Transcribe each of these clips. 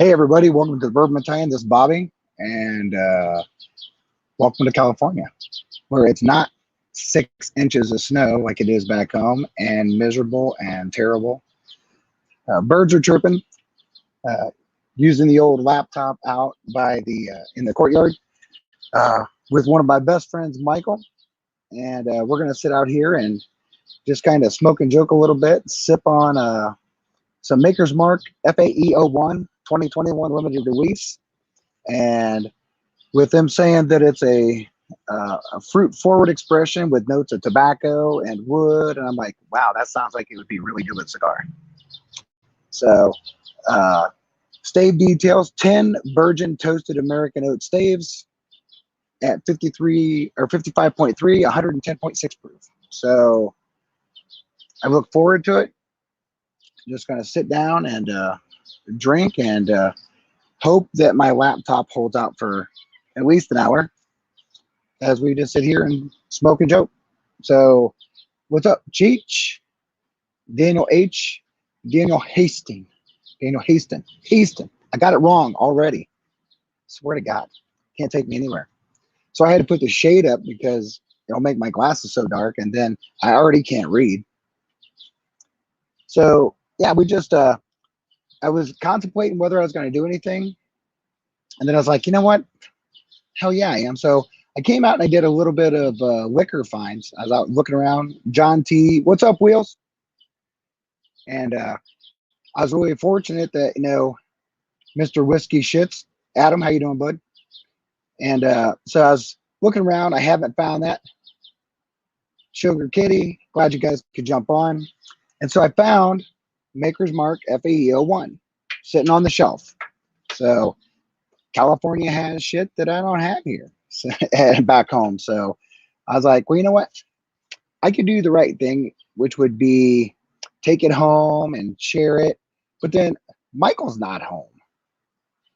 Hey everybody, welcome to the Bourbon Battalion. This is Bobby, and welcome to California, where it's not 6 inches of snow like it is back home, and miserable and terrible. Birds are chirping. Uh, Using the old laptop out by the in the courtyard with one of my best friends, Michael, and we're gonna sit out here and just kind of smoke and joke a little bit, sip on some Maker's Mark FAE-01 2021 limited release, and with them saying that it's a fruit forward expression with notes of tobacco and wood, and I'm like, wow, that sounds like it would be really good with cigar. So stave details: 10 virgin toasted American oat staves at 53 or 55.3, 110.6 proof. So I look forward to it. I'm just gonna sit down and drink and hope that my laptop holds out for at least an hour as we just sit here and smoke and joke. So what's up, Cheech? Daniel H. Daniel Hastings. Daniel Hastings. I got it wrong already. Swear to God. Can't take me anywhere. So I had to put the shade up because it'll make my glasses so dark, and then I already can't read. So yeah, we just I was contemplating whether I was going to do anything, and then I was like, you know what? Hell yeah, I am. So I came out and I did a little bit of liquor finds. I was out looking around. John T. What's up, Wheels? And I was really fortunate that, Mr. Whiskey Shits, Adam, how you doing, bud? And so I was looking around. I haven't found that. Sugar Kitty, glad you guys could jump on. And so I found Maker's Mark FAE-01 sitting on the shelf. So California has shit that I don't have here back home. So I was like, well, you know what? I could do the right thing, which would be take it home and share it. But then Michael's not home.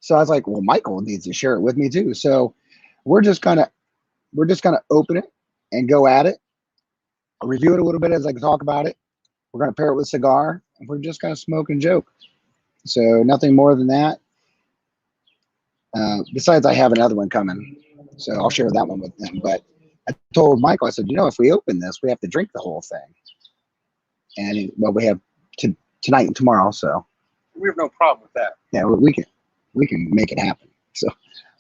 So I was like, well, Michael needs to share it with me too. So we're just gonna open it and go at it. I'll review it a little bit as I can talk about it. We're gonna pair it with cigar, and we're just gonna smoke and joke. So nothing more than that. Besides, I have another one coming, so I'll share that one with them. But I told Michael, I said, if we open this, we have to drink the whole thing. And we have tonight and tomorrow, so we have no problem with that. Yeah, we can make it happen. So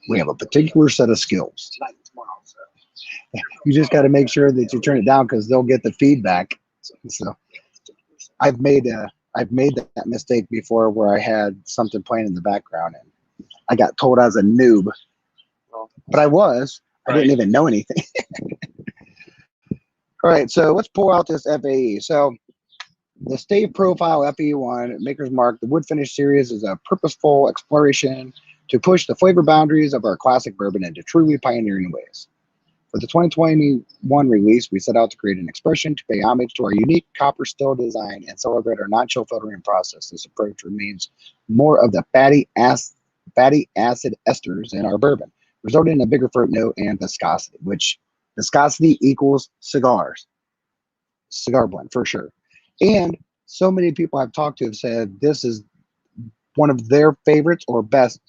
we have a particular set of skills Tonight and tomorrow, so you just got to make sure that you turn it down because they'll get the feedback. So I've made that mistake before where I had something playing in the background and I got told I was a noob, but I was. I didn't even know anything. All right, so let's pull out this FAE. So the Stave Profile FAE-01 Maker's Mark, the Wood Finish series, is a purposeful exploration to push the flavor boundaries of our classic bourbon into truly pioneering ways. For the 2021 release, we set out to create an expression to pay homage to our unique copper still design and celebrate our non-chill filtering process. This approach remains more of the fatty acid esters in our bourbon, resulting in a bigger fruit note and viscosity, which viscosity equals cigar blend for sure. And so many people I've talked to have said this is one of their favorites or best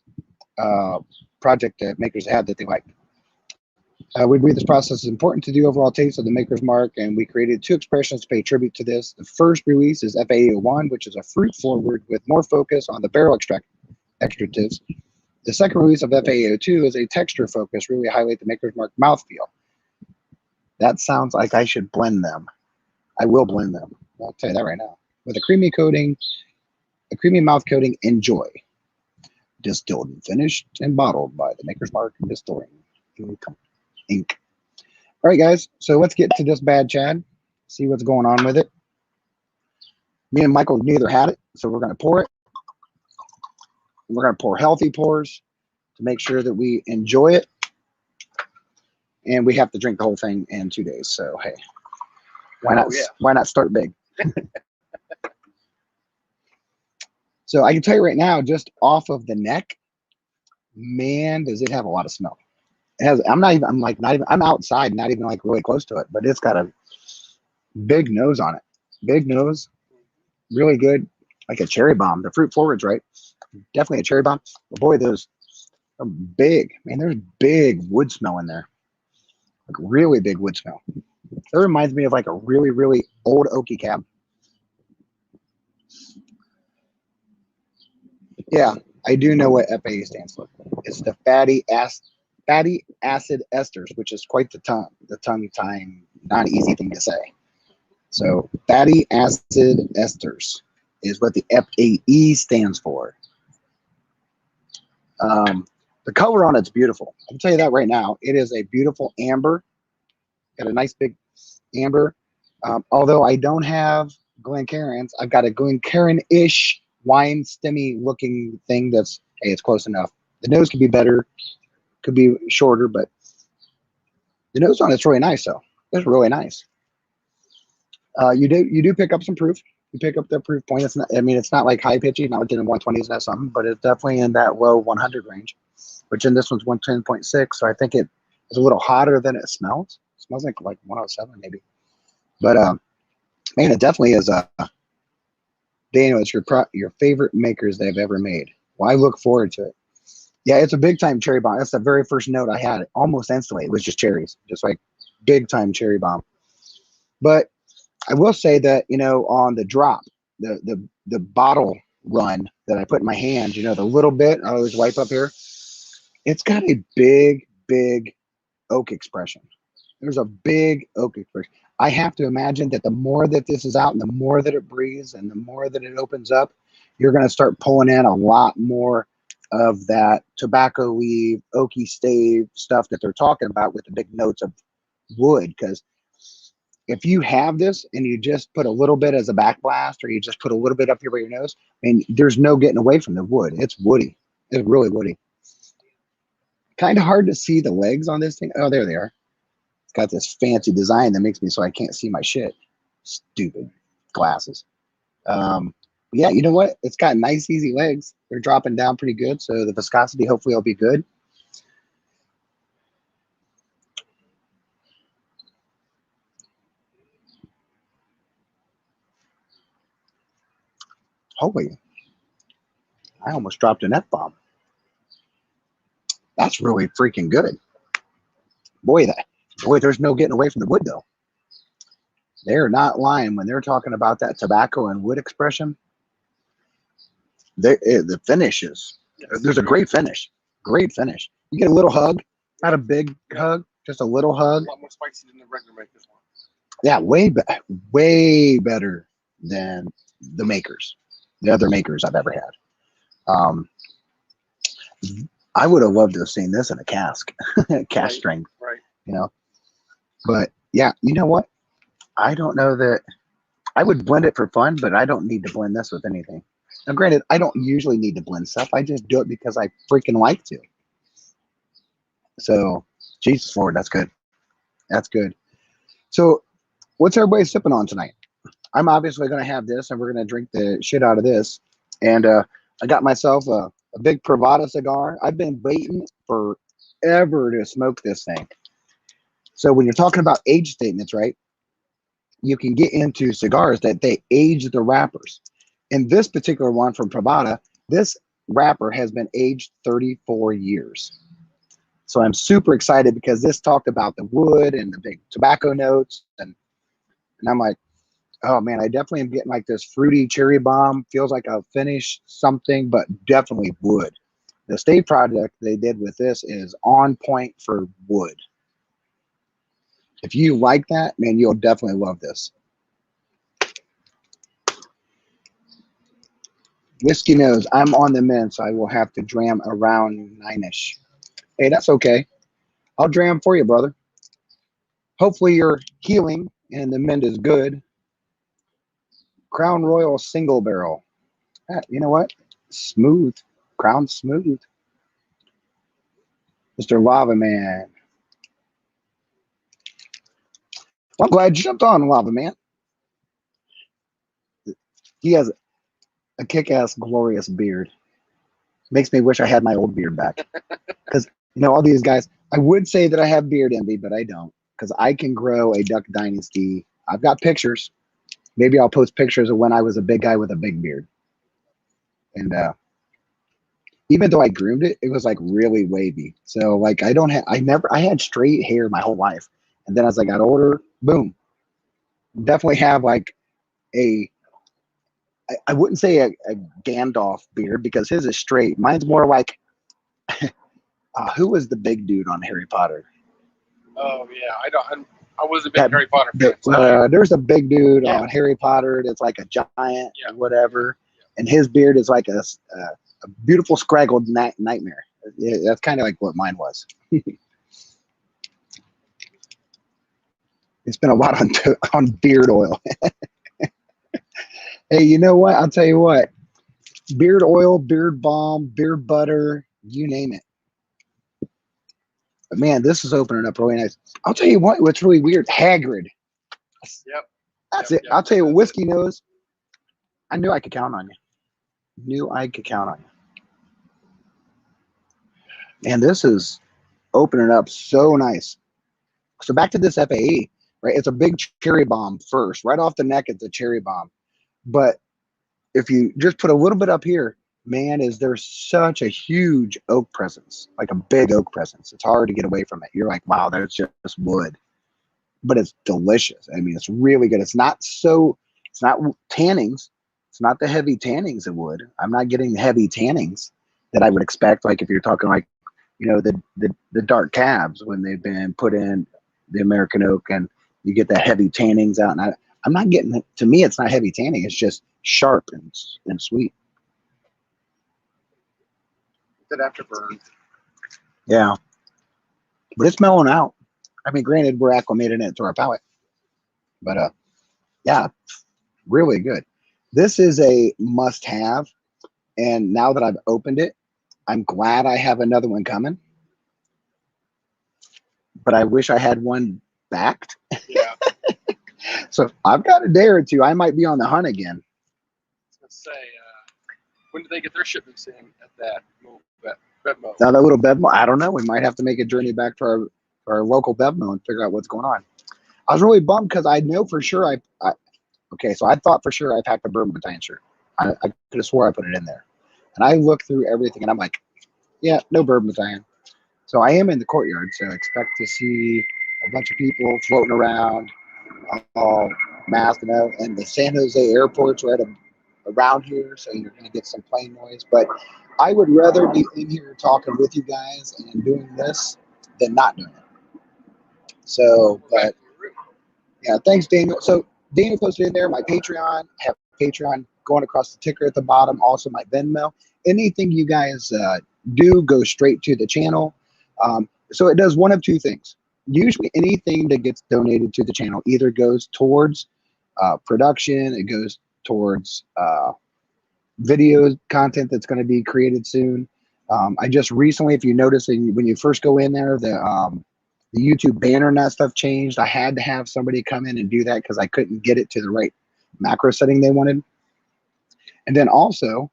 project that makers had that they like. We believe this process is important to the overall taste of the Maker's Mark, and we created 2 expressions to pay tribute to this. The first release is FAE-01, which is a fruit forward with more focus on the barrel extractives. The second release of FAE-02 is a texture focus, really highlight the Maker's Mark mouthfeel. That sounds like I should blend them. I will blend them. I'll tell you that right now. With a creamy mouth coating, enjoy. Distilled and finished and bottled by the Maker's Mark Distilling Inc. All right, guys. So let's get to this bad Chad. See what's going on with it. Me and Michael neither had it, so we're going to pour it. We're going to pour healthy pours to make sure that we enjoy it. And we have to drink the whole thing in 2 days. So hey, why not start big? So I can tell you right now, just off of the neck, man, does it have a lot of smell. It has. I'm outside, not even like really close to it, but it's got a big nose on it. Big nose, really good. like a cherry bomb. The fruit forwards, right? Definitely a cherry bomb. But boy, those are big. Man, there's big wood smell in there. Like really big wood smell. That reminds me of like a really, really old oaky cab. Yeah, I do know what FAE stands for. It's the fatty acid esters, which is quite the tongue-tying, not easy thing to say. So fatty acid esters is what the FAE stands for. The color on it's beautiful. I'll tell you that right now. It is a beautiful amber. Got a nice big amber. Although I don't have Glencairns, I've got a Glencairn-ish wine stemmy looking thing that's, hey, it's close enough. The nose could be better, could be shorter, but the nose on it's really nice though. It's really nice. You do pick up some proof. You pick up the proof point. It's not, I mean, it's not like high pitchy, not within the 120s or something, but it's definitely in that low 100 range, which in this one's 110.6. So I think it is a little hotter than it smells. It smells like 107 maybe. But man, it definitely is Daniel, it's your favorite makers they've ever made. Well, I look forward to it. Yeah, it's a big time cherry bomb. That's the very first note I had. Almost instantly, it was just cherries, just like big time cherry bomb. But I will say that, you know, on the drop, the bottle run that I put in my hand, you know, the little bit I always wipe up here, it's got a big oak expression. There's a big oak expression. I have to imagine that the more that this is out and the more that it breathes and the more that it opens up, you're going to start pulling in a lot more of that tobacco leaf, oaky stave stuff that they're talking about with the big notes of wood. Because if you have this and you just put a little bit as a back blast or you just put a little bit up here by your nose, and there's no getting away from the wood. It's woody. It's really woody. Kind of hard to see the legs on this thing. Oh, there they are. It's got this fancy design that makes me so I can't see my shit. Stupid glasses. Yeah, you know what? It's got nice, easy legs. They're dropping down pretty good, so the viscosity hopefully will be good. Holy, I almost dropped an F-bomb. That's really freaking good. Boy, there's no getting away from the wood, though. They're not lying when they're talking about that tobacco and wood expression. The finish is, there's a great finish. Great finish. You get a little hug, not a big hug, just a little hug. A lot more spicy than the regular Makers one. Yeah, way better than the makers, the other makers I've ever had. I would have loved to have seen this in a cask, cask strength, Right. you know. But yeah, you know what? I don't know that I would blend it for fun, but I don't need to blend this with anything. Now, granted, I don't usually need to blend stuff. I just do it because I freaking like to. So, Jesus Lord, that's good. That's good. So, what's everybody sipping on tonight? I'm obviously going to have this, and we're going to drink the shit out of this. And I got myself a big Privada cigar. I've been waiting forever to smoke this thing. So, when you're talking about age statements, right, you can get into cigars that they age the wrappers. In this particular one from Privada, this wrapper has been aged 34 years. So I'm super excited because this talked about the wood and the big tobacco notes. And I'm like, oh man, I definitely am getting like this fruity cherry bomb. Feels like a finished something, but definitely wood. The stave project they did with this is on point for wood. If you like that, man, you'll definitely love this. Whiskey nose, I'm on the mend, so I will have to dram around 9-ish. Hey, that's okay. I'll dram for you, brother. Hopefully you're healing and the mend is good. Crown Royal single barrel. You know what? Smooth. Crown smooth. Mr. Lava Man. Well, I'm glad you jumped on, Lava Man. He has a kick-ass, glorious beard. Makes me wish I had my old beard back. Because, you know, all these guys, I would say that I have beard envy, but I don't. Because I can grow a Duck Dynasty. I've got pictures. Maybe I'll post pictures of when I was a big guy with a big beard. And even though I groomed it, it was like really wavy. So like I had straight hair my whole life. And then as I got older, boom, definitely have like I wouldn't say a Gandalf beard because his is straight. Mine's more like, who was the big dude on Harry Potter? Oh yeah, I was a big Harry Potter fan. There's a big dude on Harry Potter that's like a giant or whatever, and his beard is like a beautiful scraggled nightmare. That's kind of like what mine was. It's been a lot on beard oil. Hey, you know what? I'll tell you what. Beard oil, beard balm, beard butter, you name it. But man, this is opening up really nice. I'll tell you what's really weird. Hagrid. Yep. That's it. I'll tell you what whiskey knows. I knew I could count on you. And this is opening up so nice. So back to this FAE, right? It's a big cherry bomb first. Right off the neck, it's a cherry bomb. But if you just put a little bit up here, man, is there such a huge oak presence, like a big oak presence. It's hard to get away from it. You're like, wow, that's just wood. But it's delicious. I mean, it's really good. It's not tannings. It's not the heavy tannings of wood. I'm not getting the heavy tannings that I would expect. Like if you're talking like, the dark cabs when they've been put in the American oak and you get that heavy tannings out. And I'm not getting it. To me, it's not heavy tanning. It's just sharp and sweet. That afterburn. Yeah. But it's mellowing out. I mean, granted, we're acclimating it to our palate. But yeah, really good. This is a must-have. And now that I've opened it, I'm glad I have another one coming. But I wish I had one backed. Yeah. So if I've got a day or two, I might be on the hunt again. I was going to say, when do they get their shipments in at that Bevmo? Now that little Bevmo, I don't know. We might have to make a journey back to our local Bevmo and figure out what's going on. I was really bummed because I know for sure so I thought for sure I packed a Bourbon Battalion shirt. I could have swore I put it in there. And I looked through everything and I'm like, yeah, no Bourbon Battalion. So I am in the courtyard, so expect to see a bunch of people floating around, all masked out, and the San Jose airport's right around here, so you're going to get some plane noise. But I would rather be in here talking with you guys and doing this than not doing it. So, but yeah, thanks, Daniel. So Daniel posted in there my Patreon. I have Patreon going across the ticker at the bottom. Also my Venmo. Anything you guys do goes straight to the channel. So it does one of two things. Usually anything that gets donated to the channel either goes towards production, it goes towards video content that's going to be created soon. I just recently, if you notice, when you first go in there, the YouTube banner and that stuff changed. I had to have somebody come in and do that because I couldn't get it to the right macro setting they wanted. And then also,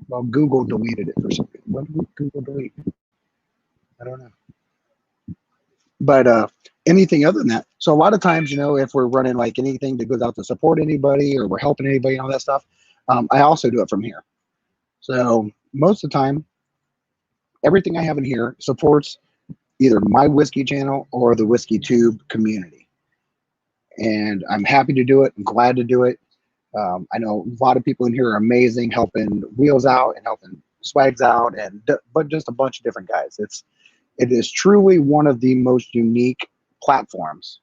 well, Google deleted it for some reason. What did Google delete? I don't know. But anything other than that. So a lot of times, if we're running like anything that goes out to support anybody or we're helping anybody and all that stuff, I also do it from here. So most of the time, everything I have in here supports either my whiskey channel or the Whiskey Tube community. And I'm happy to do it. I'm glad to do it. I know a lot of people in here are amazing, helping Wheels out and helping Swags out, but just a bunch of different guys. It is truly one of the most unique platforms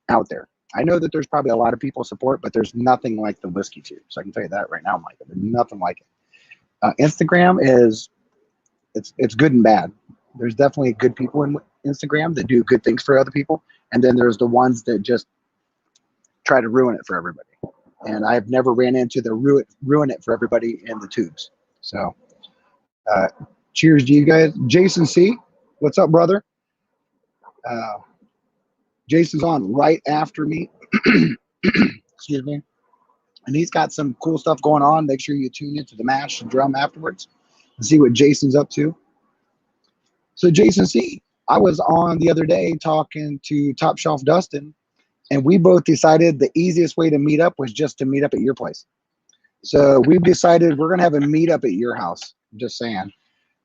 out there. I know that there's probably a lot of people support, but there's nothing like the Whiskey Tube. So I can tell you that right now, Mike. There's nothing like it. Instagram it's good and bad. There's definitely good people in Instagram that do good things for other people, and then there's the ones that just try to ruin it for everybody. And I've never ran into the ruin it for everybody in the tubes. So cheers to you guys. Jason C, what's up, brother? Jason's on right after me. Excuse me. And he's got some cool stuff going on. Make sure you tune into the Mash Drum afterwards and see what Jason's up to. So Jason C, I was on the other day talking to Top Shelf Dustin, and we both decided the easiest way to meet up was just to meet up at your place. So we've decided we're gonna have a meetup at your house. I'm just saying.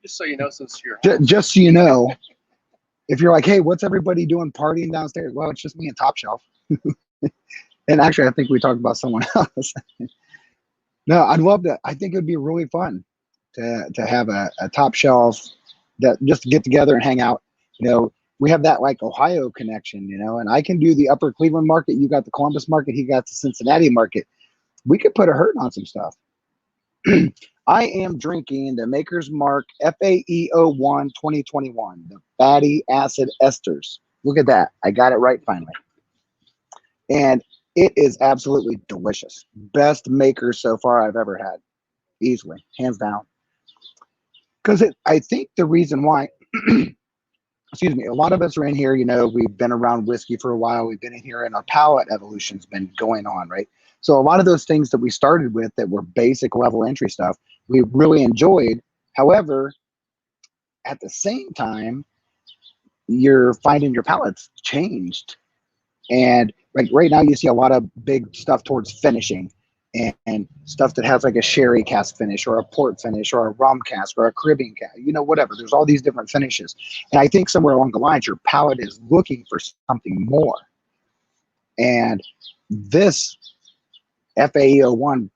Just so you know, since you're Just so you know, if you're like, hey, what's everybody doing partying downstairs? Well, it's just me and Top Shelf. And actually, I think we talked about someone else. No, I'd love to. I think it would be really fun to have a Top Shelf that just to get together and hang out. We have that like Ohio connection, and I can do the Upper Cleveland market. You got the Columbus market. He got the Cincinnati market. We could put a hurt on some stuff. I am drinking the Maker's Mark FAE-01 2021, the fatty acid esters. Look at that. I got it right finally. And it is absolutely delicious. Best maker so far I've ever had. Easily, hands down. Because I think the reason why, excuse me, a lot of us are in here, we've been around whiskey for a while. We've been in here and our palate evolution's been going on, right? So a lot of those things that we started with that were basic level entry stuff, we really enjoyed. However, at the same time, you're finding your palate's changed. And like right now you see a lot of big stuff towards finishing and stuff that has like a sherry cask finish or a port finish or a rum cask or a Caribbean cask, whatever. There's all these different finishes. And I think somewhere along the lines, your palate is looking for something more. And this FAE-01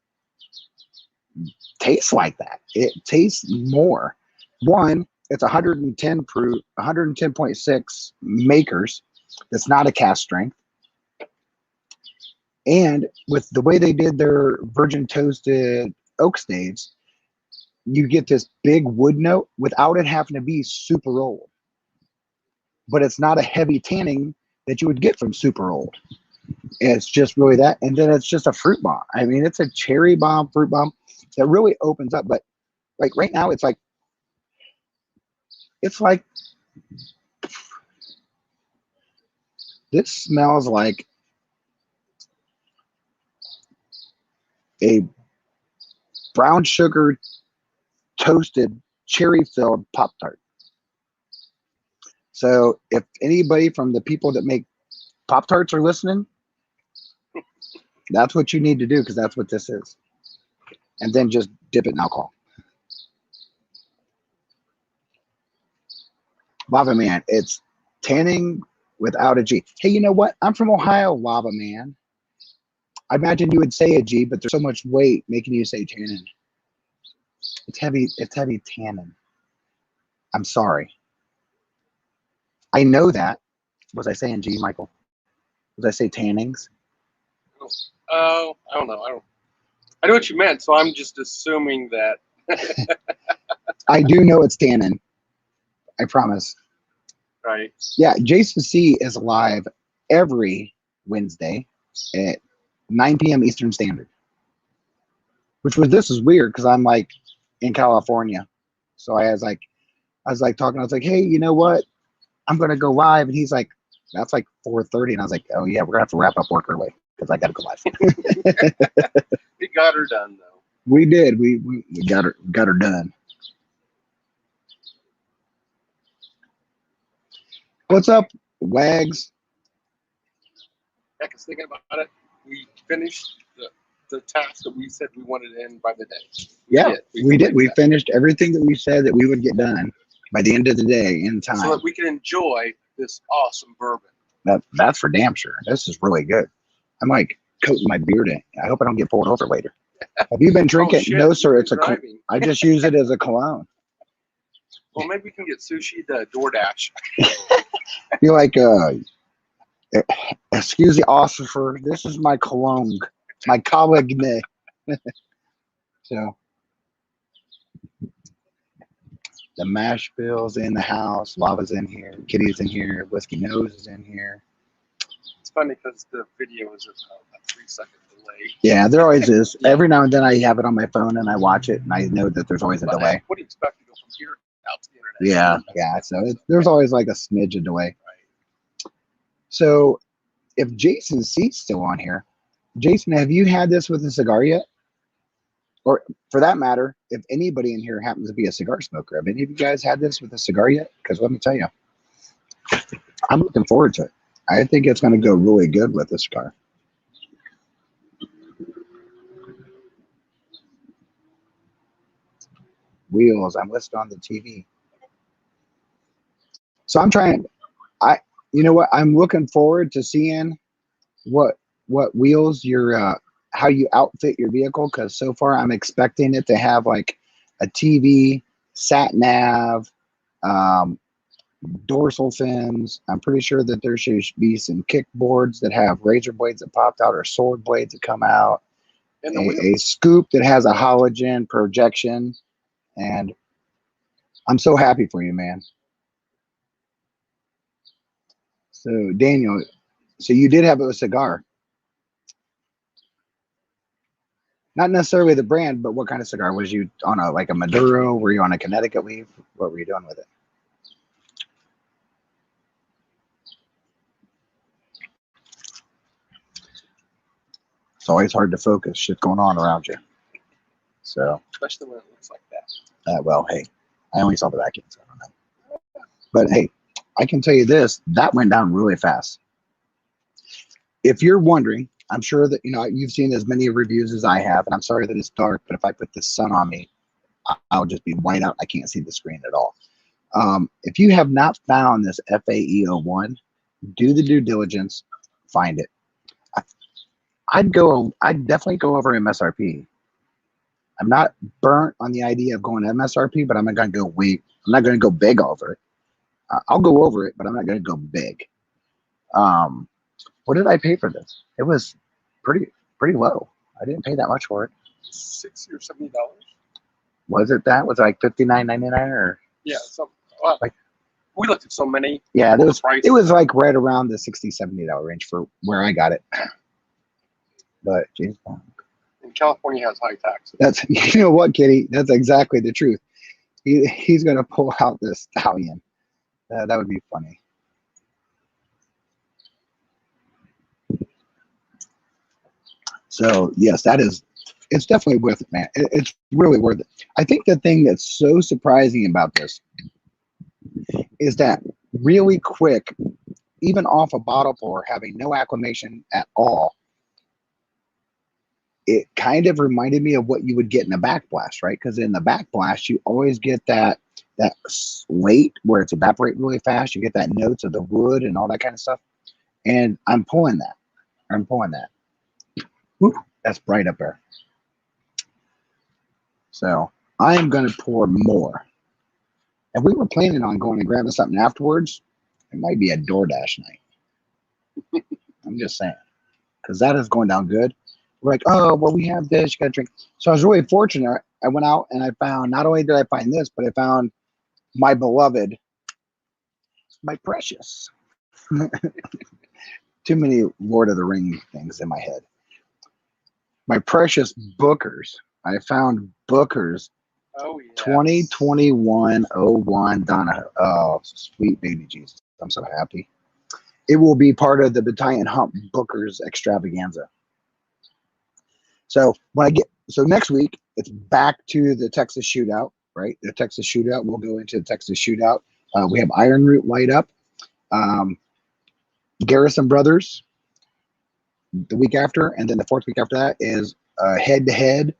tastes like that. It tastes more. One, it's 110 proof, 110.6 makers. That's not a cask strength. And with the way they did their virgin toasted oak staves, you get this big wood note without it having to be super old. But it's not a heavy tanning that you would get from super old. It's just really that. And then it's just a fruit bomb. I mean, it's a cherry bomb, fruit bomb that really opens up. But like right now, it's like this smells like a brown sugar toasted cherry filled Pop-Tart. So if anybody from the people that make Pop-Tarts are listening, that's what you need to do, because that's what this is. And then just dip it in alcohol. Lava Man, it's tanning without a G. Hey, you know what? I'm from Ohio, Lava Man. I imagine you would say a G, but there's so much weight making you say tannin. It's heavy tannin. I'm sorry. I know that. Was I saying G, Michael? Was I say tannings? Oh, I don't know. I know what you meant, so I'm just assuming that. I do know it's tannin. I promise. Right. Yeah, Jason C is live every Wednesday at 9 p.m. Eastern Standard. This is weird because I'm like in California. So I was like talking, I was like, hey, you know what? I'm gonna go live. And he's like, that's like 4:30. And I was like, oh yeah, we're gonna have to wrap up work early because I gotta go live. We got her done though. We did. We got her done. What's up, Wags? Heck, I was thinking about it. We finished the task that we said we wanted to end by the day. We did. We finished everything that we said that we would get done by the end of the day in time. So that we can enjoy this awesome bourbon. That's for damn sure. This is really good. I'm like coating my beard in. I hope I don't get pulled over later. Have you been drinking? Oh, shit, no, sir. It's I just use it as a cologne. Well, maybe we can get sushi to DoorDash. You're like, excuse the officer. This is my cologne, my colleague. So the mash bill's in the house. Lava's in here. Kitty's in here. Whiskey Nose is in here. It's funny because the video is a 3-second delay. Yeah, there always is. Every now and then I have it on my phone and I watch it and I know that there's always a delay. What do you expect to go from here out to the internet? Yeah. So there's always like a smidge of delay. Right. So if Jason C's still on here, Jason, have you had this with a cigar yet? Or for that matter, if anybody in here happens to be a cigar smoker, have any of you guys had this with a cigar yet? Because let me tell you, I'm looking forward to it. I think it's going to go really good with the cigar. Wheels. I'm listed on the TV. So I'm trying. You know what? I'm looking forward to seeing what wheels how you outfit your vehicle, because so far I'm expecting it to have like a TV, sat nav, um, dorsal fins. I'm pretty sure that there should be some kickboards that have razor blades that popped out or sword blades that come out. And A scoop that has a halogen projection, and I'm so happy for you, man. So Daniel, so you did have a cigar. Not necessarily the brand, but what kind of cigar? Was you on a Maduro? Were you on a Connecticut leaf? What were you doing with it? It's always hard to focus. Shit going on around you. So, especially when it looks like that. Well, hey, I only saw the back end, so I don't know. But hey, I can tell you this: that went down really fast. If you're wondering, I'm sure that you've seen as many reviews as I have, and I'm sorry that it's dark, but if I put the sun on me, I'll just be white out. I can't see the screen at all. If you have not found this FAE-01, do the due diligence, find it. I'd definitely go over MSRP. I'm not burnt on the idea of going MSRP, but I'm not going to go big over it. I'll go over it, but I'm not going to go big. What did I pay for this? It was pretty low. I didn't pay that much for it. $60 or $70. Was it that? Was it like $59.99 or? Yeah, like we looked at so many. Yeah, it was like right around the $60-$70 range for where I got it. But James Bond. And California has high taxes. That's you know what, Kitty? That's exactly the truth. He's gonna pull out this stallion. That would be funny. So yes, it's definitely worth it, man. It's really worth it. I think the thing that's so surprising about this is that really quick, even off a bottle pour, having no acclimation at all, it kind of reminded me of what you would get in a backblast, right? Because in the backblast, you always get that slate where it's evaporating really fast. You get that notes of the wood and all that kind of stuff. And I'm pulling that. Woo, that's bright up there. So I am going to pour more. If we were planning on going and grabbing something afterwards, it might be a DoorDash night. I'm just saying. Because that is going down good. We're like, oh, well, we have this. You got to drink. So I was really fortunate. I went out and I found, not only did I find this, but I found my beloved, my precious. Too many Lord of the Ring things in my head. My precious Booker's. I found Booker's 2021-01 Donahoe. Oh, sweet baby Jesus. I'm so happy. It will be part of the Battalion Hump Booker's extravaganza. So next week, it's back to the Texas Shootout, right? The Texas Shootout. We'll go into the Texas Shootout. We have Iron Root light up. Garrison Brothers the week after, and then the fourth week after that is head-to-head,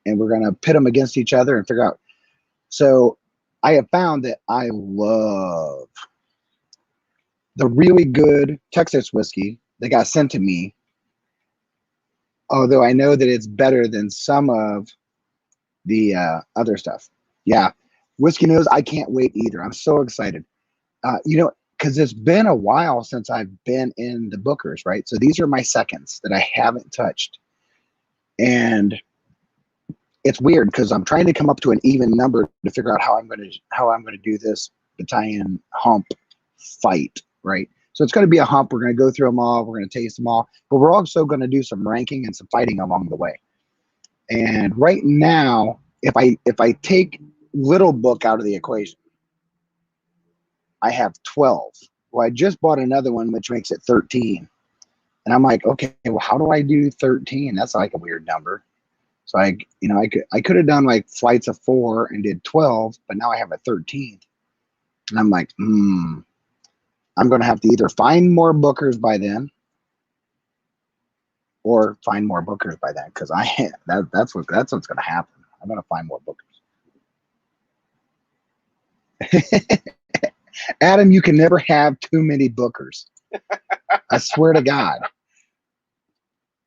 and we're going to pit them against each other and figure out. So I have found that I love the really good Texas whiskey that got sent to me, although I know that it's better than some of the other stuff. Yeah, Whiskey Nose, I can't wait either. I'm so excited. Because it's been a while since I've been in the Bookers, right? So these are my seconds that I haven't touched. And it's weird because I'm trying to come up to an even number to figure out how I'm going to do this Battalion Hump fight, right? So it's going to be a hump. We're going to go through them all. We're going to taste them all. But we're also going to do some ranking and some fighting along the way. And right now, if I take Little Book out of the equation, I have 12. Well, I just bought another one, which makes it 13. And I'm like, okay, well, how do I do 13? That's like a weird number. So I could have done like flights of 4 and did 12, but now I have a 13th. And I'm like, I'm going to have to either find more Bookers by then or find more Bookers by then, because that's what's going to happen. I'm going to find more Bookers. Adam, you can never have too many bookers. I swear to God.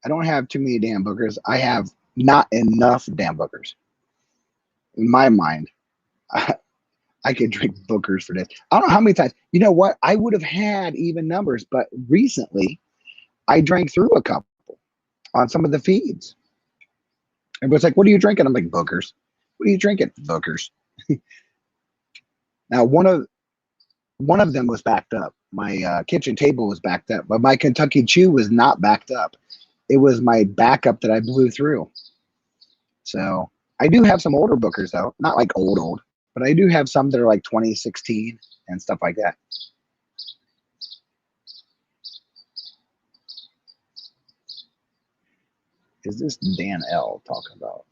I don't have too many damn bookers. I have not enough damn bookers. In my mind, I could drink bookers for this. I don't know how many times. You know what? I would have had even numbers, but recently I drank through a couple on some of the feeds. Everybody's like, "What are you drinking?" I'm like, "Bookers." What are you drinking? Bookers. Now, one of them was backed up. My kitchen table was backed up, but my Kentucky Chew was not backed up. It was my backup that I blew through. So I do have some older bookers though, not like old, but I do have some that are like 2016 and stuff like that. Is this Dan L talking about?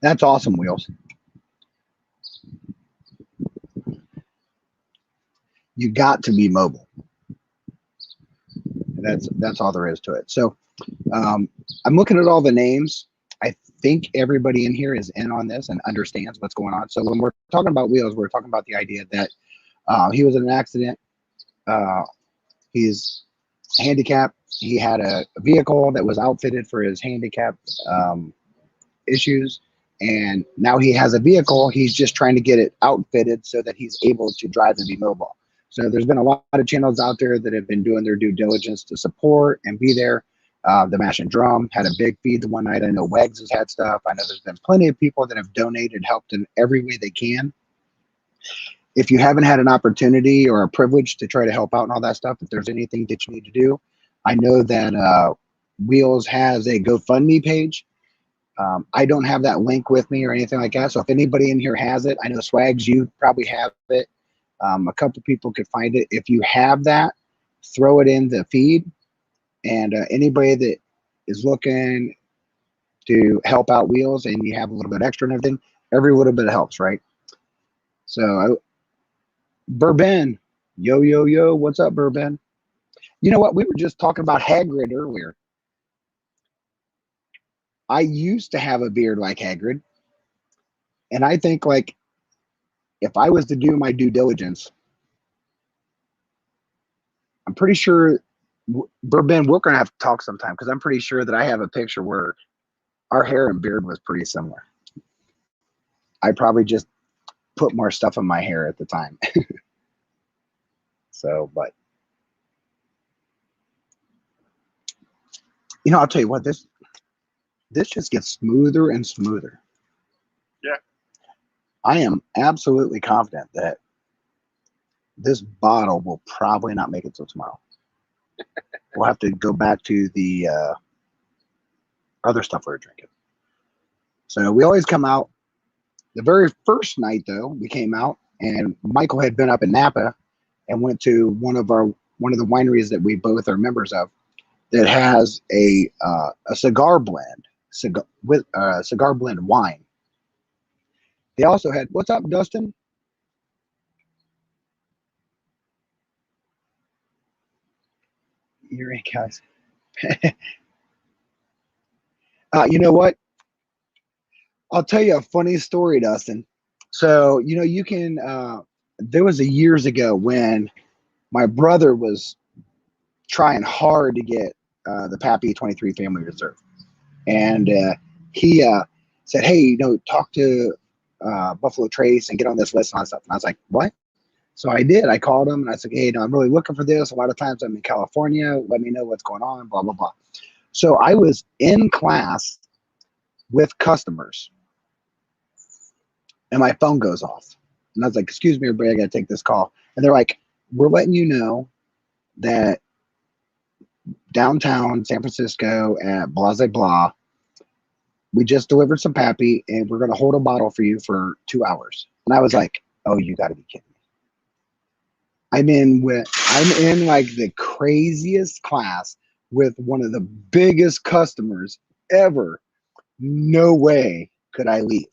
That's awesome, Wheels. You got to be mobile. That's all there is to it. So I'm looking at all the names. I think everybody in here is in on this and understands what's going on. So when we're talking about Wheels, we're talking about the idea that he was in an accident. He's handicapped. He had a vehicle that was outfitted for his handicap issues. And now he has a vehicle. He's just trying to get it outfitted so that he's able to drive and be mobile. So there's been a lot of channels out there that have been doing their due diligence to support and be there. The Mash and Drum had a big feed the one night. I know Wags has had stuff. I know there's been plenty of people that have donated, helped in every way they can. If you haven't had an opportunity or a privilege to try to help out and all that stuff, if there's anything that you need to do, I know that Wheels has a GoFundMe page. I don't have that link with me or anything like that. So if anybody in here has it, I know Swags, you probably have it. A couple people could find it. If you have that, throw it in the feed. And anybody that is looking to help out Wheels and you have a little bit extra and everything, every little bit helps, right? So Bourbon, yo, what's up, Bourbon? You know what? We were just talking about Hagrid earlier. I used to have a beard like Hagrid. And I think, like, if I was to do my due diligence, I'm pretty sure, Bourbon, we're going to have to talk sometime because I'm pretty sure that I have a picture where our hair and beard was pretty similar. I probably just put more stuff in my hair at the time. So, but, you know, I'll tell you what, this just gets smoother and smoother. Yeah. I am absolutely confident that this bottle will probably not make it till tomorrow. We'll have to go back to the other stuff we were drinking. So we always come out. The very first night, though, we came out, and Michael had been up in Napa and went to one of the wineries that we both are members of that has a cigar blend, cigar blend wine. They also had, what's up, Dustin? You're in, guys. You know what? I'll tell you a funny story, Dustin. So, you know, you can, there was a years ago when my brother was trying hard to get the Pappy 23 Family Reserve. And he said, hey, you know, talk to Buffalo Trace and get on this list and all that stuff. And I was like, what? So I did. I called him and I said, hey, you know, I'm really looking for this. A lot of times I'm in California. Let me know what's going on, blah, blah, blah. So I was in class with customers and my phone goes off. And I was like, excuse me, everybody, I got to take this call. And they're like, we're letting you know that downtown San Francisco at blah, blah, blah, we just delivered some Pappy and we're going to hold a bottle for you for 2 hours. And I was like, oh, you got to be kidding me. I'm in like the craziest class with one of the biggest customers ever. No way could I leave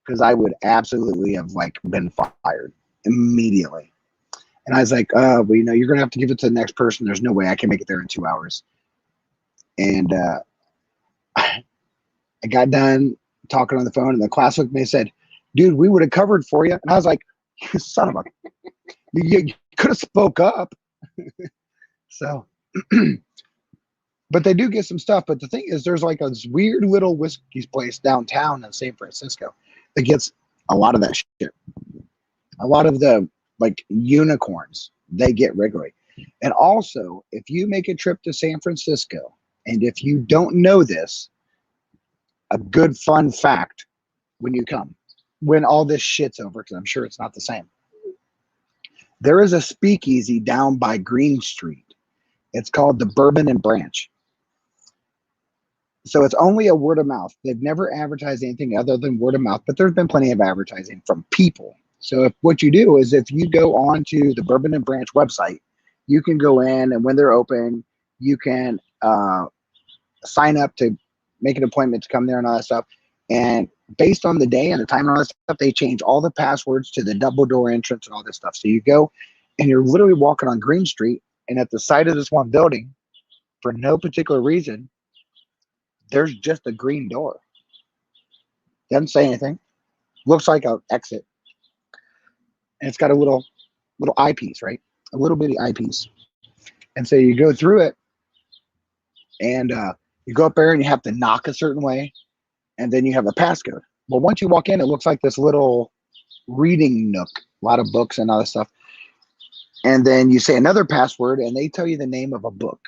because I would absolutely have like been fired immediately. And I was like, well, you know, you're going to have to give it to the next person. There's no way I can make it there in 2 hours. And I got done talking on the phone, and the class looked at me and said, dude, we would have covered for you. And I was like, you son of a, you could have spoke up. So, but they do get some stuff. But the thing is, there's like this weird little whiskey place downtown in San Francisco that gets a lot of that shit. A lot of the like unicorns they get regularly. And also, if you make a trip to San Francisco, and if you don't know this, a good fun fact when you come, when all this shit's over, because I'm sure it's not the same. There is a speakeasy down by Green Street. It's called the Bourbon and Branch. So it's only a word of mouth. They've never advertised anything other than word of mouth, but there's been plenty of advertising from people. So what you do is if you go on to the Bourbon and Branch website, you can go in, and when they're open, you can sign up to make an appointment to come there and all that stuff. And based on the day and the time and all that stuff, they change all the passwords to the double door entrance and all this stuff. So you go and you're literally walking on Green Street, and at the side of this one building, for no particular reason, there's just a green door. Doesn't say anything. Looks like an exit. And it's got a little eyepiece, right? A little bitty eyepiece. And so you go through it, and you go up there, and you have to knock a certain way, and then you have a passcode. Well, once you walk in, it looks like this little reading nook, a lot of books and other stuff. And then you say another password, and they tell you the name of a book.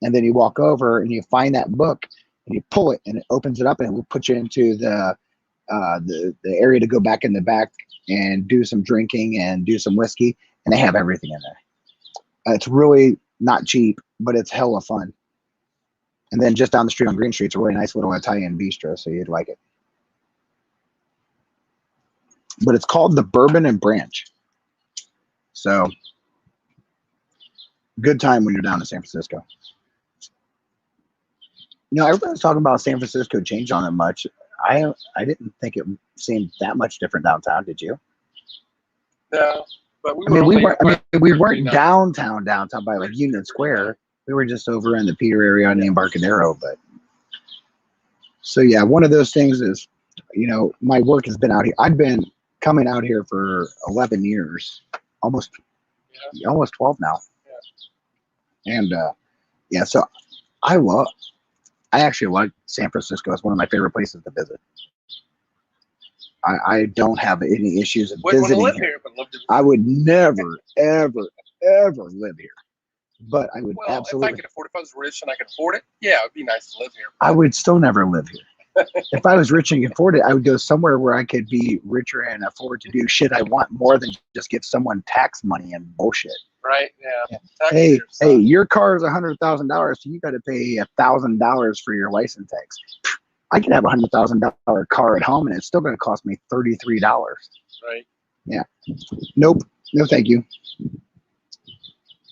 And then you walk over, and you find that book, and you pull it, and it opens it up, and it will put you into the area to go back in the back and do some drinking and do some whiskey. And they have everything in there. It's really not cheap, but it's hella fun. And then just down the street on Green Street, it's a really nice little Italian bistro, so you'd like it. But it's called the Bourbon and Branch. So, good time when you're down in San Francisco. You know, everybody's talking about San Francisco changed on it much. I didn't think it seemed that much different downtown. Did you? No, but we weren't downtown by like Union Square. We were just over in the Peter area on the Embarcadero. But so yeah, one of those things is, you know, my work has been out here. I've been coming out here for 11 years, almost 12 now. Yeah. And yeah, so I actually like San Francisco. It's one of my favorite places to visit. I don't have any issues of visiting here. I would never, ever, ever live here. But I would absolutely. If I could afford it, if I was rich and I could afford it, yeah, it'd be nice to live here. I would still never live here. If I was rich and could afford it, I would go somewhere where I could be richer and afford to do shit I want more than just give someone tax money and bullshit. Right? Yeah. Hey, your car is $100,000, so you got to pay $1,000 for your license tax. I could have a $100,000 car at home, and it's still going to cost me $33. Right. Yeah. Nope. No, thank you.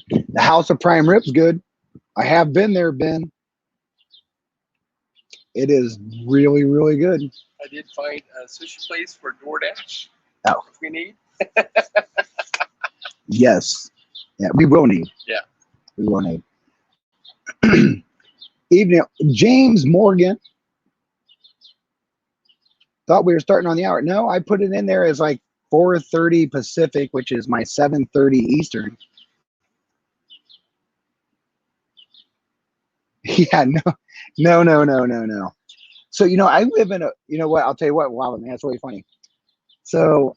The House of Prime Rib's good. I have been there, Ben. It is really, really good. I did find a sushi place for DoorDash. Oh. If we need. Yes. Yeah, we will need. Yeah. We will need. Evening. James Morgan. Thought we were starting on the hour. No, I put it in there as like 4:30 Pacific, which is my 7:30 Eastern. Yeah, no. So, you know, I live in you know what, I'll tell you what, wow, man, that's really funny. So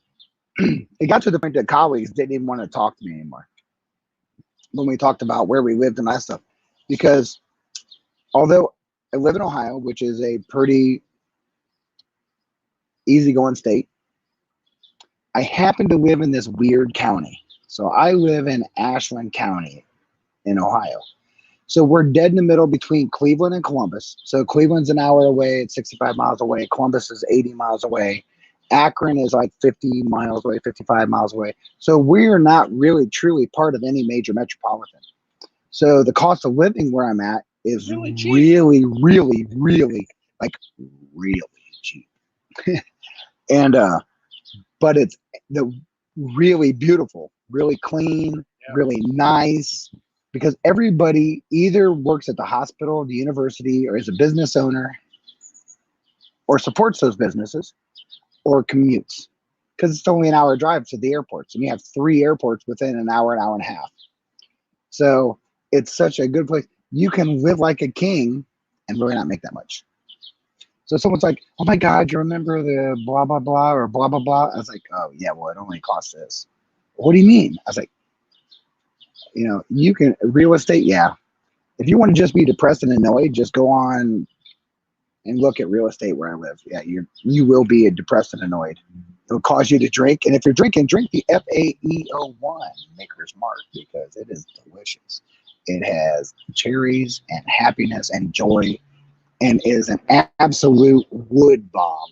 it got to the point that colleagues didn't even want to talk to me anymore when we talked about where we lived and that stuff. Because although I live in Ohio, which is a pretty easygoing state, I happen to live in this weird county. So I live in Ashland County in Ohio. So we're dead in the middle between Cleveland and Columbus. So Cleveland's an hour away, it's 65 miles away. Columbus is 80 miles away. Akron is like 50 miles away, 55 miles away. So we're not really truly part of any major metropolitan. So the cost of living where I'm at is really cheap. And but it's really beautiful, really clean, really nice, because everybody either works at the hospital, the university, or is a business owner, or supports those businesses, or commutes, because it's only an hour drive to the airports, and you have 3 airports within an hour and a half. So it's such a good place. You can live like a king and really not make that much. So someone's like, "Oh my God, you remember the blah blah blah or blah blah blah?" I was like, "Oh yeah, well it only costs this." What do you mean? I was like, you can real estate, yeah. If you want to just be depressed and annoyed, just go on and look at real estate where I live. Yeah, you will be depressed and annoyed. It'll cause you to drink, and if you're drinking, drink the FAE-01 Maker's Mark, because it is delicious. It has cherries and happiness and joy, and is an absolute wood bomb.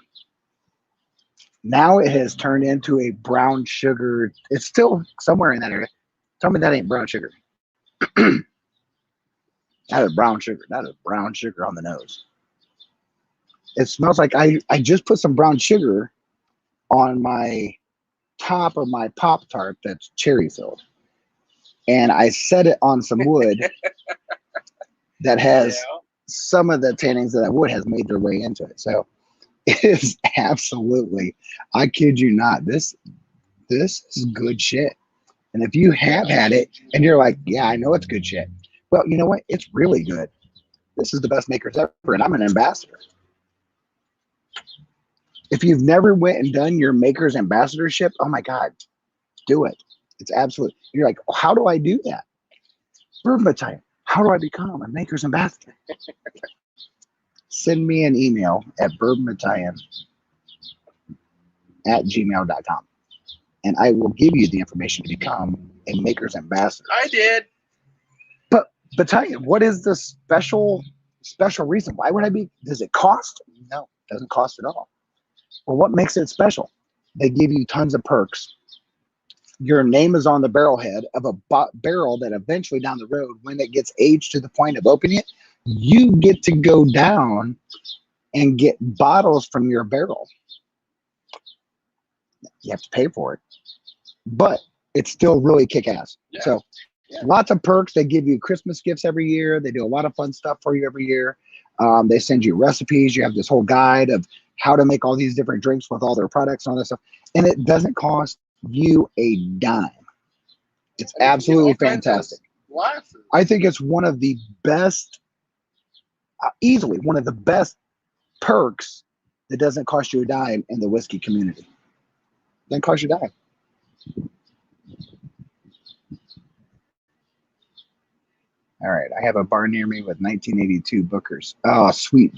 Now it has turned into a brown sugar. It's still somewhere in that area. Tell me that ain't brown sugar. That is brown sugar. That is brown sugar on the nose. It smells like I just put some brown sugar on my top of my Pop Tart that's cherry filled. And I set it on some wood that has some of the tannins of that wood has made their way into it. So it is absolutely, I kid you not, this is good shit. And if you have had it and you're like, yeah, I know it's good shit. Well, you know what? It's really good. This is the best Makers ever, and I'm an ambassador. If you've never went and done your Makers ambassadorship, oh my God, do it. It's absolute. You're like, how do I do that? Bourbon Battalion, how do I become a Makers ambassador? Send me an email at bourbonbattalion@gmail.com, and I will give you the information to become a Makers ambassador. I did. But Battalion, what is the special reason? Why would I be? Does it cost? No, it doesn't cost at all. Well, what makes it special? They give you tons of perks. Your name is on the barrel head of a barrel that eventually down the road, when it gets aged to the point of opening it, you get to go down and get bottles from your barrel. You have to pay for it, but it's still really kick-ass. Yeah. So lots of perks. They give you Christmas gifts every year. They do a lot of fun stuff for you every year. They send you recipes. You have this whole guide of how to make all these different drinks with all their products and all that stuff. And it doesn't cost you a dime. It's absolutely fantastic. I think it's one of the best, easily one of the best perks that doesn't cost you a dime in the whiskey community. Doesn't cost you a dime. All right, I have a bar near me with 1982 Bookers. Oh, sweet.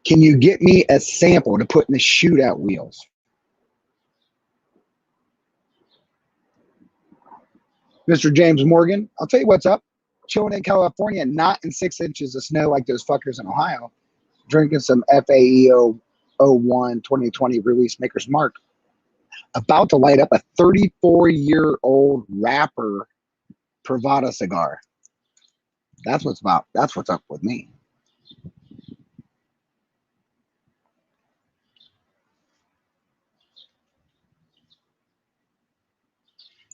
Can you get me a sample to put in the shootout wheels? Mr. James Morgan, I'll tell you what's up. Chilling in California, not in 6 inches of snow like those fuckers in Ohio, drinking some FAE-01 2020 release Maker's Mark. About to light up a 34-year-old wrapper Privada cigar. That's what's about. That's what's up with me.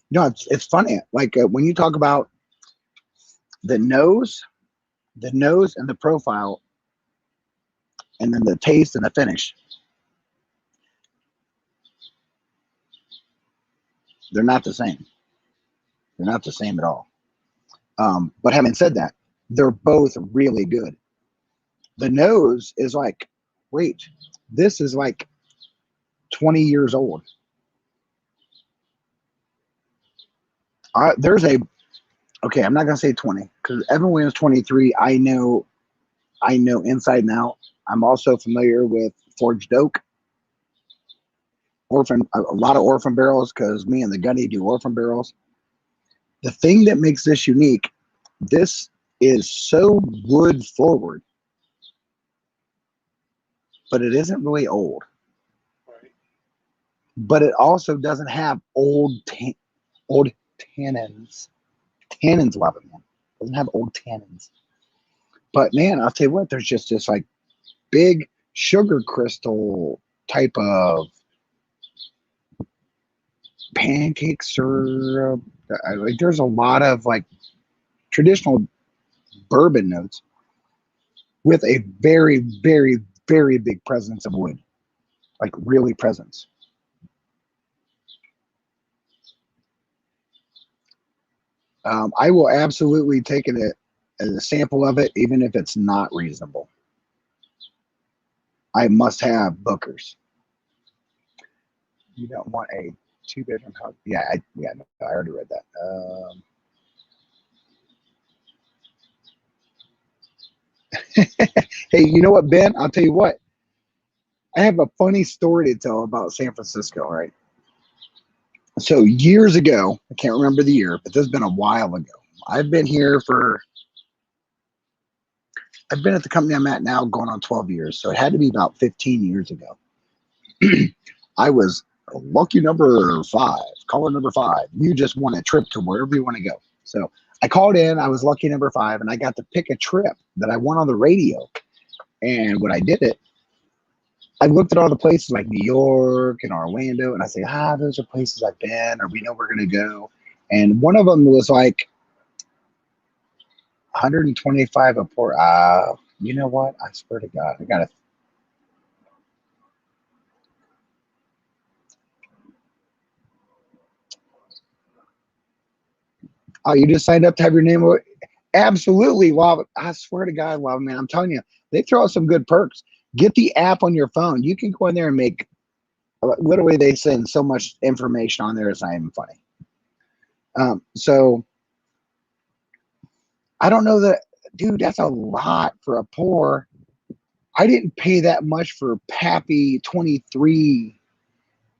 You know, it's funny. Like when you talk about the nose and the profile, and then the taste and the finish, they're not the same. They're not the same at all. But having said that, they're both really good. The nose is like, wait, this is like 20 years old. There's a, okay, I'm not going to say 20, because Evan Williams 23, I know inside and out. I'm also familiar with Forged Oak. A lot of orphan barrels, because me and the Gunny do orphan barrels. The thing that makes this unique, this is so wood forward, but it isn't really old. Right. But it also doesn't have old tannins. Tannins love it, man. It doesn't have old tannins. But man, I'll tell you what, there's just this like big sugar crystal type of pancake syrup. Like there's a lot of like traditional bourbon notes with a very, very, very big presence of wood, like really presence. I will absolutely take it as a sample of it, even if it's not reasonable. I must have Booker's. You don't want a 2-bedroom house. Yeah, no, I already read that. Hey, you know what, Ben? I'll tell you what. I have a funny story to tell about San Francisco, right? So years ago, I can't remember the year, but this has been a while ago. I've been at the company I'm at now going on 12 years. So it had to be about 15 years ago. I was lucky number 5, caller number 5. You just won a trip to wherever you want to go. So I called in, I was lucky number 5, and I got to pick a trip that I won on the radio. And when I did it, I looked at all the places like New York and Orlando, and I said, those are places I've been, or we know we're going to go. And one of them was like 125 a pour. You know what? I swear to God, I got to. Oh, you just signed up to have your name? Absolutely. Wow. I swear to God, wow, man, I'm telling you, they throw out some good perks. Get the app on your phone. You can go in there and make, literally, they send so much information on there, it's not even funny. So I don't know that, dude, that's a lot for a pour. I didn't pay that much for Pappy 23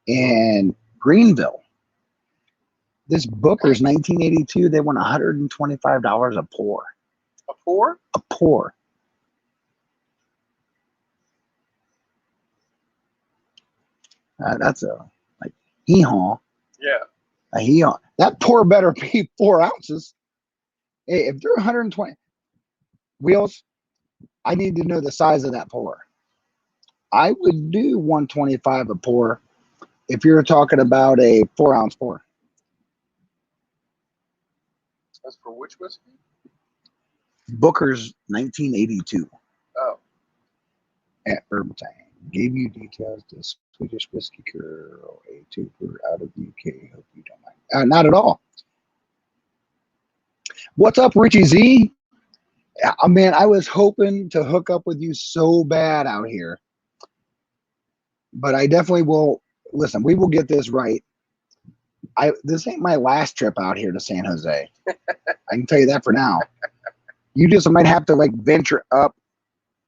in Greenville. This Booker's 1982, they want $125 a pour. A pour? A pour. That's a like hee-haw. Yeah. A hee-haw. That pour better be 4 ounces. Hey, if they're 120 wheels, I need to know the size of that pour. I would do 125 a pour if you're talking about a 4-ounce pour. That's for which whiskey? Booker's 1982. Oh. At Bourbon. Gave you details. The Swedish whiskey girl, a tuber out of the UK. Hope you don't mind. Not at all. What's up, Richie Z? Man, I was hoping to hook up with you so bad out here. But I definitely will. Listen, we will get this right. This ain't my last trip out here to San Jose. I can tell you that for now. You just might have to like venture up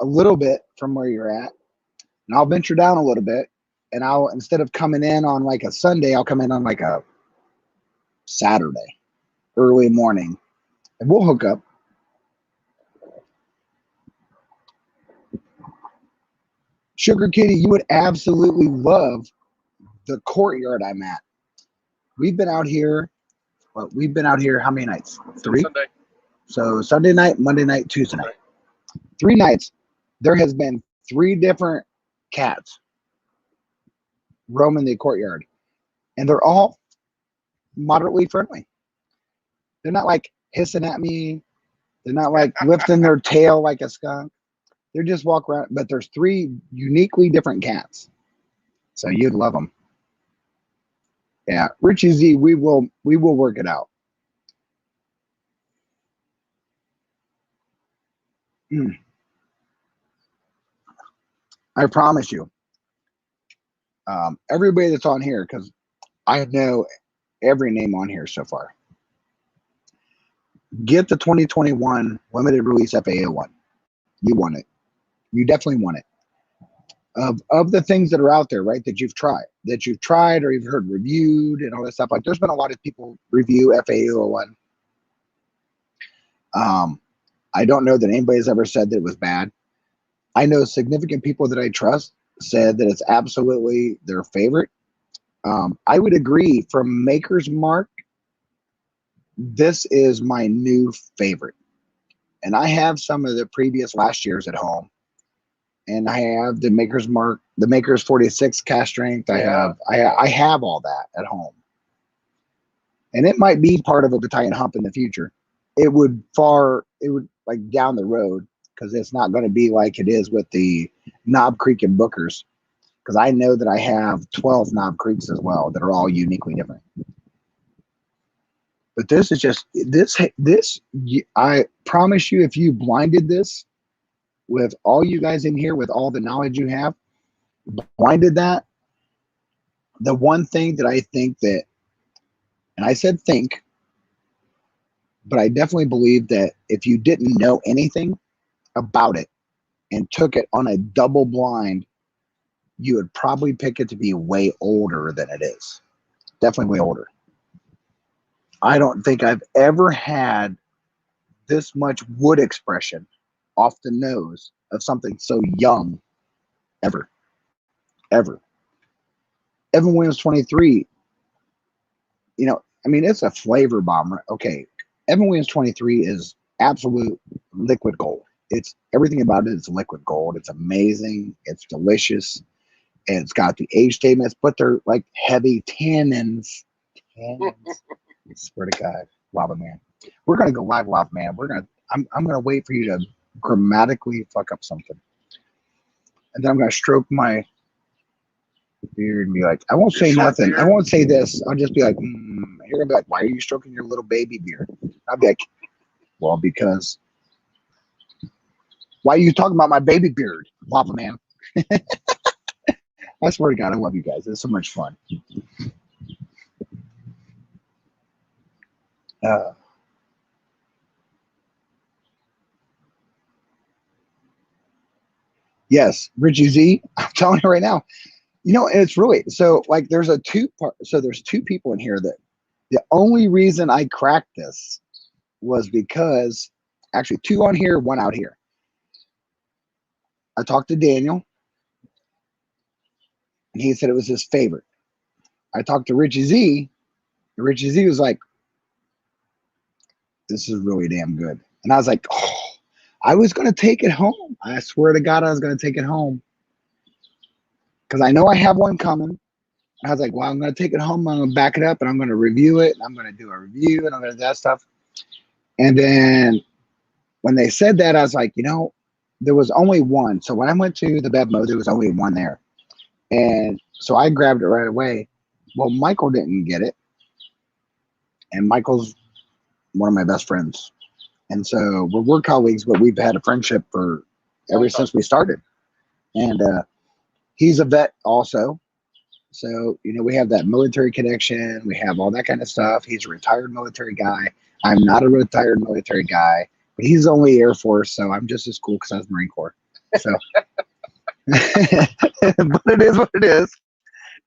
a little bit from where you're at, and I'll venture down a little bit. And I'll, instead of coming in on like a Sunday, I'll come in on like a Saturday, early morning, and we'll hook up. Sugar Kitty, you would absolutely love the courtyard I'm at. We've been out here. Well, we've been out here how many nights? 3. Sunday. So Sunday night, Monday night, Tuesday night. 3 nights. There has been 3 different cats roaming the courtyard, and they're all moderately friendly. They're not like hissing at me. They're not like lifting their tail like a skunk. They just walk around, but there's 3 uniquely different cats. So you'd love them. Yeah, Richie Z, we will work it out. I promise you. Everybody that's on here, because I know every name on here so far. Get the 2021 limited release FAE-01. You want it. You definitely want it. Of the things that are out there, right, that you've tried or you've heard reviewed and all that stuff, like there's been a lot of people review FAE-01. I don't know that anybody's ever said that it was bad. I know significant people that I trust said that it's absolutely their favorite. I would agree, from Maker's Mark, this is my new favorite. And I have some of the previous last year's at home. And I have the Maker's Mark, the Maker's 46 cast strength. I have all that at home. And it might be part of a battalion hump in the future. It would like down the road, because it's not going to be like it is with the Knob Creek and Bookers. Because I know that I have 12 Knob Creeks as well that are all uniquely different. But this is just this. I promise you, if you blinded this with all you guys in here, with all the knowledge you have, blinded that, the one thing that I think that, and I said think, but I definitely believe that if you didn't know anything about it and took it on a double blind, you would probably pick it to be way older than it is. Definitely way older. I don't think I've ever had this much wood expression off the nose of something so young ever. Ever. Evan Williams 23, you know, I mean, it's a flavor bomb. Okay. Evan Williams 23 is absolute liquid gold. It's everything about it is liquid gold. It's amazing. It's delicious. And it's got the age statements, but they're like heavy tannins. I swear to God, Lava Man. We're gonna go live, Lava Man. I'm gonna wait for you to grammatically fuck up something. And then I'm gonna stroke my beard and be like, I won't say nothing. I won't say this. I'll just be like, you're gonna be like, why are you stroking your little baby beard? I'll be like, well, because why are you talking about my baby beard, Lava Man? I swear to God, I love you guys. It's so much fun. Yes, Richie Z. I'm telling you right now. You know, and it's really so like there's a two part. So there's two people in here that the only reason I cracked this was because actually two on here, one out here. I talked to Daniel, and he said it was his favorite. I talked to Richie Z, and Richie Z was like, "This is really damn good." And I was like, "Oh, I was gonna take it home. I swear to God, I was gonna take it home because I know I have one coming." I was like, well, I'm going to take it home. I'm going to back it up and I'm going to review it. And I'm going to do a review and I'm going to do that stuff. And then when they said that, I was like, you know, there was only one. So when I went to the Bevmo, there was only one there. And so I grabbed it right away. Well, Michael didn't get it. And Michael's one of my best friends. And so we're colleagues, but we've had a friendship for ever since we started. And he's a vet also. So, you know, we have that military connection. We have all that kind of stuff. He's a retired military guy. I'm not a retired military guy, but he's only Air Force, so I'm just as cool because I was Marine Corps. So, but it is what it is.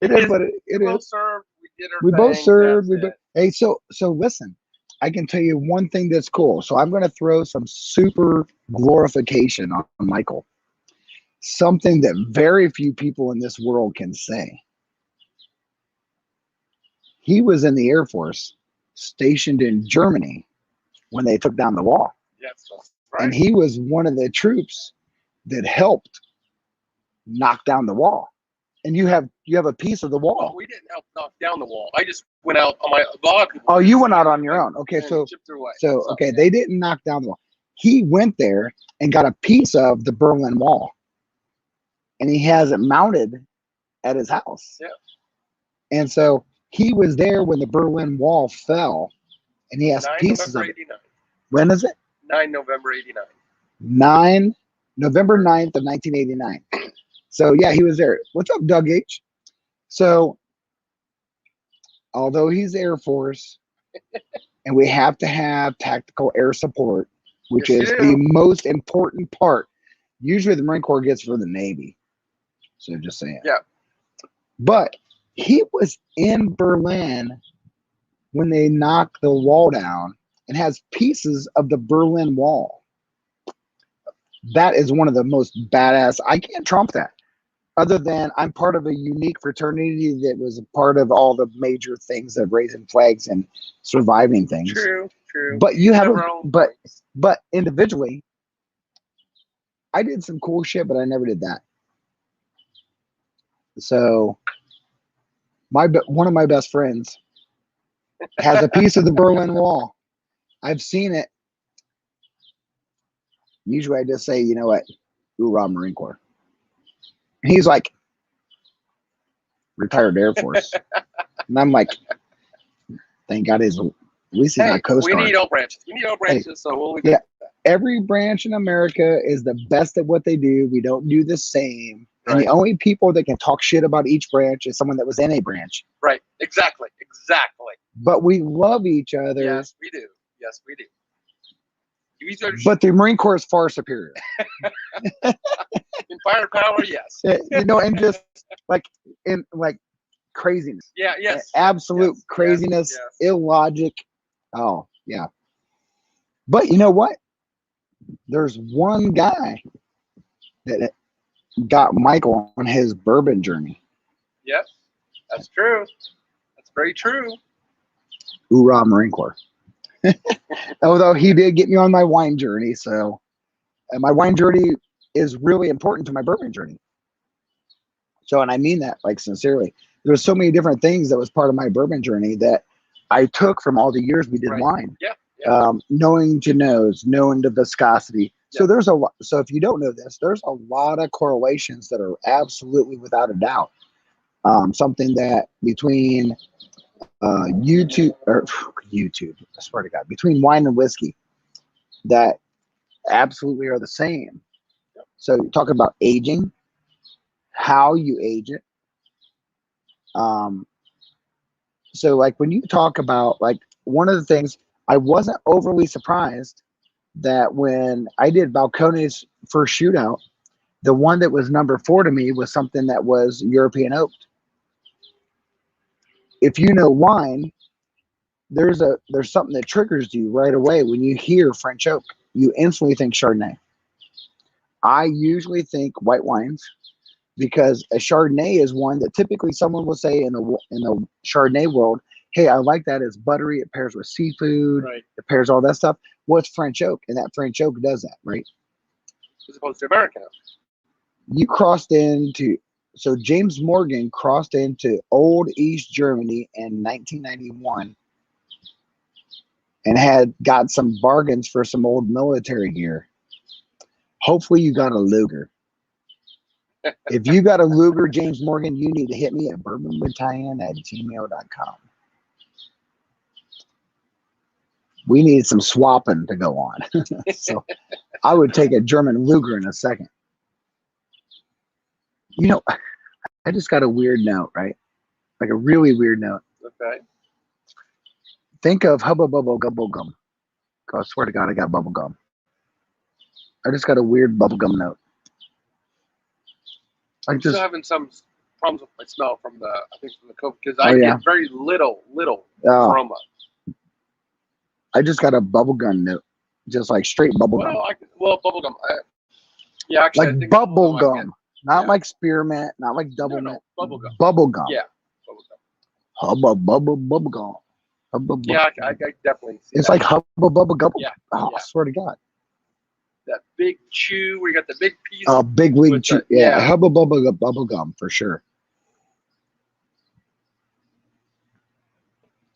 It is what it is. We both served. We did our we thing. both served. That's Hey, so listen, I can tell you one thing that's cool. So I'm going to throw some super glorification on Michael. Something that very few people in this world can say. He was in the Air Force, stationed in Germany when they took down the wall. Yes, that's right. And he was one of the troops that helped knock down the wall. And you have a piece of the wall. Oh, we didn't help knock down the wall. I just went out on my log. Oh, you went out on your own. Okay, so yeah. they didn't knock down the wall. He went there and got a piece of the Berlin Wall. And he has it mounted at his house. Yeah. And so he was there when the Berlin Wall fell, and he has pieces of it. 89. When is it? 9 November 89. November 9th of 1989. So, yeah, he was there. What's up, Doug H? So, although he's Air Force, and we have to have tactical air support, which is the most important part. Usually the Marine Corps gets for the Navy. So, just saying. Yeah. But he was in Berlin when they knocked the wall down and has pieces of the Berlin Wall. That is one of the most badass. I can't trump that. Other than I'm part of a unique fraternity that was a part of all the major things of raising flags and surviving things. True. But you have but individually, I did some cool shit, but I never did that. So one of my best friends has a piece of the Berlin Wall. I've seen it. Usually I just say, you know what, hoorah, Marine Corps. He's like, retired Air Force. And I'm like, thank God at least he's not Coast Guard. We need all branches. We need all branches, so we'll yeah. Every branch in America is the best at what they do. We don't do the same. And the only people that can talk shit about each branch is someone that was in a branch. Right. Exactly. Exactly. But we love each other. Yes, we do. Yes, we do. But the Marine Corps is far superior. In firepower, yes. You know, and just like in like craziness. Yeah, yes. Absolute craziness, illogic. Oh, yeah. But you know what? There's one guy that got Michael on his bourbon journey. Yes, that's true. That's very true. Hoorah, Marine Corps. Although he did get me on my wine journey, so and my wine journey is really important to my bourbon journey. So, and I mean that like sincerely. There was so many different things that was part of my bourbon journey that I took from all the years we did wine. Yeah. Knowing genos, knowing the viscosity. So there's a lot. So if you don't know this, there's a lot of correlations that are absolutely without a doubt. Something that between YouTube, I swear to God, between wine and whiskey, that absolutely are the same. So you're talking about aging, how you age it. So like when you talk about like one of the things, I wasn't overly surprised that when I did Balcones first shootout, the one that was number 4 to me was something that was European oaked. If you know wine, there's something that triggers you right away when you hear French oak. You instantly think Chardonnay. I usually think white wines because a Chardonnay is one that typically someone will say in the Chardonnay world, hey, I like that. It's buttery. It pairs with seafood. Right. It pairs all that stuff. Well, it's French oak, and that French oak does that, right? As opposed to American oak. You crossed into, so James Morgan crossed into old East Germany in 1991 and had got some bargains for some old military gear. Hopefully you got a Luger. If you got a Luger, James Morgan, you need to hit me at bourbonbattalion@gmail.com. We need some swapping to go on. So I would take a German Luger in a second. You know, I just got a weird note, right? Like a really weird note. Okay. Think of Hubba Bubble Gubble Gum. I swear to God, I got bubble gum. I just got a weird bubble gum note. I'm still having some problems with my smell from the COVID because I get very little aroma. I just got a bubble gum note, just like straight bubble gum. Bubble gum. Yeah, actually, like bubble gum, not like spearmint, not like double mint. Bubble gum. Bubble gum. Yeah, bubble gum. Hubba bubble gum. Yeah, I definitely see it's that. like hubba bubble gum. Yeah. Oh, I swear to God. That big chew where you got the big piece. Oh, big wig chew. Yeah, hubba bubble gum for sure.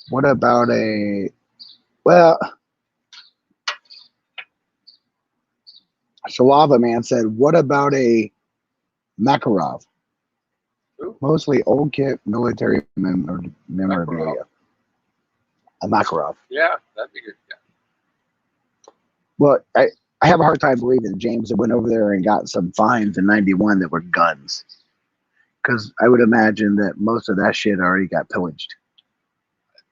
What about Shalava Man said, what about a Makarov? Ooh. Mostly old kit military memorabilia. A Makarov. Yeah, that'd be good. Yeah. Well, I have a hard time believing James went over there and got some finds in 91 that were guns. Because I would imagine that most of that shit already got pillaged.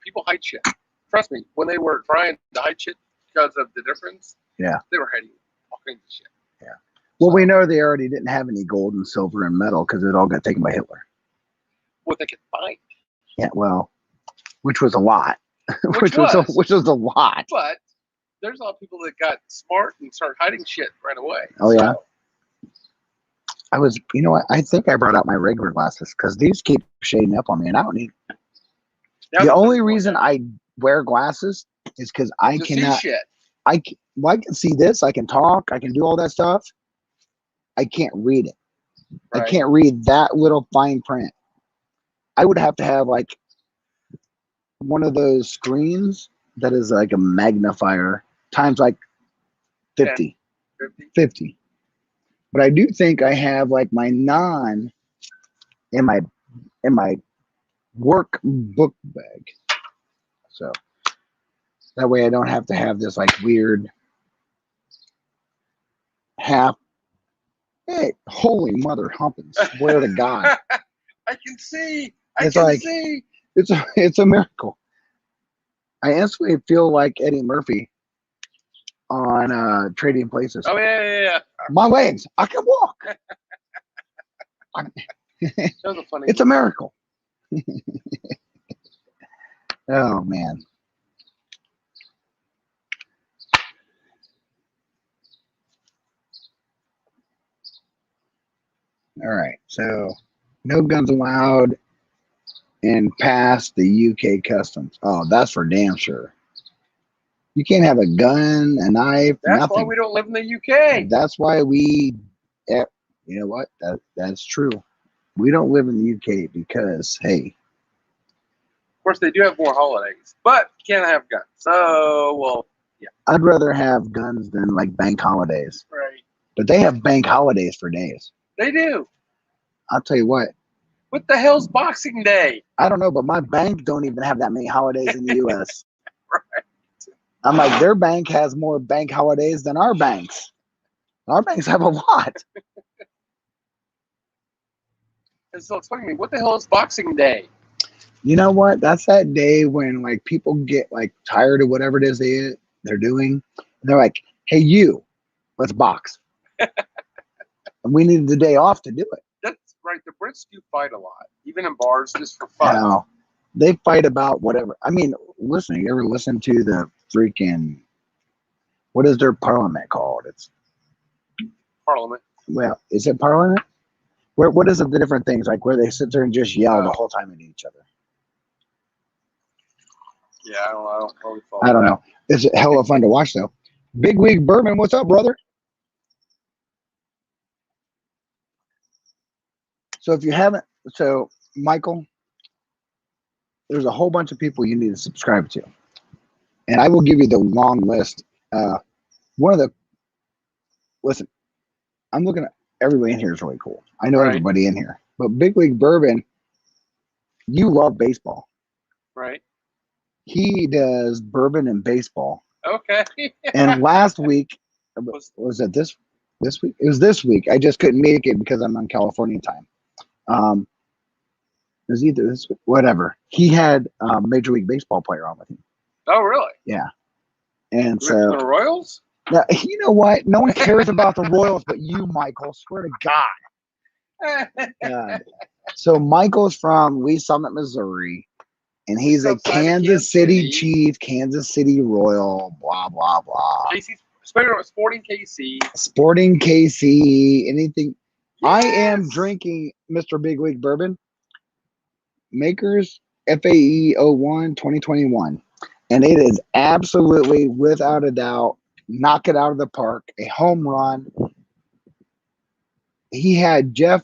People hide shit. Trust me, when they were trying to hide shit because of the difference, they were hiding all kinds of shit. Yeah. Well, we know they already didn't have any gold and silver and metal because it all got taken by Hitler. What they could find. Yeah, well, which was a lot. Which was a lot. But there's a lot of people that got smart and started hiding shit right away. Oh, yeah. I was, you know what? I think I brought out my regular glasses because these keep shading up on me and I don't need. The only reason I wear glasses is because I cannot. See shit. I can see this. I can talk. I can do all that stuff. I can't read it. Right. I can't read that little fine print. I would have to have like one of those screens that is like a magnifier times like 50. 50. But I do think I have like my non in my work book bag. So that way I don't have to have this like weird half. Hey, holy mother humping, swear to God. I can see. It's a miracle. I instantly feel like Eddie Murphy on Trading Places. Oh yeah. My legs, I can walk. That was a funny. It's a miracle. Oh man. All right, so no guns allowed and past the UK customs. Oh, that's for damn sure. You can't have a gun, a knife, That's nothing. why we don't live in the UK. That's why we, you know what? That's true. We don't live in the UK because, hey. Of course, they do have more holidays, but you can't have guns. So, well, yeah. I'd rather have guns than like bank holidays. Right. But they have bank holidays for days. They do. I'll tell you what. What the hell's Boxing Day? I don't know, but my bank don't even have that many holidays in the U.S. Right. I'm like, their bank has more bank holidays than our banks. Our banks have a lot. And so explain to me, what the hell is Boxing Day? You know what? That's that day when like people get like tired of whatever it is they're doing. And they're like, hey, you, let's box. And we needed the day off to do it. That's right. The Brits do fight a lot, even in bars, just for fun. Now, they fight about whatever. I mean, listen, you ever listen to the freaking, what is their parliament called? It's Parliament. Well, is it parliament? What is it, the different things, like where they sit there and just yell the whole time at each other? Yeah, I don't really follow I don't know. It's hella fun to watch, though. Big Wig Bourbon, what's up, brother? So if you haven't, Michael, there's a whole bunch of people you need to subscribe to. And I will give you the long list. Listen, I'm looking at everybody in here is really cool. I know everybody in here. But Big Wig Bourbon, you love baseball. Right. He does bourbon and baseball. Okay. And last week, was it this week? It was this week. I just couldn't make it because I'm on California time. It was either this week, whatever. He had a Major League Baseball player on with him. Oh, really? Yeah. And With so the Royals? now, you know what? No one cares about the Royals but you, Michael. Swear to God. So Michael's from Lee Summit, Missouri. And he's a Kansas City Chief, Kansas City Royal, blah, blah, blah. Sporting KC. Sporting KC, anything. Yes. I am drinking Mr. Big Wig Bourbon, Makers FAE-01 2021. And it is absolutely, without a doubt, knock it out of the park, a home run. He had Jeff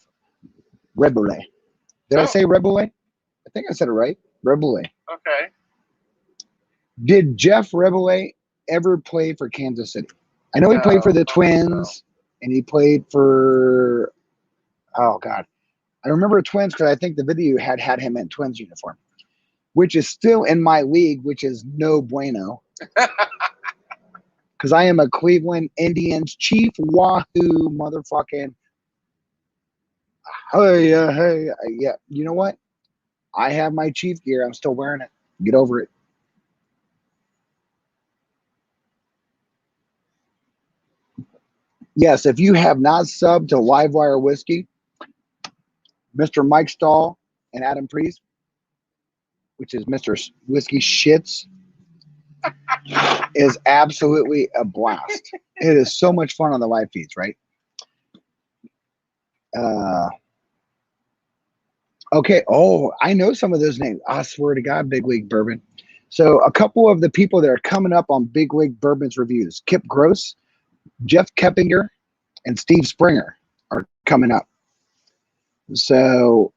Reboulet. Did I say Reboulet? I think I said it right. Reboulet. Okay. Did Jeff Reboulet ever play for Kansas City? I know he played for the Twins, and he played for, oh, God. I remember Twins because I think the video had him in Twins uniform, which is still in my league, which is no bueno. Because I am a Cleveland Indians Chief Wahoo motherfucking. Hey, yeah. You know what? I have my Chief gear. I'm still wearing it. Get over it. Yes, if you have not subbed to Livewire Whiskey, Mr. Mike Stahl and Adam Priest, which is Mr. Whiskey Shits, is absolutely a blast. It is so much fun on the live feeds, right? Okay. Oh, I know some of those names. I swear to God, Big Wig Bourbon. So a couple of the people that are coming up on Big Wig Bourbon's reviews, Kip Gross, Jeff Keppinger, and Steve Springer are coming up. So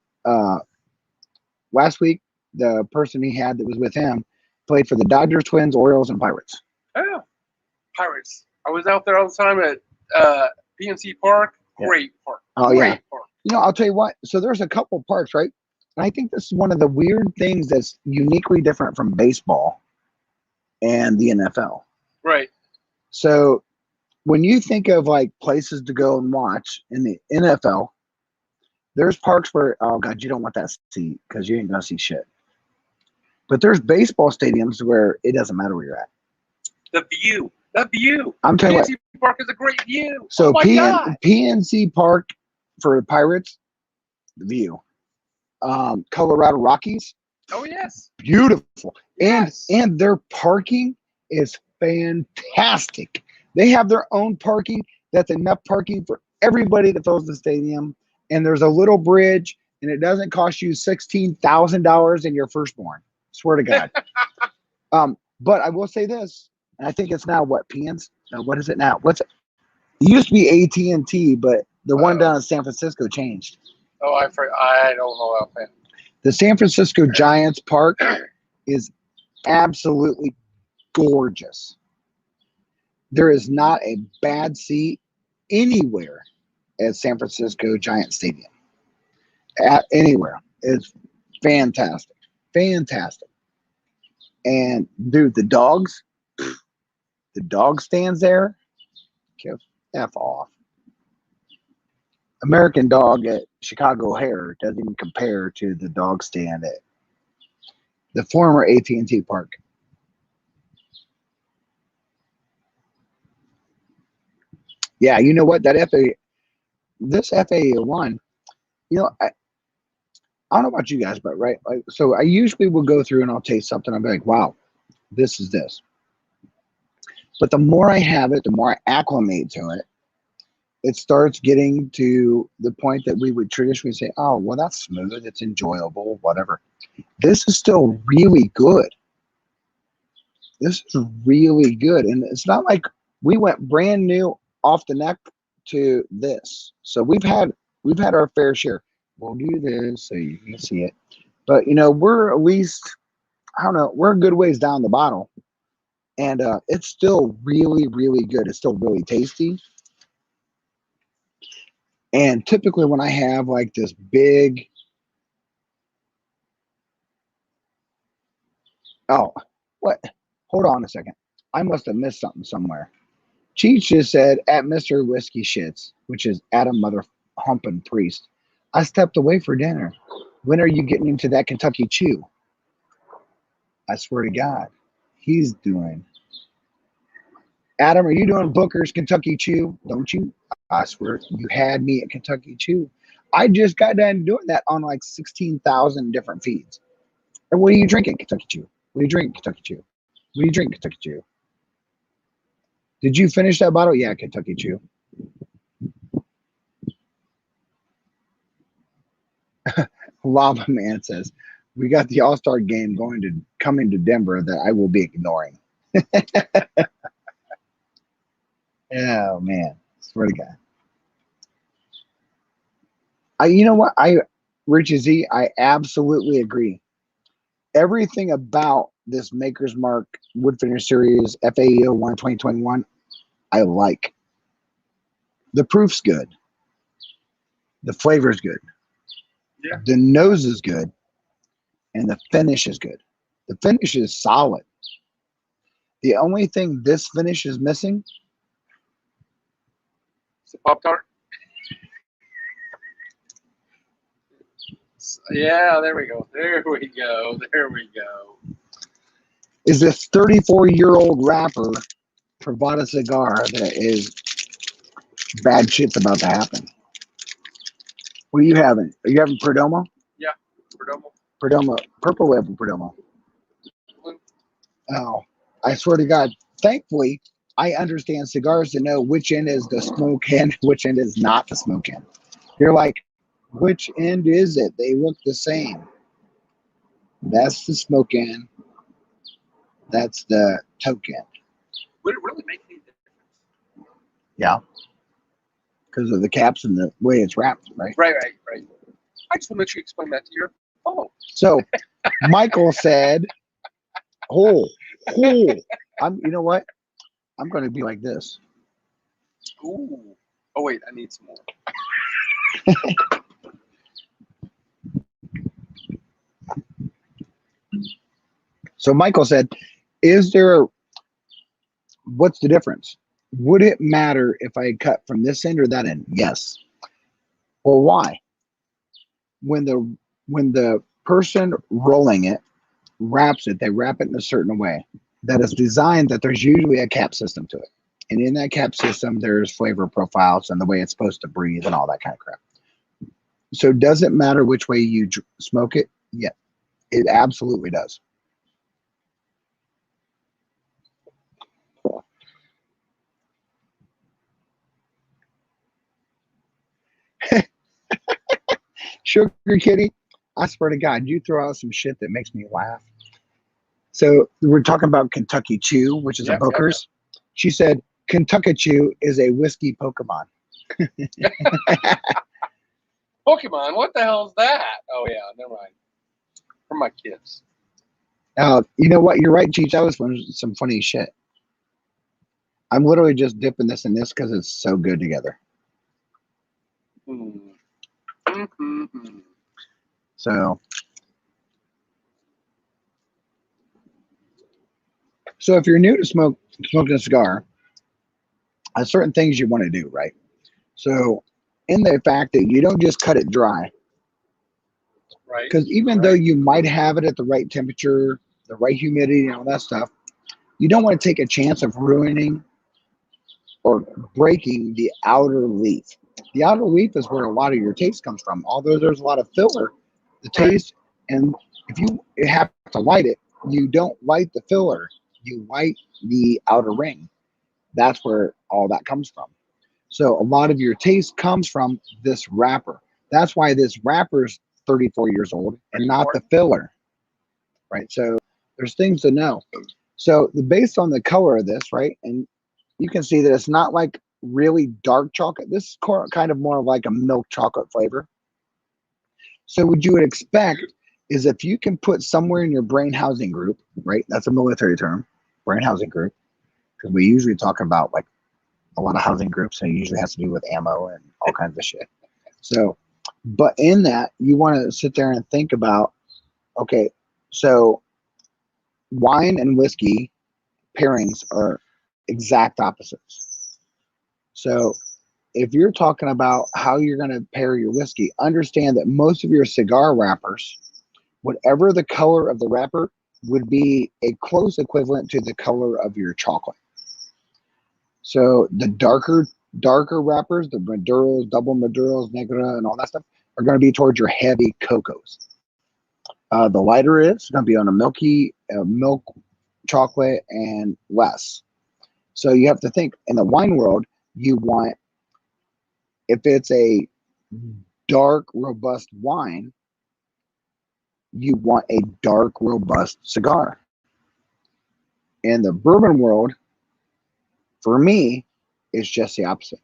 last week, the person he had that was with him played for the Dodgers, Twins, Orioles, and Pirates. Oh, Pirates. I was out there all the time at PNC Park. Great park. Oh, Great yeah. park. You know, I'll tell you what. So there's a couple parks, right? And I think this is one of the weird things that's uniquely different from baseball and the NFL. Right. So when you think of like places to go and watch in the NFL, there's parks where, oh God, you don't want that seat because you ain't gonna see shit. But there's baseball stadiums where it doesn't matter where you're at. The view. The view. I'm telling you PNC Park is a great view. So oh my God. PNC Park for the Pirates, the view. Colorado Rockies, Oh yes. beautiful. Yes. And their parking is fantastic. They have their own parking. That's enough parking for everybody that fills the stadium. And there's a little bridge, and it doesn't cost you $16,000 in your firstborn. Swear to God. But I will say this, and I think it's now what what is it now? It used to be AT&T, but the one down in San Francisco changed. Oh, I don't know about that. The San Francisco Giants Park is absolutely gorgeous. There is not a bad seat anywhere at San Francisco Giant Stadium. Anywhere. It's fantastic. Fantastic. And dude, the dog stands there. F off. American Dog at Chicago O'Hare doesn't even compare to the dog stand at the former AT&T Park. Yeah, you know what? This FAE-01, you know, I don't know about you guys, but right, like, so I usually will go through and I'll taste something. I'll be like, wow, this is this. But the more I have it, the more I acclimate to it, it starts getting to the point that we would traditionally say, oh, well, that's smooth, it's enjoyable, whatever. This is still really good. This is really good. And it's not like we went brand new off the neck to this. So we've had our fair share. We'll do this so you can see it. But you know, we're at least, I don't know, we're a good ways down the bottle. And it's still really, really good. It's still really tasty. And typically when I have like this big, oh, what? Hold on a second. I must have missed something somewhere. Cheech just said at Mr. Whiskey Shits, which is Adam Mother Humpin' Priest. I stepped away for dinner. When are you getting into that Kentucky Chew? I swear to God, he's doing. Adam, are you doing Booker's Kentucky Chew? Don't you? I swear, you had me at Kentucky Chew. I just got done doing that on like 16,000 different feeds. And what are you drinking, Kentucky Chew? What are you drinking, Kentucky Chew? What are you drinking, Kentucky Chew? Did you finish that bottle? Yeah, Kentucky Chew. Lava Man says, we got the All-Star game coming to Denver that I will be ignoring. Oh man, swear to God. You know what? Richie Z, I absolutely agree. Everything about this Maker's Mark Wood Finish Series FAE-01 2021, I like. The proof's good. The flavor's good. Yeah. The nose is good. And the finish is good. The finish is solid. The only thing this finish is missing, it's a Pop-Tart. Yeah, there we go. There we go. There we go. is this 34-year-old rapper Pravada cigar that is bad shit's about to happen. What are you having? Are you having Perdomo? Yeah, Perdomo. Perdomo. Purple label Perdomo. Blue. Oh, I swear to God. Thankfully, I understand cigars to know which end is the smoke end, which end is not the smoke end. You're like, which end is it? They look the same. That's the smoke end. That's the toke end. Would it really make any difference? Yeah. Because of the caps and the way it's wrapped, right? Right. I just want to let you explain that to your Oh, So Michael said, "Oh, you know what? I'm going to be like this." ooh. Oh wait, I need some more. So Michael said, what's the difference? Would it matter if I cut from this end or that end? Yes. Well, why? When the person rolling it wraps it, they wrap it in a certain way that is designed that there's usually a cap system to it. And in that cap system, there's flavor profiles and the way it's supposed to breathe and all that kind of crap. So does it matter which way you smoke it? Yeah, it absolutely does. Sugar Kitty, I swear to God, you throw out some shit that makes me laugh. So we're talking about Kentucky Chew, which is a Booker's. She said Kentucky Chew is a whiskey Pokemon. Pokemon, what the hell is that? Oh yeah, never mind. For my kids. You know what? You're right, Cheech. That was some funny shit. I'm literally just dipping this in this because it's so good together. Mm-hmm. So if you're new to smoking a cigar, there's certain things you want to do, right? So in the fact that you don't just cut it dry, Right. because even though you might have it at the right temperature, the right humidity, and all that stuff, you don't want to take a chance of ruining or breaking the outer leaf. The outer leaf is where a lot of your taste comes from. Although there's a lot of filler, the taste, and if you have to light it, you don't light the filler, you light the outer ring. That's where all that comes from. So a lot of your taste comes from this wrapper. That's why this wrapper is 34 years old and not the filler, right? So there's things to know. So based on the color of this, right, and you can see that it's not like really dark chocolate. This is kind of more like a milk chocolate flavor. So what you would expect is if you can put somewhere in your brain housing group, right? That's a military term, brain housing group, because we usually talk about like a lot of housing groups, and it usually has to do with ammo and all kinds of shit. So, but in that, you want to sit there and think about, okay, so wine and whiskey pairings are exact opposites. So if you're talking about how you're going to pair your whiskey, understand that most of your cigar wrappers, whatever the color of the wrapper, would be a close equivalent to the color of your chocolate. So the darker wrappers, the Maduros, double Maduros, Negra, and all that stuff, are going to be towards your heavy cocos. The lighter is going to be on a milk chocolate and less. So you have to think in the wine world, you want, if it's a dark, robust wine, you want a dark, robust cigar. In the bourbon world, for me, it's just the opposite.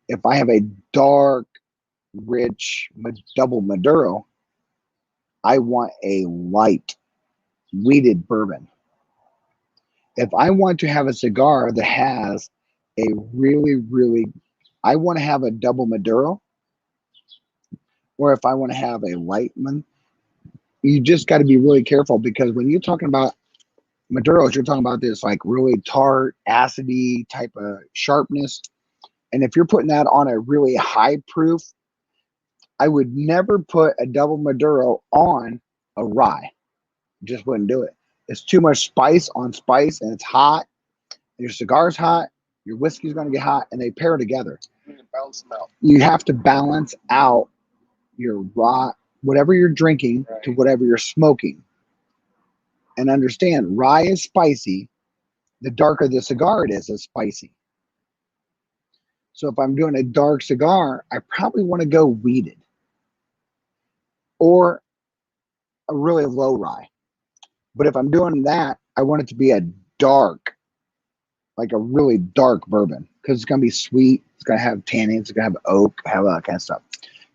If I have a dark, rich, double Maduro, I want a light, wheated bourbon. If I want to have a cigar that has a I want to have a double Maduro, or if I want to have a light one, you just got to be really careful, because when you're talking about Maduros, you're talking about this like really tart, acidy type of sharpness. And if you're putting that on a really high proof, I would never put a double Maduro on a rye. Just wouldn't do it. It's too much spice on spice, and it's hot. Your cigar's hot, your whiskey's going to get hot, and they pair together. You need to balance them out. You have to balance out your raw, whatever you're drinking, right, to whatever you're smoking. And understand, rye is spicy. The darker the cigar it is spicy. So if I'm doing a dark cigar, I probably want to go wheated or a really low rye. But if I'm doing that, I want it to be a dark, like a really dark bourbon, because it's going to be sweet. It's going to have tannins. It's going to have oak, have all that kind of stuff.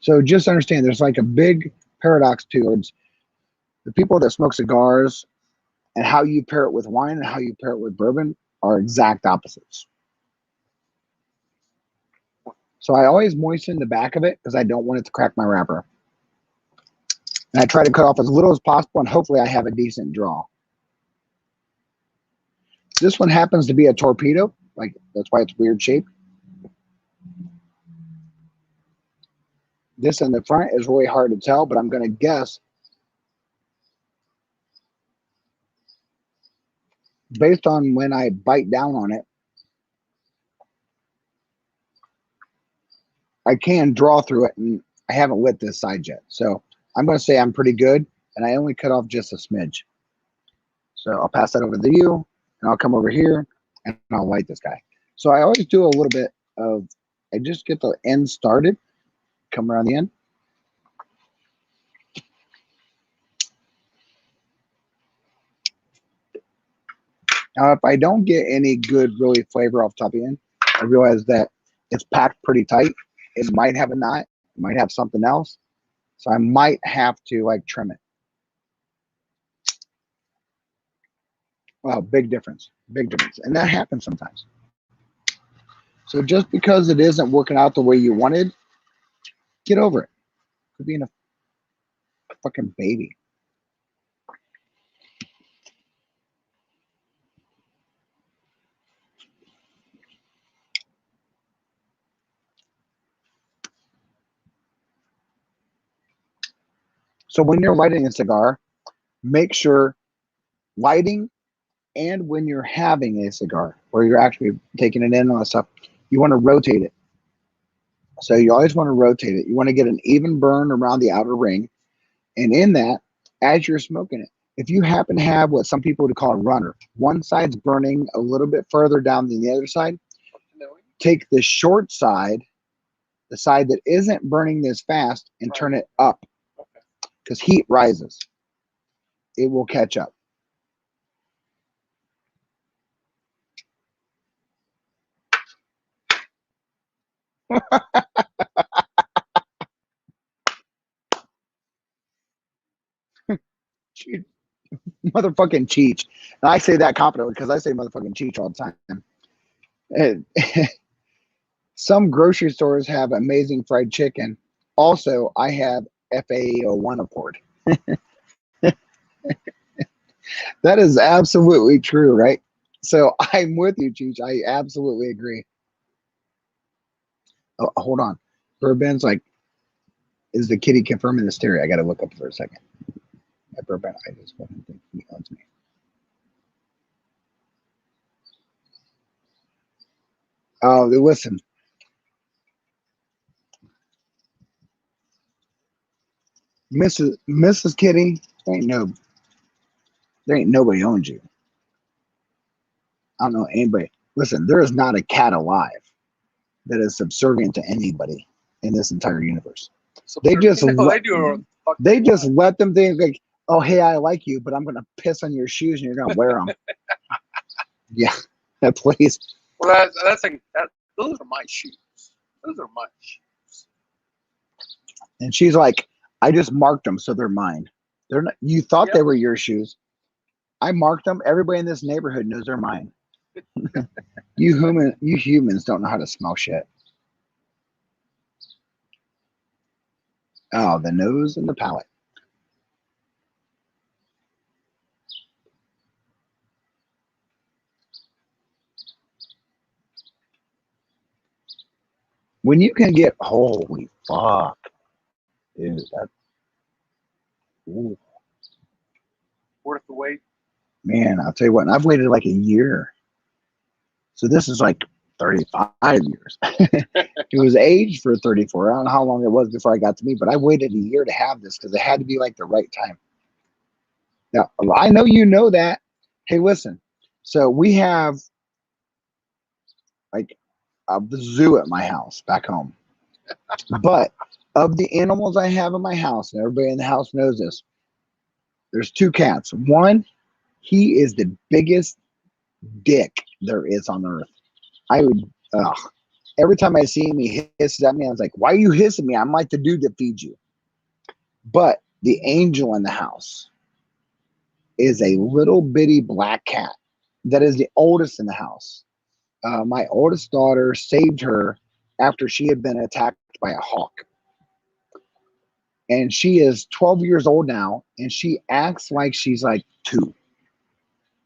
So just understand, there's like a big paradox towards the people that smoke cigars, and how you pair it with wine and how you pair it with bourbon are exact opposites. So I always moisten the back of it because I don't want it to crack my wrapper. And I try to cut off as little as possible, and hopefully I have a decent draw. This one happens to be a torpedo, like that's why it's weird shape. This in the front is really hard to tell, but I'm going to guess based on when I bite down on it, I can draw through it, and I haven't lit this side yet. So I'm going to say I'm pretty good, and I only cut off just a smidge. So I'll pass that over to you, and I'll come over here, and I'll light this guy. So I always do a little bit of, I just get the end started, come around the end. Now, if I don't get any good, really flavor off top of the end, I realize that it's packed pretty tight. It might have a knot, it might have something else. So I might have to like trim it. Wow, big difference, big difference. And that happens sometimes. So just because it isn't working out the way you wanted, get over it. Could be in a fucking baby. So when you're lighting a cigar, make sure lighting and when you're having a cigar, where you're actually taking it in on stuff, you want to rotate it. So you always want to rotate it. You want to get an even burn around the outer ring. And in that, as you're smoking it, if you happen to have what some people would call a runner, one side's burning a little bit further down than the other side, take the short side, the side that isn't burning this fast, and turn it up. Because heat rises. It will catch up. Motherfucking Cheech. And I say that confidently because I say motherfucking Cheech all the time. And some grocery stores have amazing fried chicken. Also, I have FAE-01 aboard. That is absolutely true, right? So I'm with you, Cheech. I absolutely agree. Oh, hold on. Bourbon's like, is the kitty confirming this theory? I got to look up for a second. Bourbon, I just fucking think he owns me. Oh, listen. Mrs. Kitty, there ain't nobody owns you. I don't know anybody. Listen, there is not a cat alive that is subservient to anybody in this entire universe. They just let them think like, oh, hey, I like you, but I'm gonna piss on your shoes and you're gonna wear them. Yeah, please. Well, those are my shoes. Those are my shoes. And she's like, I just marked them, so they're mine. They're not. You thought they were your shoes. I marked them. Everybody in this neighborhood knows they're mine. You humans don't know how to smell shit. Oh, the nose and the palate. When you can get, holy fuck, dude, that, ooh. Worth the wait. Man, I'll tell you what, and I've waited like a year. So this is like 35 years. It was aged for 34. I don't know how long it was before I got to me, but I waited a year to have this because it had to be like the right time. Now, I know you know that. Hey, listen. So we have like a zoo at my house back home. But of the animals I have in my house, and everybody in the house knows this, there's two cats. One, he is the biggest dick there is on earth. I would, every time I see him, he hisses at me. I was like, why are you hissing me? I'm like the dude that feeds you. But The angel in the house is a little bitty black cat that is the oldest in the house. My oldest daughter saved her after she had been attacked by a hawk. And she is 12 years old now, and she acts like she's like 2.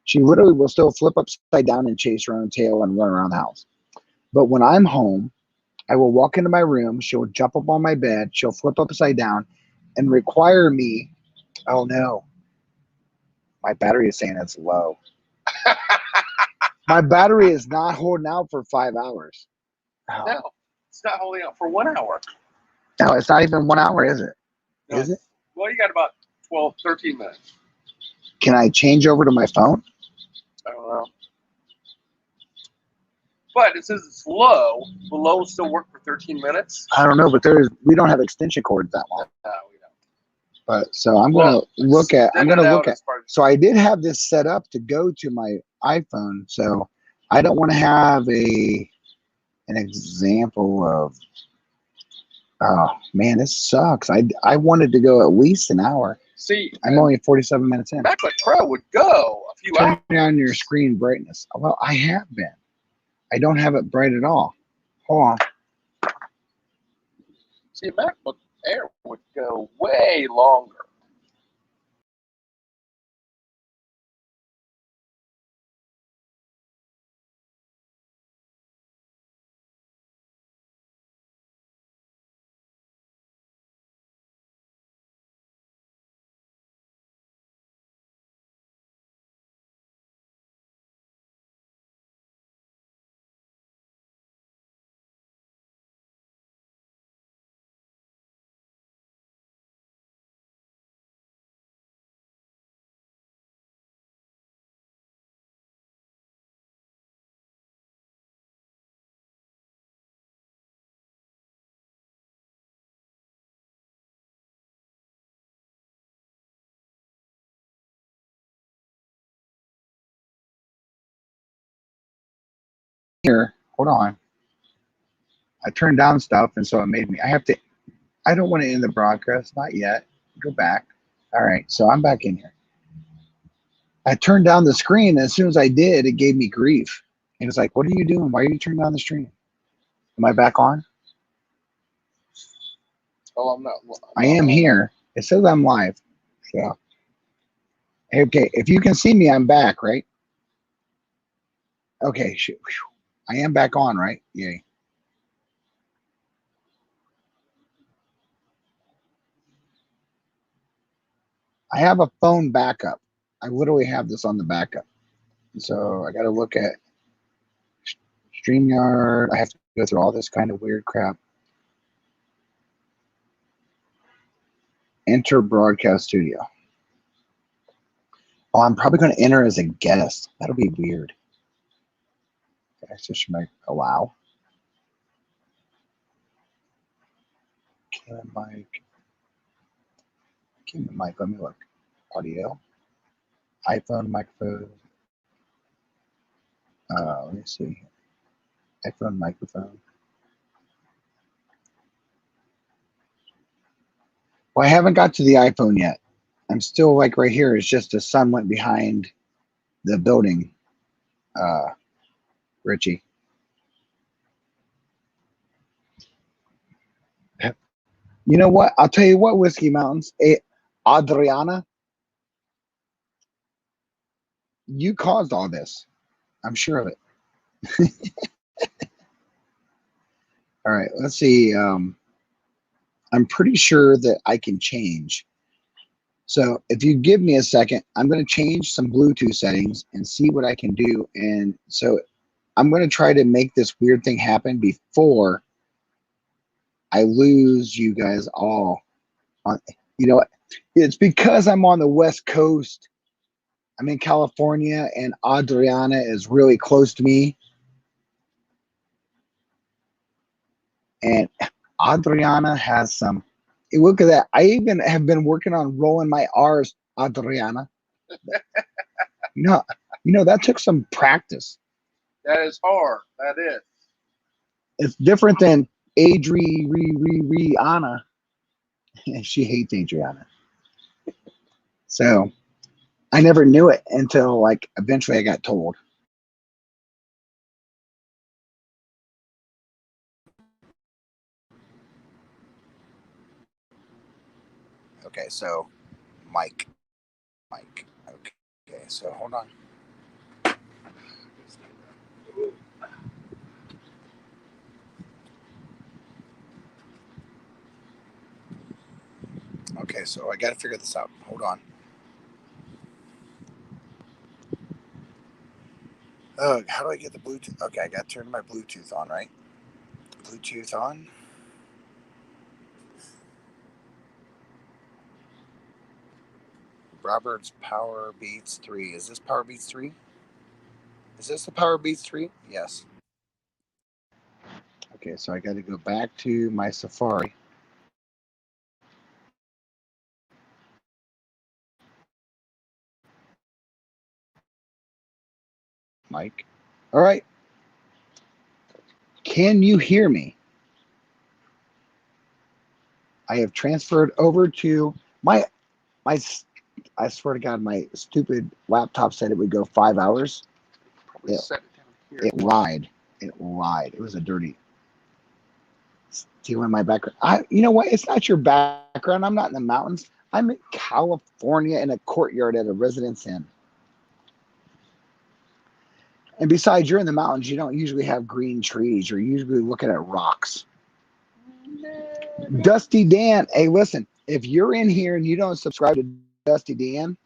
She literally will still flip upside down and chase her own tail and run around the house. But when I'm home, I will walk into my room. She'll jump up on my bed. She'll flip upside down and require me. Oh no, my battery is saying it's low. My battery is not holding out for 5 hours. Oh. No, it's not holding out for 1 hour. No, it's not even 1 hour, is it? No. Is it? Well, you got about 12, 13 minutes. Can I change over to my phone? I don't know. But it says it's low. Will low still work for 13 minutes? I don't know, but we don't have extension cords that long. No, we don't. But so I'm gonna look at. So I did have this set up to go to my iPhone. So I don't want to have an example of. Oh man, this sucks. I wanted to go at least an hour. See, I'm only 47 minutes in. MacBook Pro would go a few hours. Turn down your screen brightness. Well, I have been. I don't have it bright at all. Hold on. See, a MacBook Air would go way longer. Here, hold on. I turned down stuff, and so it made me. I don't want to end the broadcast. Not yet. Go back. All right, so I'm back in here. I turned down the screen. And as soon as I did, it gave me grief. And it's like, what are you doing? Why are you turning down the stream? Am I back on? Oh, I'm not. I am here. It says I'm live. So, okay, if you can see me, I'm back, right? Okay, I am back on, right? Yay. I have a phone backup. I literally have this on the backup. So I got to look at StreamYard. I have to go through all this kind of weird crap. Enter broadcast studio. Oh, I'm probably going to enter as a guest. That'll be weird. Okay, so should I allow? Camera mic. Camera mic. Let me look. Audio. iPhone microphone. Let me see. iPhone microphone. Well, I haven't got to the iPhone yet. I'm still like right here. It's just the sun went behind the building. Richie. You know what? I'll tell you what, Whiskey Mountains. Adriana, you caused all this. I'm sure of it. All right, let's see. I'm pretty sure that I can change. So if you give me a second, I'm going to change some Bluetooth settings and see what I can do. And so I'm going to try to make this weird thing happen before I lose you guys all. You know, it's because I'm on the West Coast. I'm in California, and Adriana is really close to me. And Adriana has some. Look at that. I even have been working on rolling my R's, Adriana. You know, that took some practice. That is hard. That is. It's different than Adriana. She hates Adriana. So I never knew it until like eventually I got told. Okay, so Mike. Okay, so hold on. Okay, so I got to figure this out. Hold on. Oh, how do I get the Bluetooth? Okay, I got to turn my Bluetooth on, right? Bluetooth on. Robert's Power Beats 3. Is this Power Beats 3? Is this the Power Beats 3? Yes. Okay, so I got to go back to my Safari. Mike. All right. Can you hear me? I have transferred over to my. I swear to God, my stupid laptop said it would go 5 hours. It lied. It lied. It was a dirty. Stealing my background. You know what? It's not your background. I'm not in the mountains. I'm in California in a courtyard at a Residence Inn. And besides, you're in the mountains. You don't usually have green trees. You're usually looking at rocks. Dusty Dan. Hey, listen. If you're in here and you don't subscribe to Dusty Dan,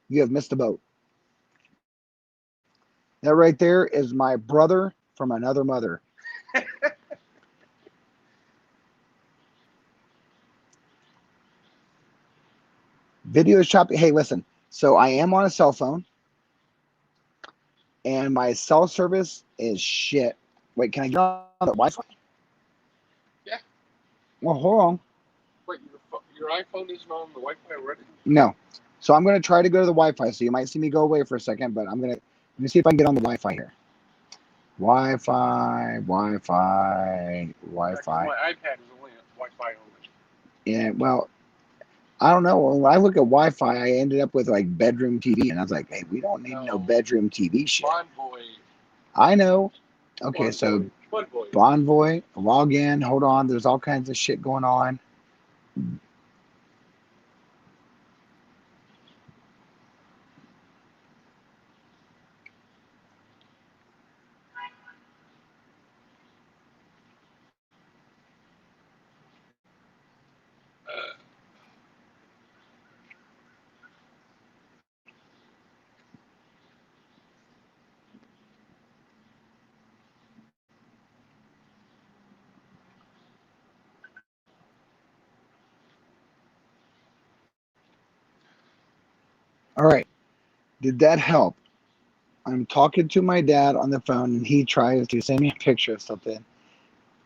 you have missed the boat. That right there is my brother from another mother. Video is choppy. Hey, listen. So I am on a cell phone, and my cell service is shit. Wait, can I get on the Wi-Fi? Yeah. Well, hold on. Wait, your iPhone isn't on the Wi-Fi already? No. So I'm going to try to go to the Wi-Fi. So you might see me go away for a second, but let me see if I can get on the Wi-Fi here. Wi-Fi. My iPad is only Wi-Fi only. Yeah, well, I don't know. When I look at Wi-Fi, I ended up with like bedroom TV, and I was like, hey, we don't need no bedroom TV shit. Bonvoy. I know. Okay, so Bonvoy, log in. Hold on. There's all kinds of shit going on. All right. Did that help? I'm talking to my dad on the phone, and he tries to send me a picture of something.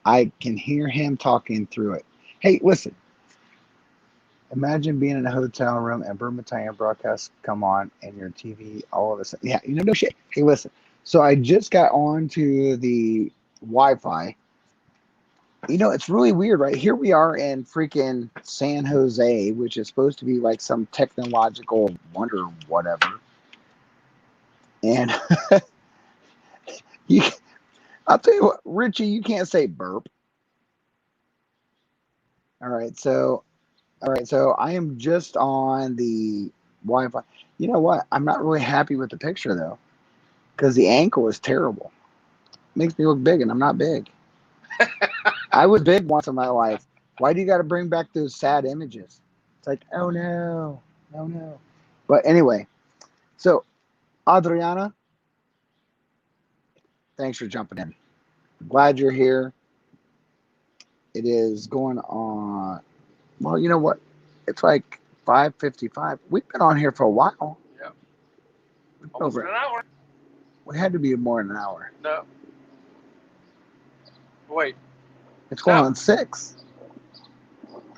I can hear him talking through it. Hey, listen. Imagine being in a hotel room and Bourbon Italian broadcasts come on and your TV all of a sudden. Yeah, no shit. Hey, listen. So I just got onto the Wi-Fi. It's really weird, right? Here we are in freaking San Jose, which is supposed to be like some technological wonder, whatever. And I'll tell you what, Richie, you can't say burp. All right, so I am just on the Wi-Fi. You know what? I'm not really happy with the picture though, because the ankle is terrible. Makes me look big, and I'm not big. I was big once in my life. Why do you got to bring back those sad images? It's like, oh no, no. But anyway, so Adriana, thanks for jumping in. Glad you're here. It is going on. Well, you know what? It's like 5:55. We've been on here for a while. Yeah. Almost an hour. We had to be more than an hour. No. Wait. It's going on 6.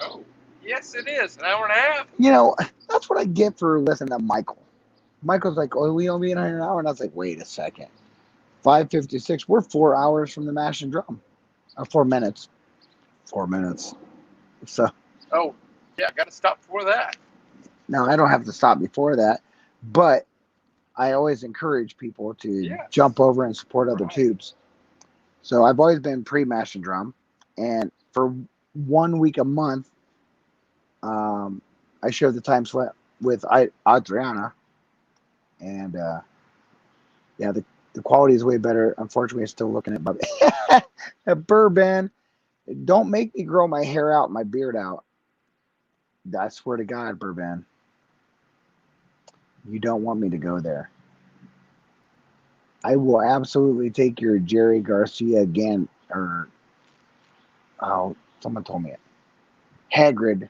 Oh, yes, it is. An hour and a half. That's what I get for listening to Michael. Michael's like, oh, we only be in an hour. And I was like, wait a second. 5:56. We're 4 hours from the Mash and Drum. 4 minutes. 4 minutes. So. Oh, yeah, I got to stop for that. Now, I don't have to stop before that, but I always encourage people to Yes. jump over and support other Right. tubes. So I've always been pre-mash and drum, and for 1 week a month, um, I share the time sweat with Adriana, and yeah, the quality is way better. Unfortunately, I'm still looking at bourbon. Don't make me grow my hair out, my beard out. I swear to God, bourbon, you don't want me to go there. I will absolutely take your Jerry Garcia again, or oh, someone told me it. Hagrid,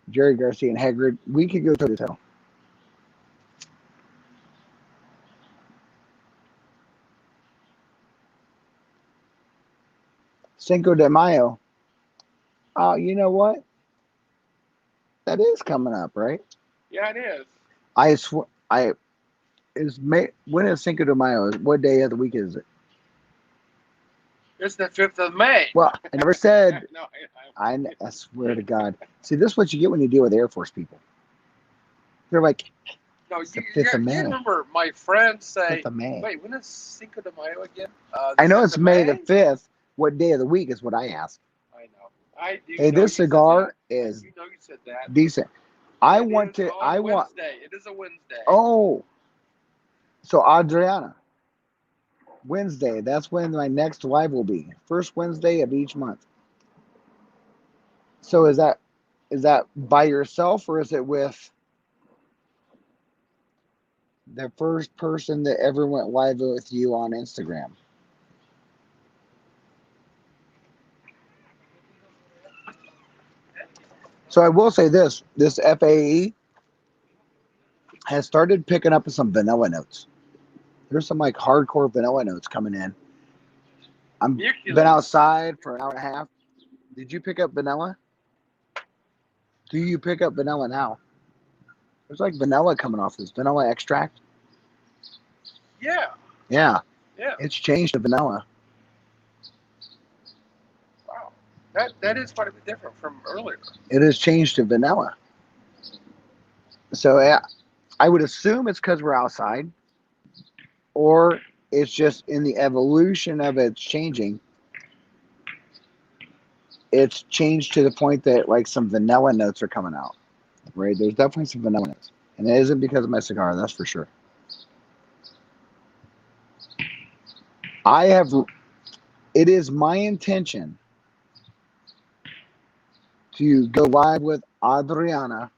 Jerry Garcia and Hagrid. We could go toe to toe. Cinco de Mayo. Oh, you know what? That is coming up, right? Yeah, it is. I swear. I is May. When is Cinco de Mayo? What day of the week is it? It's the 5th of May. Well, I never said. No, I swear to God. See, this is what you get when you deal with Air Force people. They're like, no, it's the 5th of you May. remember my friends say, 5th of May. wait, when is Cinco de Mayo again? I The know 5th it's of May the May? 5th. What day of the week is what I asked. I know. I do Hey, know this you said cigar that. is You know you said that. decent. I It want is to. on I want. Wednesday. It is a Wednesday. Oh, so Adriana, Wednesday. That's when my next live will be. First Wednesday of each month. So is that by yourself or is it with the first person that ever went live with you on Instagram? So I will say this FAE has started picking up some vanilla notes. There's some like hardcore vanilla notes coming in. I'm been Muculus. outside for an hour and a half. Did you pick up vanilla? Do you pick up vanilla now? There's like vanilla coming off this vanilla extract. Yeah. Yeah, Yeah. it's changed to vanilla. Wow. That is quite a bit different from earlier. It has changed to vanilla. So yeah, I would assume it's because we're outside, or it's just in the evolution of it's changing. It's changed to the point that like some vanilla notes are coming out. Right? There's definitely some vanilla notes, and it isn't because of my cigar. That's for sure. I have. It is my intention to go live with Adriana.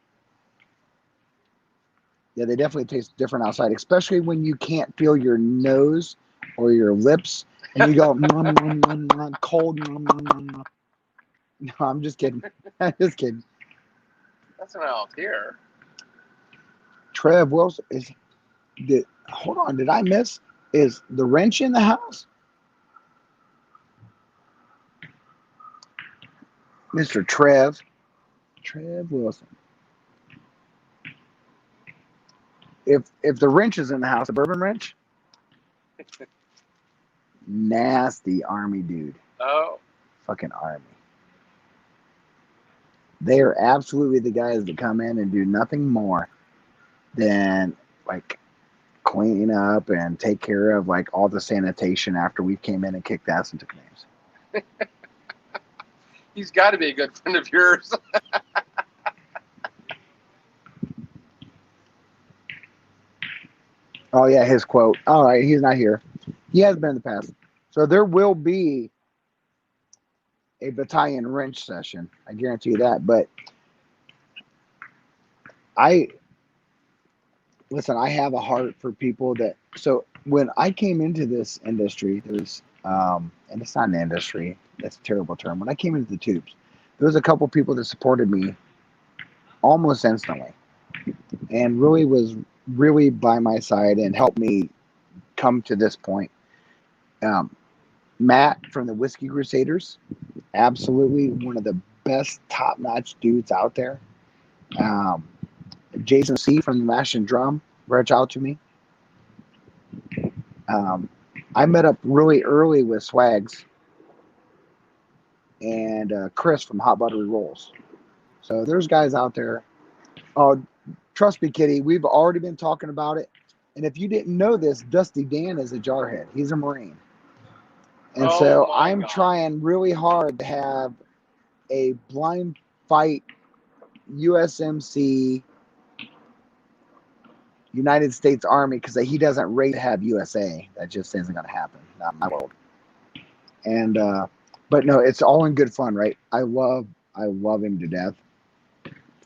Yeah, they definitely taste different outside, especially when you can't feel your nose or your lips, and you go nom, nom, nom, nom, cold. Nom, nom, nom, nom. No, I'm just kidding. I'm just kidding. That's not out here. Trev Wilson is. Hold on, did I miss? Is the wrench in the house, Mr. Trev Wilson? If the wrench is in the house, the bourbon wrench, nasty army dude, Oh. fucking army. They are absolutely the guys that come in and do nothing more than like clean up and take care of like all the sanitation after we came in and kicked ass and took names. He's got to be a good friend of yours. Oh yeah, his quote. All right, he's not here. He has been in the past. So there will be a battalion wrench session. I guarantee you that. But I listen, I have a heart for people that. So when I came into this industry, there's, and it's not an industry. That's a terrible term. When I came into the tubes, there was a couple people that supported me almost instantly, and really was really by my side and helped me come to this point. Um, Matt from the Whiskey Crusaders, absolutely one of the best top-notch dudes out there. Um, Jason C from the Mash and Drum reached out to me. Um, I met up really early with Swags and Chris from Hot Buttery Rolls. So there's guys out there Oh, trust me, Kitty, we've already been talking about it. And if you didn't know this, Dusty Dan is a jarhead. He's a Marine. And Oh so my I'm God. trying really hard to have a blind fight USMC United States Army because he doesn't rate to have USA. That just isn't going to happen. Not in my world. And but no, it's all in good fun, right? I love him to death.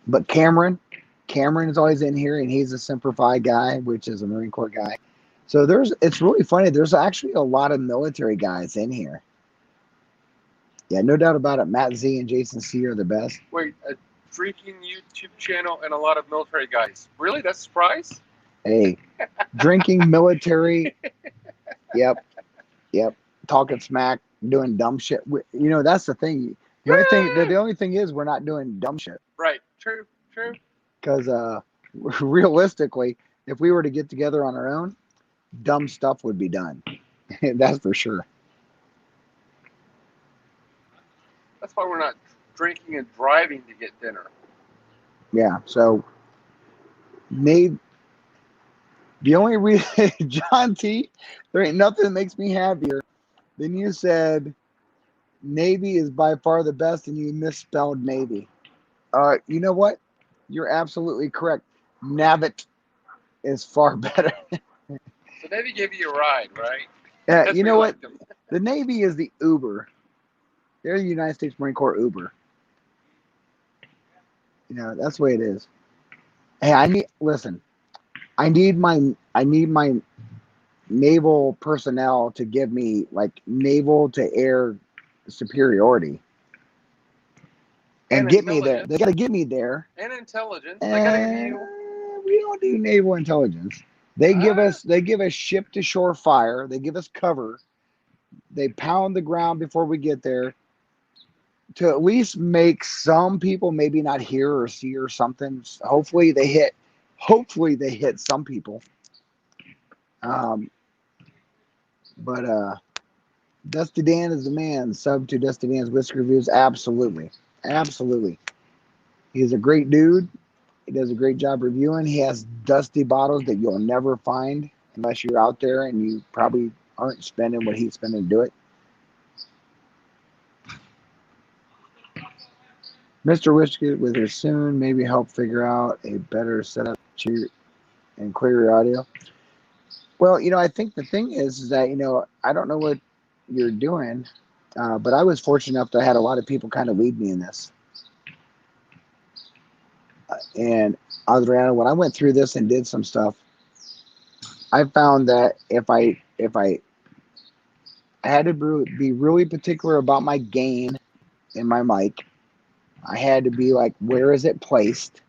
But Cameron is always in here, and he's a Semper Fi guy, which is a Marine Corps guy. So it's really funny. There's actually a lot of military guys in here. Yeah, no doubt about it. Matt Z and Jason C are the best. Wait, a drinking YouTube channel and a lot of military guys. Really? That's a surprise? Hey, drinking military. Yep. Talking smack, doing dumb shit. You know, that's the thing. The only thing is we're not doing dumb shit. Right. True. Because realistically, if we were to get together on our own, dumb stuff would be done. That's for sure. That's why we're not drinking and driving to get dinner. Yeah. So, the only reason, John T, there ain't nothing that makes me happier than you said Navy is by far the best and you misspelled Navy. You know what? You're absolutely correct. Navit is far better. So Navy gave you a ride, right? You know what? The Navy is the Uber. They're the United States Marine Corps Uber. You know, that's the way it is. Hey, I need my naval personnel to give me like naval to air superiority and get me there. They got to get me there. And intelligence. They got to give you. We don't do naval intelligence. They give us ship to shore fire. They give us cover. They pound the ground before we get there to at least make some people maybe not hear or see or something. Hopefully they hit some people. But Dusty Dan is the man. Sub to Dusty Dan's Whiskey Reviews. Absolutely. He's a great dude. He does a great job reviewing. He has dusty bottles that you'll never find unless you're out there and you probably aren't spending what he's spending to do it. Mr. Whiskey with his soon maybe help figure out a better setup and clear your audio. Well, you know, I think the thing is that, you know, I don't know what you're doing, but I was fortunate enough that I had a lot of people kind of lead me in this. And Adriana, when I went through this and did some stuff, I found that if I had to be really particular about my gain in my mic, I had to be like, where is it placed?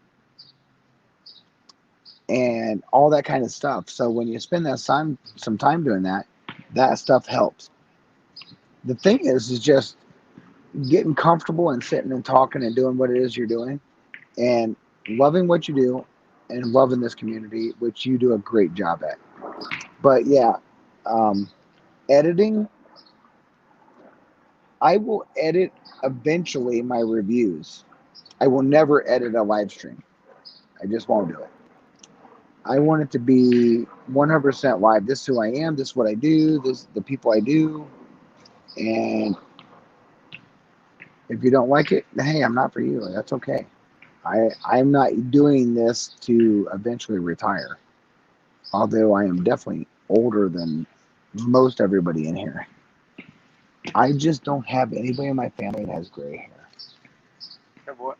And all that kind of stuff. So when you spend some time doing that, that stuff helps. The thing is just getting comfortable and sitting and talking and doing what it is you're doing and loving what you do and loving this community, which you do a great job at. But yeah, editing, I will edit eventually my reviews. I will never edit a live stream. I just won't do it. I want it to be 100% live. This is who I am. This is what I do. This is the people I do. And if you don't like it, hey, I'm not for you. That's okay. I'm not doing this to eventually retire. Although I am definitely older than most everybody in here. I just don't have anybody in my family that has gray hair. Have what?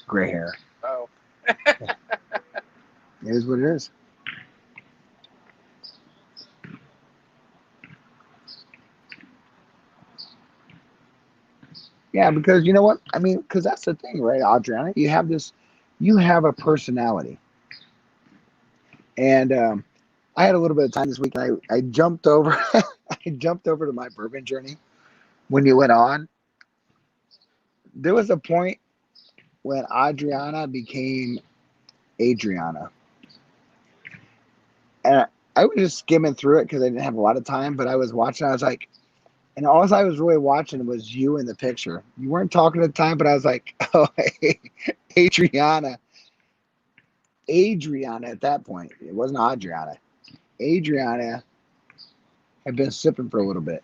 Gray hair. Oh. It is what it is. Yeah, because you know what? I mean, because that's the thing, right, Adriana? You have a personality. And I had a little bit of time this week. And I jumped over, I jumped over to my bourbon journey when you went on. There was a point when Adriana became Adriana. And I was just skimming through it because I didn't have a lot of time, but I was watching. I was like, and all I was really watching was you in the picture. You weren't talking at the time, but I was like, oh, hey, Adriana. Adriana at that point, it wasn't Adriana. Adriana had been sipping for a little bit.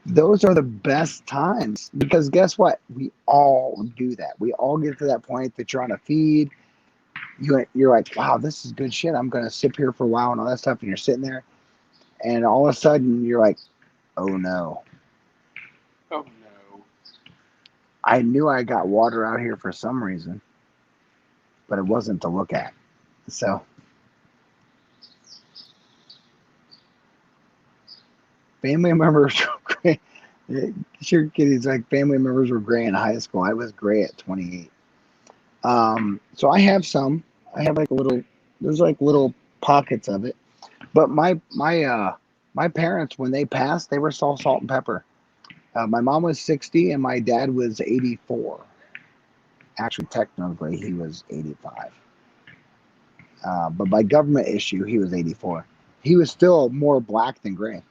Those are the best times because guess what? We all do that. We all get to that point that you're on a feed. You're like, wow, this is good shit. I'm going to sip here for a while and all that stuff. And you're sitting there and all of a sudden you're like, oh no. Oh no. I knew I got water out here for some reason, but it wasn't to look at. So family members were gray. Sure, kiddies, like family members were gray in high school. I was gray at 28. So I have some. I have like a little. There's like little pockets of it. But my parents, when they passed, they were all salt and pepper. My mom was 60 and my dad was 84. Actually, technically, he was 85. But by government issue, he was 84. He was still more black than gray.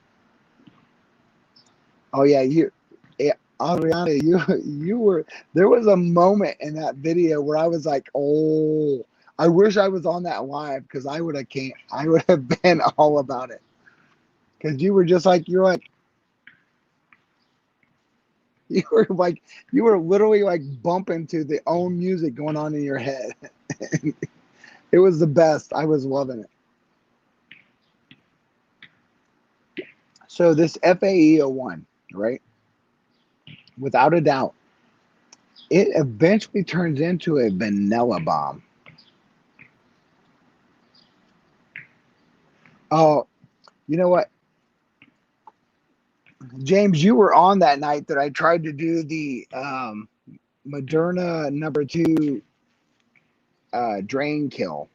Oh yeah, yeah, Adriana, you were. There was a moment in that video where I was like, oh, I wish I was on that live because I would have been all about it. Because you were just like you were like you were literally like bumping to the own music going on in your head. It was the best. I was loving it. So this FAE-01, right? Without a doubt, it eventually turns into a vanilla bomb. Oh, you know what? James, you were on that night that I tried to do the Moderna #2 drain kill.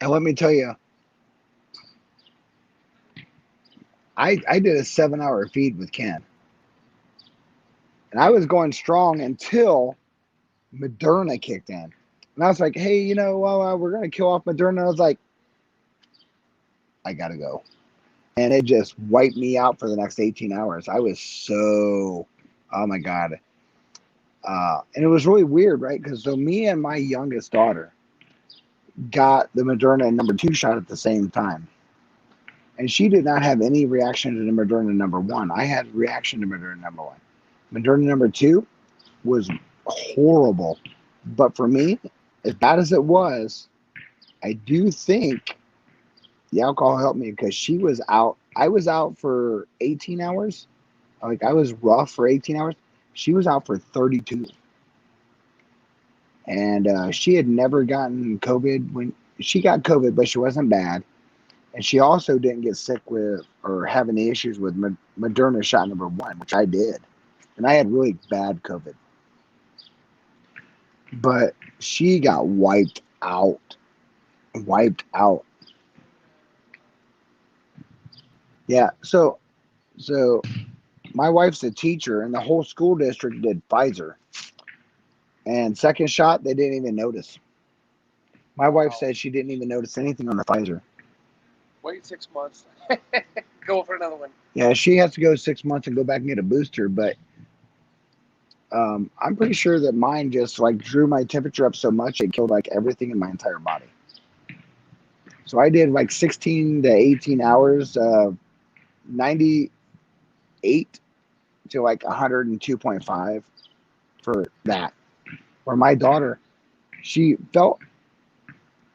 And let me tell you, I did a 7-hour feed with Ken. And I was going strong until Moderna kicked in. And I was like, hey, we're going to kill off Moderna. I was like, I got to go. And it just wiped me out for the next 18 hours. I was so, oh my God. And it was really weird, right? Because so me and my youngest daughter got the Moderna #2 shot at the same time. And she did not have any reaction to the Moderna #1. I had reaction to Moderna #1. Moderna #2 was horrible. But for me, as bad as it was, I do think the alcohol helped me because she was out. I was out for 18 hours. Like I was rough for 18 hours. She was out for 32. And she had never gotten COVID when she got COVID, but she wasn't bad. And she also didn't get sick with or have any issues with Moderna shot #1, which I did. And I had really bad COVID. But she got wiped out. Wiped out. Yeah. So my wife's a teacher, and the whole school district did Pfizer. And second shot, they didn't even notice. My wife said she didn't even notice anything on the Pfizer. Wait 6 months. Go for another one. Yeah, she has to go 6 months and go back and get a booster, but I'm pretty sure that mine just like drew my temperature up so much it killed like everything in my entire body. So I did like 16 to 18 hours, 98 to like 102.5 for that. Where my daughter, she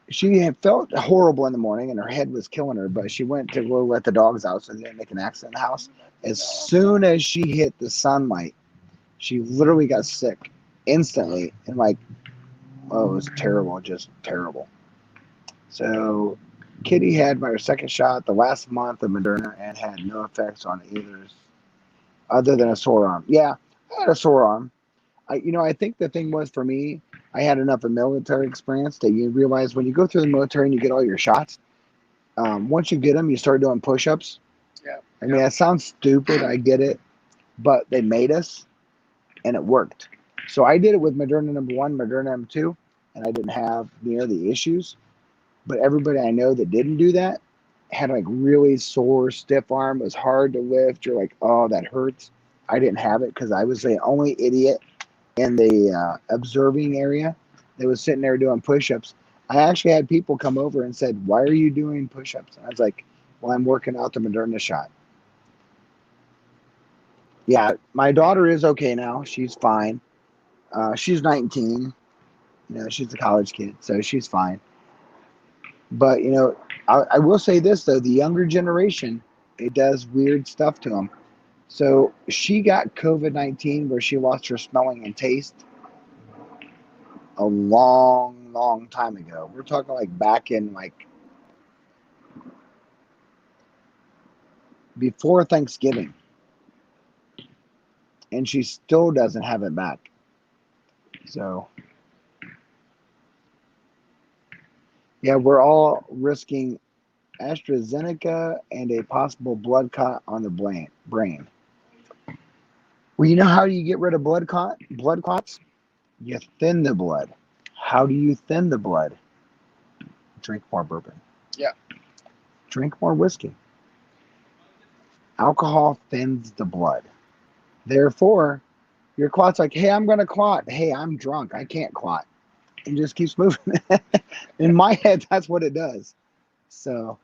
had felt horrible in the morning and her head was killing her, but she went to go let the dogs out so they didn't make an accident in the house. As soon as she hit the sunlight, she literally got sick instantly. And like, oh, it was terrible, just terrible. So Kitty had my second shot the last month of Moderna and had no effects on either other than a sore arm. Yeah, I had a sore arm. I think the thing was for me, I had enough of military experience that you realize when you go through the military and you get all your shots, once you get them, you start doing push-ups. Yeah. I mean, that sounds stupid. I get it, but they made us, and it worked. So I did it with Moderna #1, Moderna #2, and I didn't have near the issues. But everybody I know that didn't do that had like really sore, stiff arm. It was hard to lift. You're like, oh, that hurts. I didn't have it because I was the only idiot in the observing area. that was sitting there doing push-ups. I actually had people come over and said, "Why are you doing push-ups?" And I was like, "Well, I'm working out the Moderna shot." Yeah, my daughter is okay now. She's fine. She's 19. She's a college kid, so she's fine. But I will say this though: the younger generation, it does weird stuff to them. So she got COVID-19 where she lost her smelling and taste a long, long time ago. We're talking like back in like before Thanksgiving, and she still doesn't have it back. So yeah, we're all risking AstraZeneca and a possible blood clot on the brain. Well, you know how you get rid of blood clots? You thin the blood. How do you thin the blood? Drink more bourbon. Yeah. Drink more whiskey. Alcohol thins the blood. Therefore, your clot's like, hey, I'm going to clot. Hey, I'm drunk. I can't clot. And just keeps moving. In my head, that's what it does. So,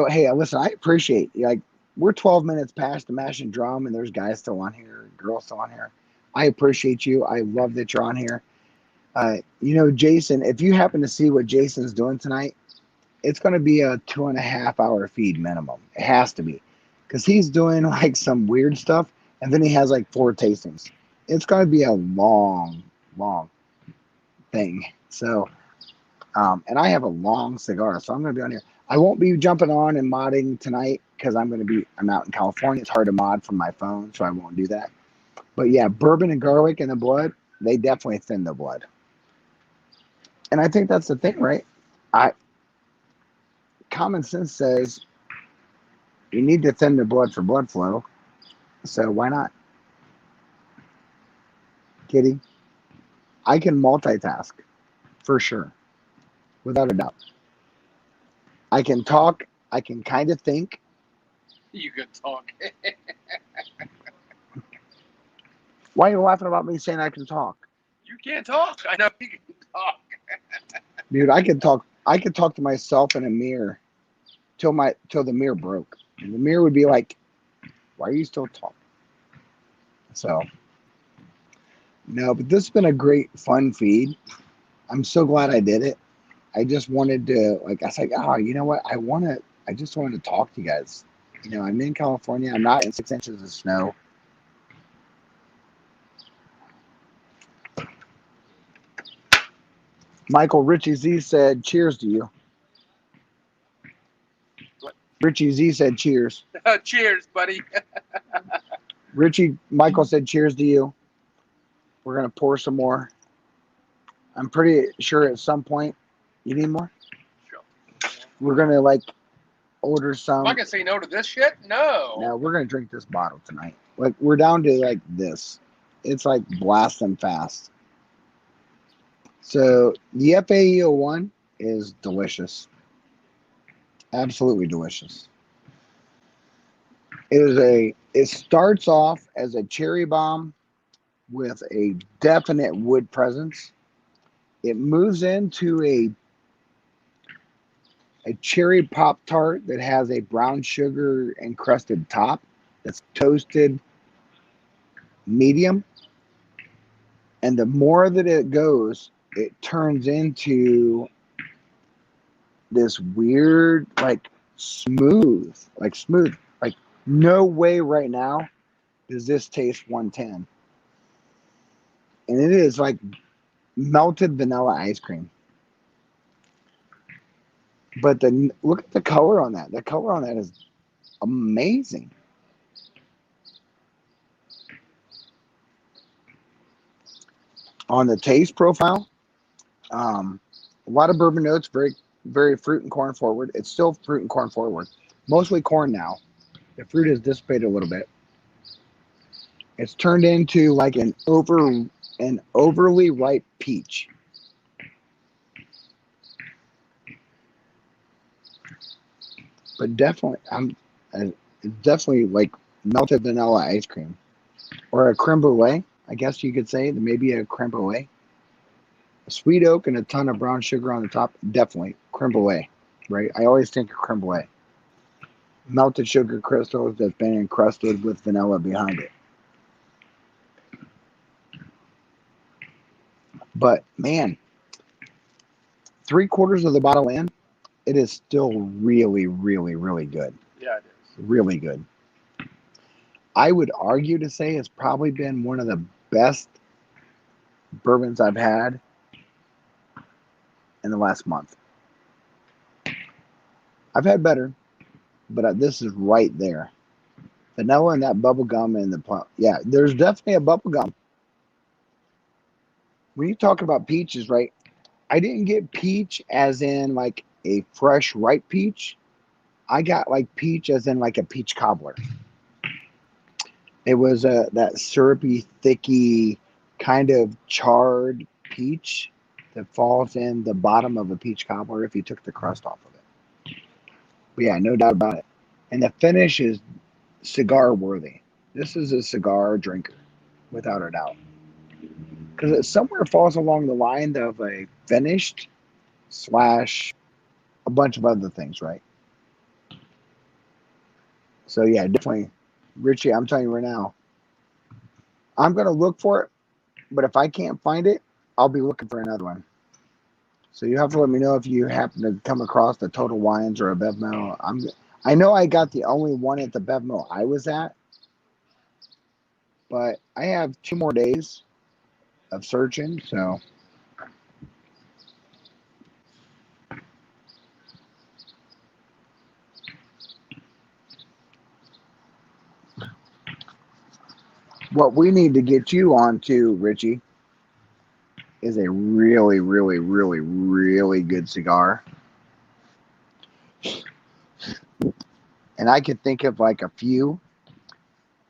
hey, listen, I appreciate like we're 12 minutes past the mash and drum, and there's guys still on here, girls still on here. I appreciate you. I love that you're on here. Jason, if you happen to see what Jason's doing tonight, it's going to be a 2.5 hour feed minimum. It has to be, because he's doing like some weird stuff, and then he has like 4 tastings. It's going to be a long, long thing. So, and I have a long cigar, so I'm going to be on here. I won't be jumping on and modding tonight because I'm out in California. It's hard to mod from my phone, so I won't do that. But yeah, bourbon and garlic in the blood, they definitely thin the blood. And I think that's the thing, right? Common sense says you need to thin the blood for blood flow. So why not? Kitty, I can multitask for sure, without a doubt. I can talk. I can kind of think. You can talk. Why are you laughing about me saying I can talk? You can't talk. I know you can talk. Dude, I could talk. I could talk to myself in a mirror till the mirror broke. And the mirror would be like, "Why are you still talking?" So no, but this has been a great fun feed. I'm so glad I did it. I just wanted to, like, I was like, oh, you know what? I just wanted to talk to you guys. I'm in California. I'm not in 6 inches of snow. Michael Richie Z said, cheers to you. What? Richie Z said, cheers. Cheers, buddy. Michael said, cheers to you. We're going to pour some more. I'm pretty sure at some point, you need more? Sure. We're going to, like, order some. Am I going to say no to this shit? No. No, we're going to drink this bottle tonight. Like, we're down to, like, this. It's, like, blasting fast. So, the FAE-01 is delicious. Absolutely delicious. It starts off as a cherry bomb with a definite wood presence. It moves into a cherry pop tart that has a brown sugar encrusted top that's toasted medium. And the more that it goes, it turns into this weird, like smooth. Like no way right now does this taste 110. And it is like melted vanilla ice cream. But look at the color on that. The color on that is amazing. On the taste profile, a lot of bourbon notes, very, very fruit and corn forward. It's still fruit and corn forward. Mostly corn now. The fruit has dissipated a little bit. It's turned into like an overly ripe peach. But definitely, definitely like melted vanilla ice cream. or a creme brulee. I guess you could say maybe a creme brulee. A sweet oak and a ton of brown sugar on the top. Definitely creme brulee, right? I always think of creme brulee. Melted sugar crystals that's been encrusted with vanilla behind it. But man, 3/4 of the bottle in, it is still really, really, really good. Yeah, it is. Really good. I would argue to say it's probably been one of the best bourbons I've had in the last month. I've had better, but this is right there. Vanilla and that bubble gum and the yeah, there's definitely a bubble gum. When you talk about peaches, right? I didn't get peach as in like a fresh ripe peach. I got like peach as in like a peach cobbler. It was that syrupy, thicky, kind of charred peach that falls in the bottom of a peach cobbler if you took the crust off of it. But yeah, no doubt about it. And the finish is cigar worthy. This is a cigar drinker, without a doubt. Because it somewhere falls along the line of a finished slash a bunch of other things, right? So yeah, definitely. Richie, I'm telling you right now, I'm going to look for it, but if I can't find it, I'll be looking for another one. So you have to let me know if you happen to come across the Total Wines or a Bevmo. I know I got the only one at the Bevmo I was at, but I have 2 more days of searching, so what we need to get you onto, Richie, is a really, really, really, really good cigar. And I could think of like a few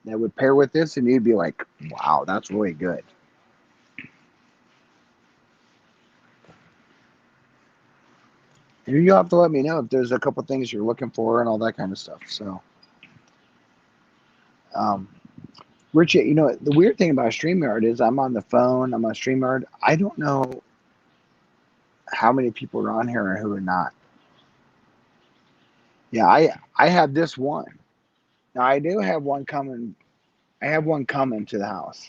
that would pair with this, and you'd be like, wow, that's really good. And you'll have to let me know if there's a couple things you're looking for and all that kind of stuff. So, Richie, you know, the weird thing about StreamYard is I'm on the phone, I'm on StreamYard. I don't know how many people are on here and who are not. Yeah, I have this one. Now I do have one coming. I have one coming to the house.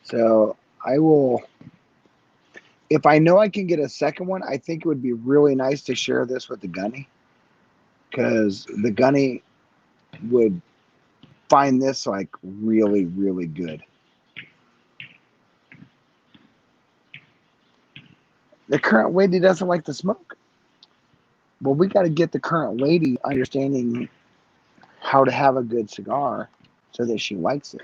So I will, if I know I can get a second one, I think it would be really nice to share this with the Gunny, because the Gunny would find this like really, really good. The current lady doesn't like to smoke. Well, we got to get the current lady understanding how to have a good cigar so that she likes it.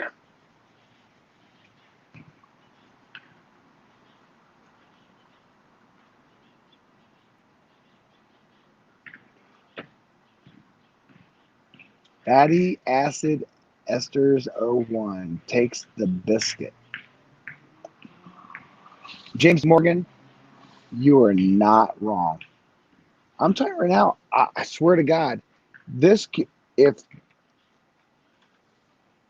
Fatty acid esters 01 takes the biscuit. James Morgan, you are not wrong. I'm telling you right now, I swear to God, this, if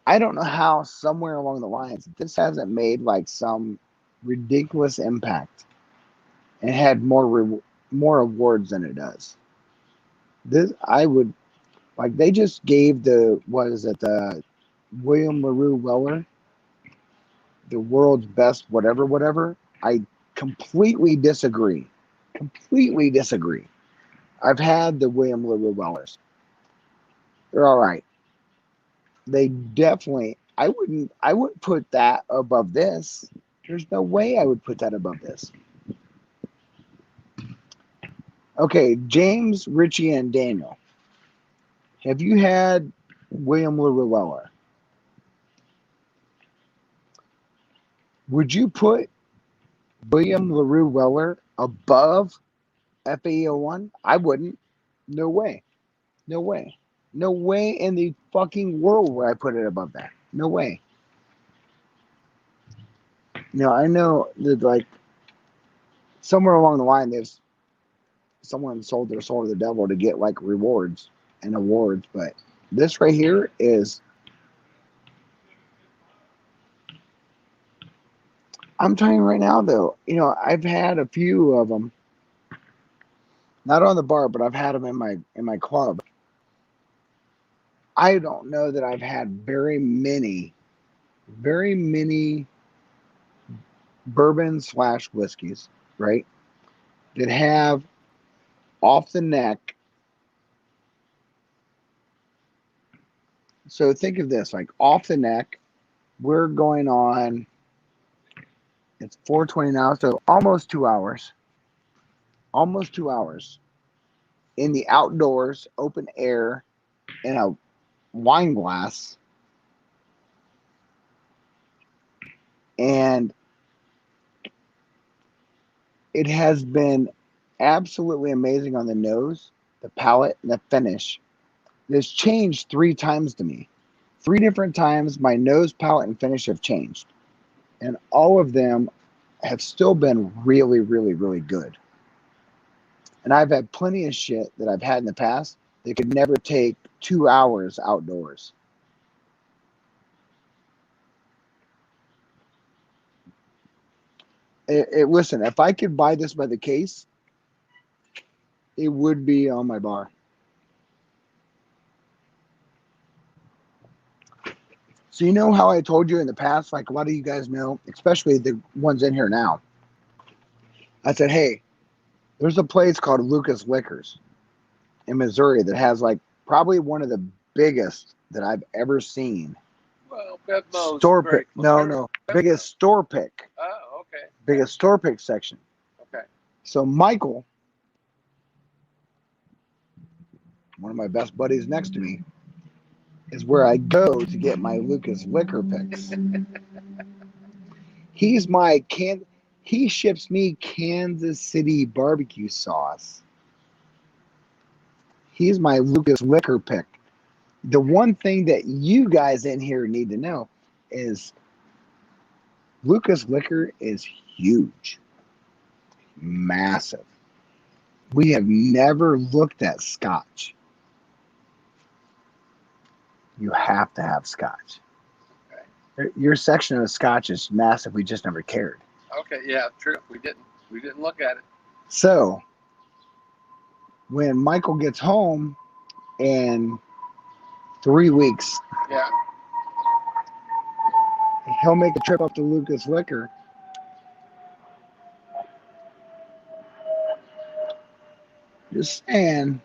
I don't know how somewhere along the lines, this hasn't made like some ridiculous impact and had more awards than it does. This, I would, like, they just gave the, what is it, the William LaRue Weller, the world's best whatever, whatever. I completely disagree. Completely disagree. I've had the William LaRue Wellers. They're all right. They definitely, I wouldn't put that above this. There's no way I would put that above this. Okay, James, Richie, and Daniel. Have you had William LaRue Weller? Would you put William LaRue Weller above FAE-01? I wouldn't. No way. No way. No way in the fucking world would I put it above that. No way. Now, I know that, like, somewhere along the line, there's someone sold their soul to the devil to get, like, rewards and awards, but this right here is I'm telling you right now, though, I've had a few of them, not on the bar, but I've had them in my club. I don't know that I've had very many bourbon slash whiskeys, right, that have off the neck. So think of this, like off the neck, we're going on, it's 4:20 now, so almost 2 hours in the outdoors, open air, in a wine glass, and it has been absolutely amazing on the nose, the palate, and the finish. It's changed 3 times to me. 3 different times, my nose, palate, and finish have changed. And all of them have still been really, really, really good. And I've had plenty of shit that I've had in the past that could never take 2 hours outdoors. Listen, if I could buy this by the case, it would be on my bar. So you know how I told you in the past, like a lot of you guys know, especially the ones in here now. I said, hey, there's a place called Lucas Liquors in Missouri that has like probably one of the biggest that I've ever seen. Well, Bevmo's Store very pick. No. Biggest store pick. Oh, okay. Biggest store pick section. Okay. So Michael, one of my best buddies next to me, is where I go to get my Lucas Liquor picks. He's my he ships me Kansas City barbecue sauce. He's my Lucas Liquor pick. The one thing that you guys in here need to know is Lucas Liquor is huge, massive. We have never looked at scotch. You have to have scotch. Okay. Your section of scotch is massive. We just never cared. Okay, yeah, true. We didn't look at it. So when Michael gets home in 3 weeks, yeah, he'll make a trip up to Lucas Liquor. Just saying,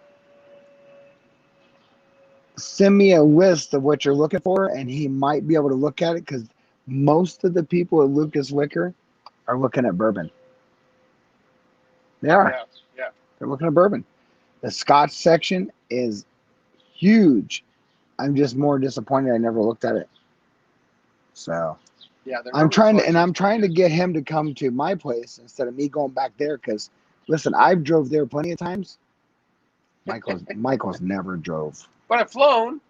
send me a list of what you're looking for, and he might be able to look at it because most of the people at Lucas Liquor are looking at bourbon. They are. Yeah. They're looking at bourbon. The Scotch section is huge. I'm just more disappointed I never looked at it. So yeah, I'm trying to get him to come to my place instead of me going back there because listen, I've drove there plenty of times. Michael's never drove. But I've flown.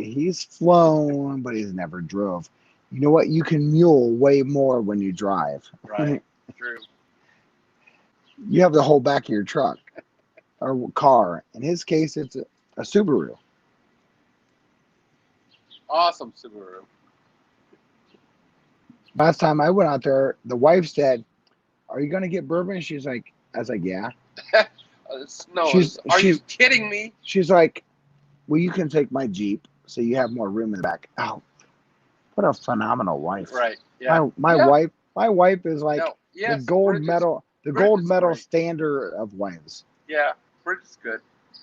He's flown, but he's never drove. You know what? You can mule way more when you drive. Right. True. You have the whole back of your truck or car. In his case, it's a Subaru. Awesome Subaru. Last time I went out there, the wife said, "Are you going to get bourbon?" I was like, "Yeah." Are you kidding me? She's like, "Well, you can take my Jeep, so you have more room in the back." Oh, what a phenomenal wife! Right. Yeah. My wife is like the gold medal standard of wives. Yeah, Bridget's good.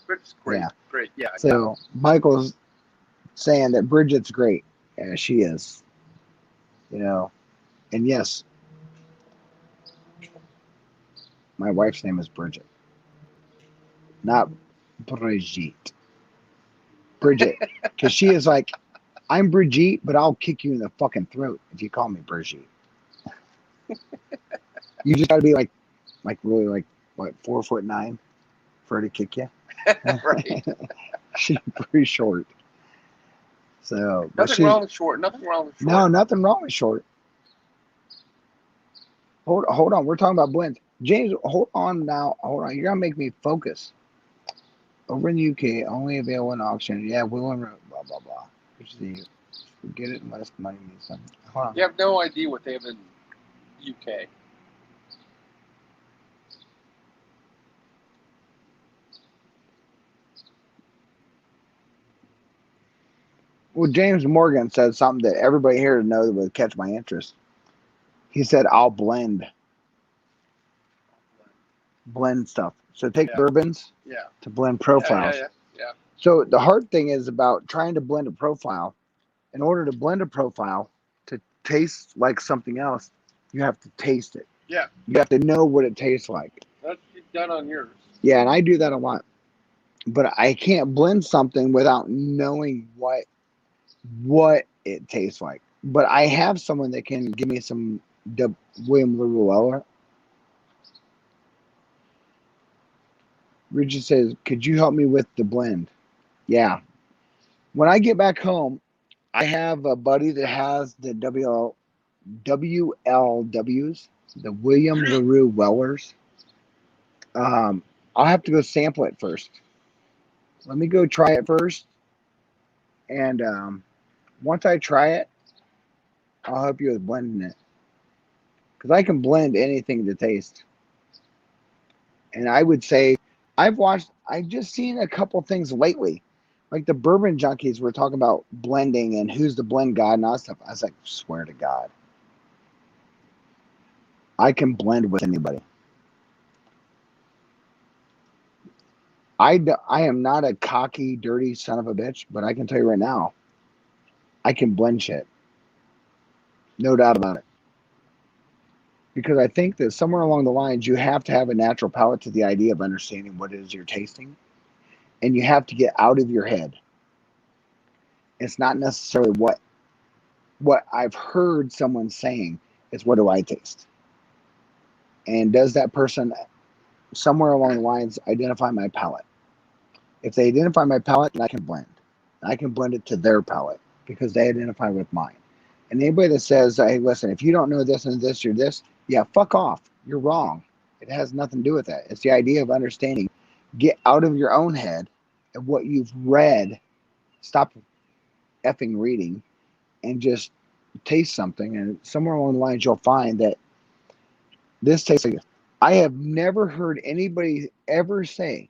Bridget's great. Yeah. Great. Yeah. So Michael's saying that Bridget's great. Yeah, she is. And yes, my wife's name is Bridget, not Brigitte. Bridget, because she is like, I'm Brigitte, but I'll kick you in the fucking throat if you call me Brigitte. You just got to be like really like what 4'9" for her to kick you. Right. She's pretty short. So nothing wrong with short. No, nothing wrong with short. Hold on. We're talking about blends. James, hold on now. Hold on. You're gonna make me focus. Over in the UK, only available in auction. Yeah, will and blah blah blah. Which is get it unless money means something. Hold on. You have no idea what they have in UK. Well, James Morgan said something that everybody here knows would catch my interest. He said, "I'll blend stuff." So take bourbons to blend profiles. Yeah. So the hard thing is about trying to blend a profile. In order to blend a profile to taste like something else, you have to taste it. Yeah. You have to know what it tastes like. That's done on yours. Yeah, and I do that a lot. But I can't blend something without knowing what it tastes like. But I have someone that can give me some William Llewellyn. Richard says, "Could you help me with the blend?" Yeah. When I get back home, I have a buddy that has the WLWs, the William LaRue Wellers. I'll have to go sample it first. Let me go try it first. And once I try it, I'll help you with blending it. Because I can blend anything to taste. And I would say, I've just seen a couple things lately. Like the bourbon junkies were talking about blending and who's the blend god and all that stuff. I was like, swear to God, I can blend with anybody. I am not a cocky, dirty son of a bitch, but I can tell you right now, I can blend shit. No doubt about it. Because I think that somewhere along the lines, you have to have a natural palate to the idea of understanding what it is you're tasting. And you have to get out of your head. It's not necessarily what I've heard someone saying. It's what do I taste? And does that person somewhere along the lines identify my palate? If they identify my palate, then I can blend. I can blend it to their palate because they identify with mine. And anybody that says, hey, listen, if you don't know this and this or this, yeah, fuck off. You're wrong. It has nothing to do with that. It's the idea of understanding. Get out of your own head and what you've read. Stop effing reading and just taste something. And somewhere along the lines, you'll find that this tastes like. I have never heard anybody ever say,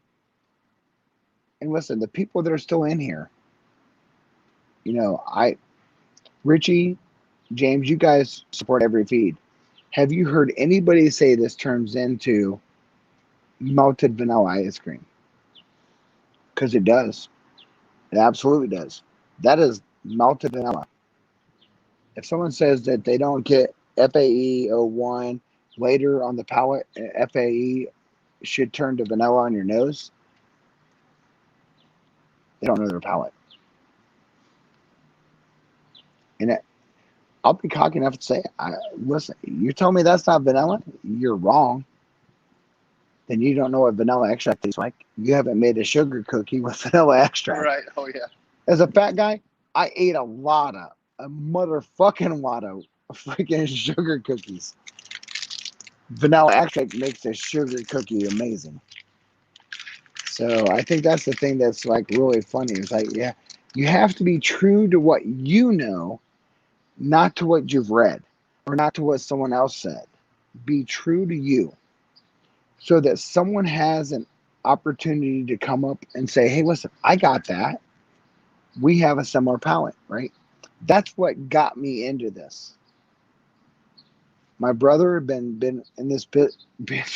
and listen, the people that are still in here, Richie, James, you guys support every feed. Have you heard anybody say this turns into melted vanilla ice cream? Because it does. It absolutely does. That is melted vanilla. If someone says that they don't get FAE-01 later on the palate, FAE should turn to vanilla on your nose, they don't know their palate. And I'll be cocky enough to say, listen, you tell me that's not vanilla, you're wrong. Then you don't know what vanilla extract tastes like. You haven't made a sugar cookie with vanilla extract. Right. Oh, yeah. As a fat guy, I ate a motherfucking lot of freaking sugar cookies. Vanilla extract makes a sugar cookie amazing. So I think that's the thing that's like really funny. It's like, yeah, you have to be true to what you know, not to what you've read or not to what someone else said. Be true to you so that someone has an opportunity to come up and say, hey, listen, I got that. We have a similar palate, right? That's what got me into this. My brother had been in this been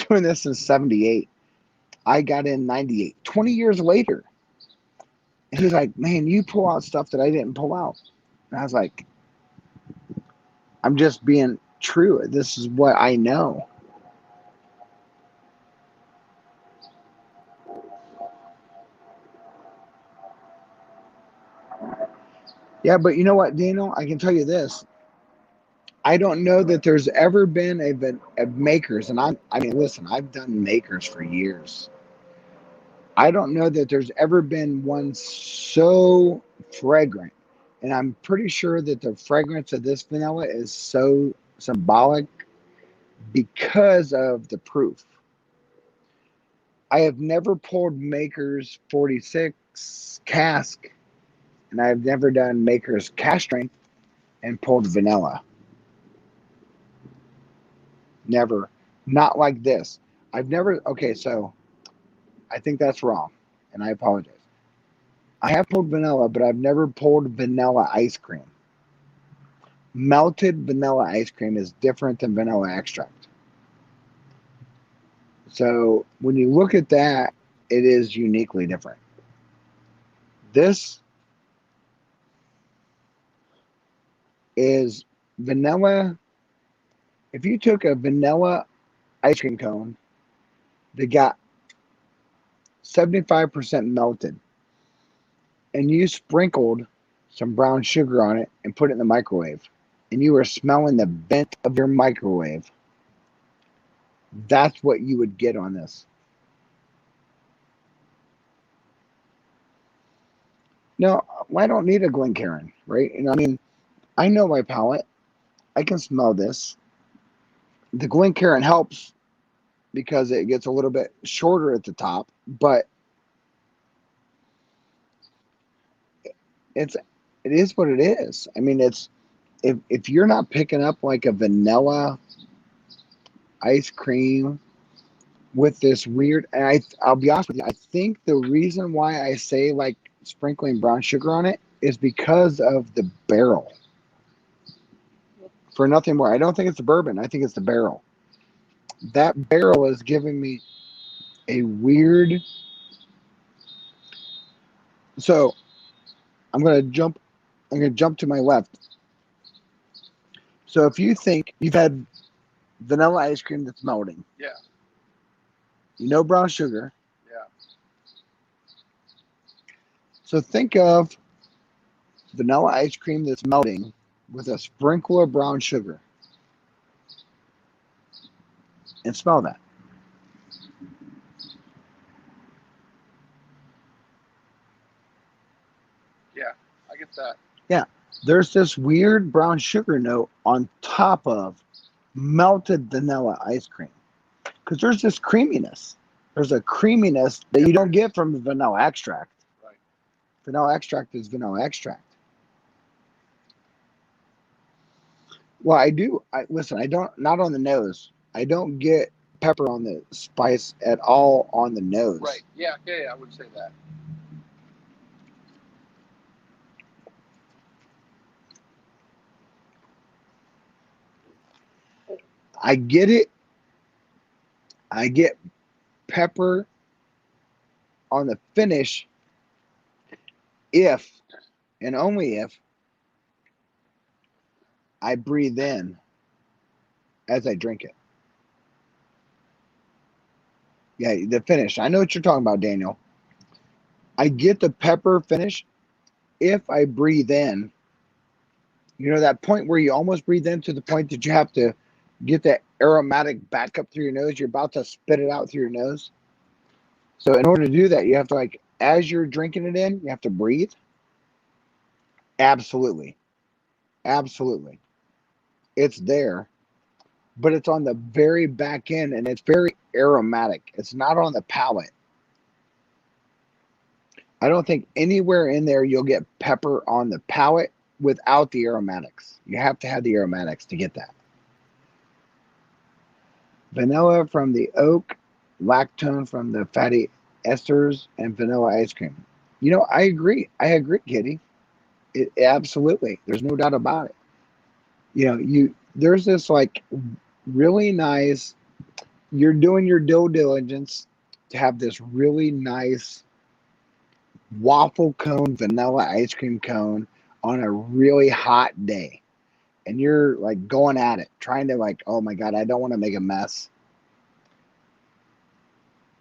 doing this since 78. I got in 98, 20 years later. And he's like, man, you pull out stuff that I didn't pull out. And I was like, I'm just being true. This is what I know. Yeah, but you know what, Daniel? I can tell you this. I don't know that there's ever been a makers, and I mean, listen, I've done makers for years. I don't know that there's ever been one so fragrant, and I'm pretty sure that the fragrance of this vanilla is so symbolic because of the proof. I have never pulled Maker's 46 cask, and I've never done Maker's cask strength and pulled vanilla. Never. Not like this. I've never. Okay, so I think that's wrong, and I apologize. I have pulled vanilla, but I've never pulled vanilla ice cream. Melted vanilla ice cream is different than vanilla extract. So when you look at that, it is uniquely different. This is vanilla. If you took a vanilla ice cream cone that got 75% melted and you sprinkled some brown sugar on it and put it in the microwave, and you were smelling the vent of your microwave, that's what you would get on this. No, I don't need a Glencairn, right? I mean, I know my palate. I can smell this. The Glencairn helps because it gets a little bit shorter at the top, but it is what it is. I mean, it's if you're not picking up like a vanilla ice cream with this weird, and I'll be honest with you, I think the reason why I say like sprinkling brown sugar on it is because of the barrel. For nothing more, I don't think it's the bourbon. I think it's the barrel. That barrel is giving me a weird. So I'm gonna jump. I'm gonna jump to my left. So if you think you've had vanilla ice cream that's melting, Yeah. you know brown sugar. Yeah. So think of vanilla ice cream that's melting with a sprinkle of brown sugar, and smell that. Yeah. I get that. Yeah, there's this weird brown sugar note on top of melted vanilla ice cream because there's this creaminess. There's a creaminess that you don't get from vanilla extract. Right. Vanilla extract is vanilla extract. Well, I do. Listen. I don't. Not on the nose. I don't get pepper on the spice at all on the nose. Right. Yeah. Yeah. I would say that. I get it. I get pepper on the finish if and only if I breathe in as I drink it. Yeah, the finish. I know what you're talking about, Daniel. I get the pepper finish if I breathe in. You know, that point where you almost breathe in to the point that you have to get that aromatic back up through your nose. You're about to spit it out through your nose. So in order to do that, you have to, like, as you're drinking it in, you have to breathe. Absolutely. Absolutely. It's there, but it's on the very back end and it's very aromatic. It's not on the palate. I don't think anywhere in there you'll get pepper on the palate without the aromatics. You have to have the aromatics to get that. Vanilla from the oak, lactone from the fatty esters, and vanilla ice cream. You know, I agree. I agree, Kitty. Absolutely. There's no doubt about it. You know, there's this like really nice. You're doing your due diligence to have this really nice waffle cone, vanilla ice cream cone on a really hot day. And you're like going at it, trying to like, oh my God, I don't want to make a mess.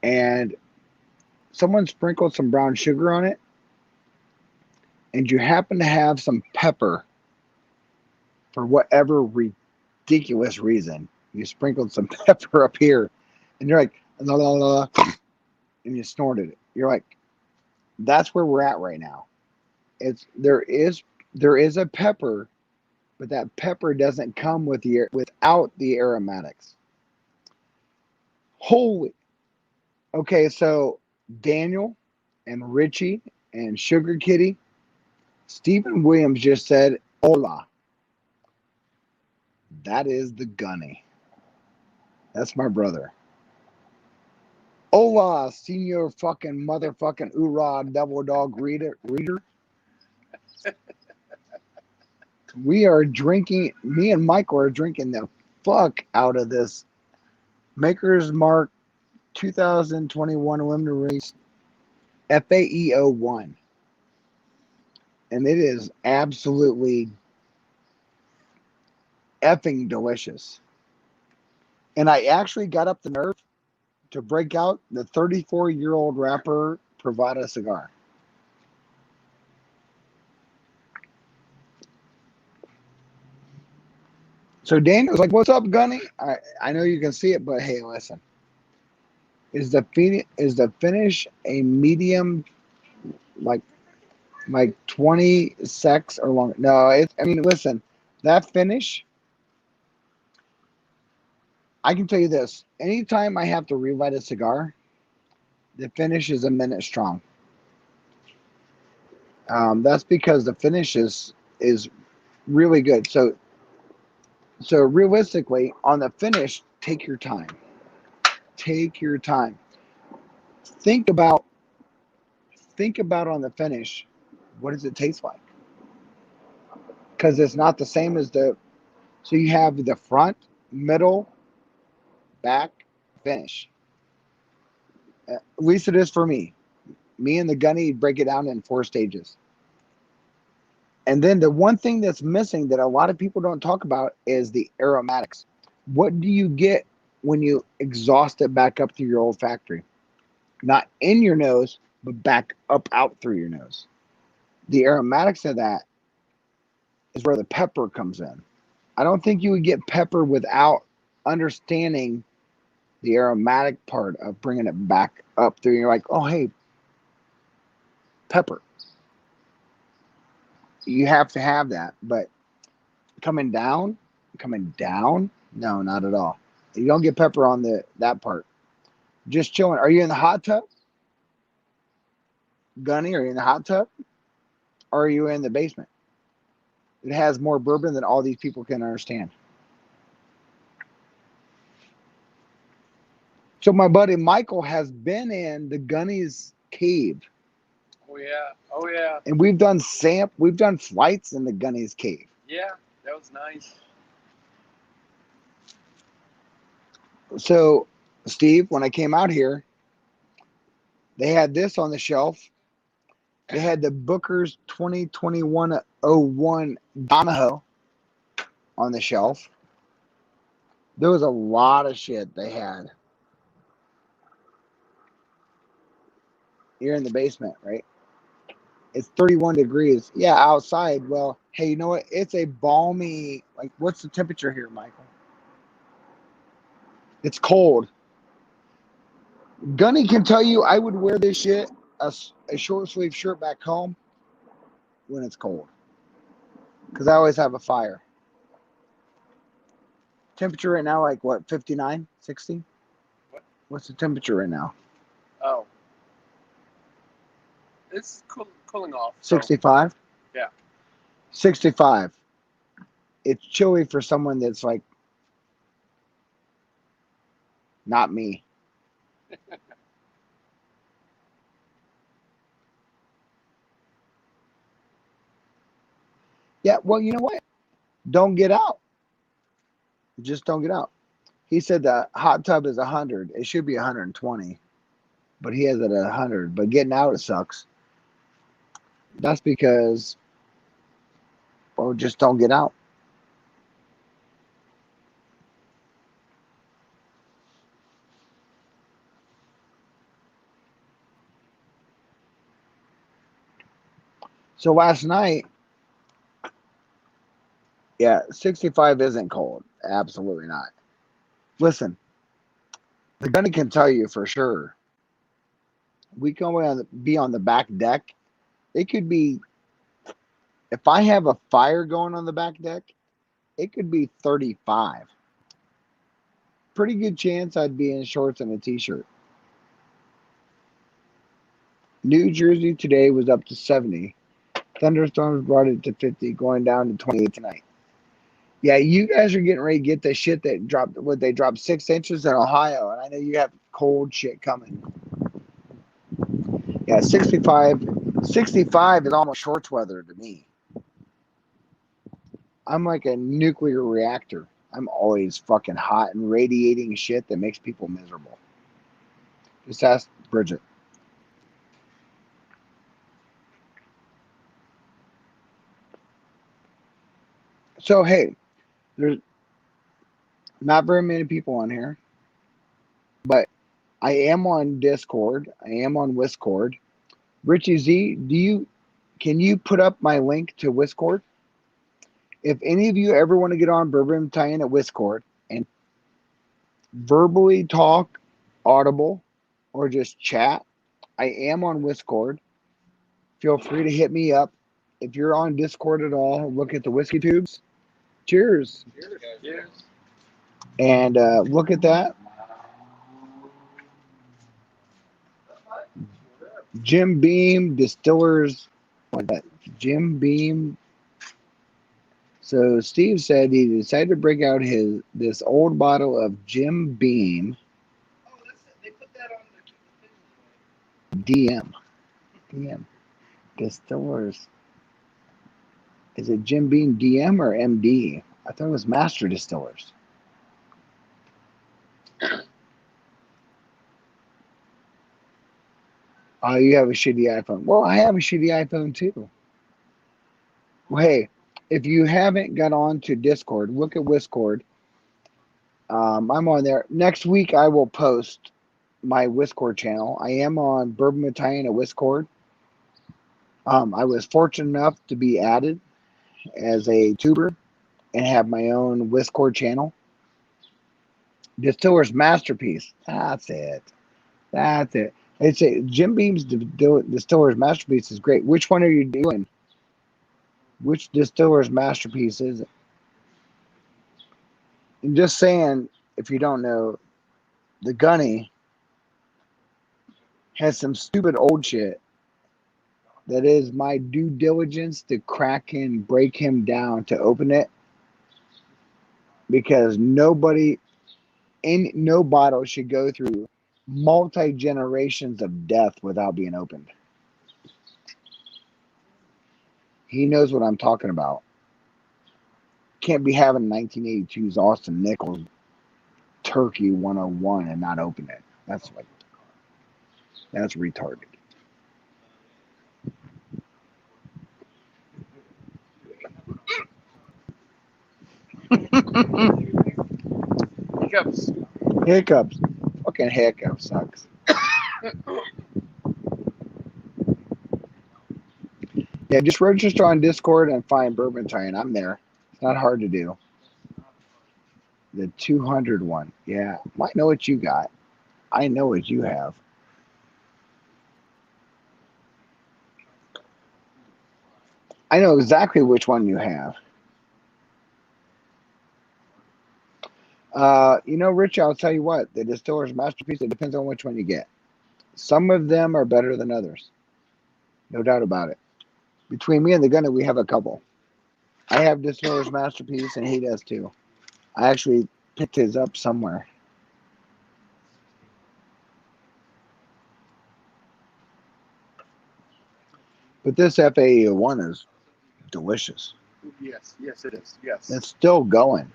And someone sprinkled some brown sugar on it, and you happen to have some pepper for whatever ridiculous reason. You sprinkled some pepper up here, and you're like, la, la, la, and you snorted it. You're like, that's where we're at right now. There is a pepper, but that pepper doesn't come without the aromatics. Holy. Okay, so Daniel and Richie and Sugar Kitty, Stephen Williams just said, "Hola." That is the gunny. That's my brother. Hola, senior fucking motherfucking oorah devil dog reader. We are drinking, me and Michael are drinking the fuck out of this Maker's Mark 2021 limited release FAE-01. And it is absolutely effing delicious. And I actually got up the nerve to break out the 34-year-old rapper Privada cigar. So Daniel's like, "What's up, Gunny?" I know you can see it, but hey, listen. Is the finish a medium, like 20 secs or longer? No, I mean, listen, that finish. I can tell you this: anytime I have to relight a cigar, the finish is a minute strong. That's because the finish is really good. So realistically, on the finish, take your time. Take your time. Think about on the finish, what does it taste like? Because it's not the same as the. So you have the front, middle, back, finish. At least it is for me. Me and the Gunny break it down in 4 stages. And then the one thing that's missing that a lot of people don't talk about is the aromatics. What do you get when you exhaust it back up through your olfactory? Not in your nose, but back up out through your nose. The aromatics of that is where the pepper comes in. I don't think you would get pepper without understanding the aromatic part of bringing it back up through. You're like, oh, hey, pepper. You have to have that. But coming down, no, not at all. You don't get pepper on that part. Just chilling. Are you in the hot tub? Gunny, are you in the hot tub? Or are you in the basement? It has more bourbon than all these people can understand. So my buddy Michael has been in the Gunny's cave. Oh yeah. Oh yeah. And we've done flights in the Gunny's cave. Yeah, that was nice. So, Steve, when I came out here, they had this on the shelf. They had the Booker's 2021-01 Donahoe on the shelf. There was a lot of shit they had. You're in the basement, right? It's 31 degrees. Yeah, outside. Well, hey, you know what? It's a balmy, like, what's the temperature here, Michael? It's cold. Gunny can tell you I would wear this shit, a short sleeve shirt back home when it's cold. Because I always have a fire. Temperature right now, like what, 59, 60? What? What's the temperature right now? Oh, it's cooling off. So, 65? yeah. 65. It's chilly for someone that's like, not me. Yeah, well, you know what? Don't get out. Just don't get out. He said the hot tub is 100. It should be 120, but he has it at 100. But getting out, it sucks. That's because, well, just don't get out. So last night, yeah, 65 isn't cold. Absolutely not. Listen, the gunny can tell you for sure. We can be on the back deck. It could be, if I have a fire going on the back deck, it could be 35. Pretty good chance I'd be in shorts and a t-shirt. New Jersey today was up to 70. Thunderstorms brought it to 50, going down to 28 tonight. Yeah, you guys are getting ready to get the shit that dropped. What they dropped 6 inches in Ohio, and I know you have cold shit coming. Yeah, 65. 65 is almost shorts weather to me. I'm like a nuclear reactor. I'm always fucking hot and radiating shit that makes people miserable. Just ask Bridget. So hey, there's not very many people on here, but I am on Discord. I am on Discord. Richie Z, can you put up my link to Discord? If any of you ever want to get on Bourbon Tie-In at Discord and verbally talk, audible, or just chat, I am on Discord. Feel free to hit me up. If you're on Discord at all, look at the whiskey tubes. Cheers. Cheers. And look at that. Jim Beam Distillers. What's that? Jim Beam. So Steve said he decided to break out this old bottle of Jim Beam. Oh, they put that on the DM Distillers. Is it Jim Beam DM or MD? I thought it was Master Distillers. Oh, you have a shitty iPhone. Well, I have a shitty iPhone too. Well, hey, if you haven't got on to Discord, look at Discord. I'm on there. Next week, I will post my Discord channel. I am on Bourbon Battalion at Discord. I was fortunate enough to be added as a tuber and have my own Discord channel. Distiller's Masterpiece. That's it. That's it. It's a Jim Beam's Distiller's Masterpiece is great. Which one are you doing? Which Distiller's Masterpiece is it? I'm just saying, if you don't know, the Gunny has some stupid old shit that is my due diligence to crack and break him down to open it, because no bottle should go through multi generations of death without being opened. He knows what I'm talking about. Can't be having 1982's Austin Nichols Turkey 101 and not open it. That's retarded. hiccups. Hiccups. Fucking hiccup sucks. Yeah, just register on Discord and find Bourbon Tie-In. I'm there. It's not hard to do. The 200 one. Yeah, I know what you got. I know what you have. I know exactly which one you have. Rich, I'll tell you what. The Distiller's Masterpiece, it depends on which one you get. Some of them are better than others. No doubt about it. Between me and the Gunner, we have a couple. I have Distiller's Masterpiece, and he does too. I actually picked his up somewhere. But this FAE-01 is delicious. Yes, it is. Yes. It's still going.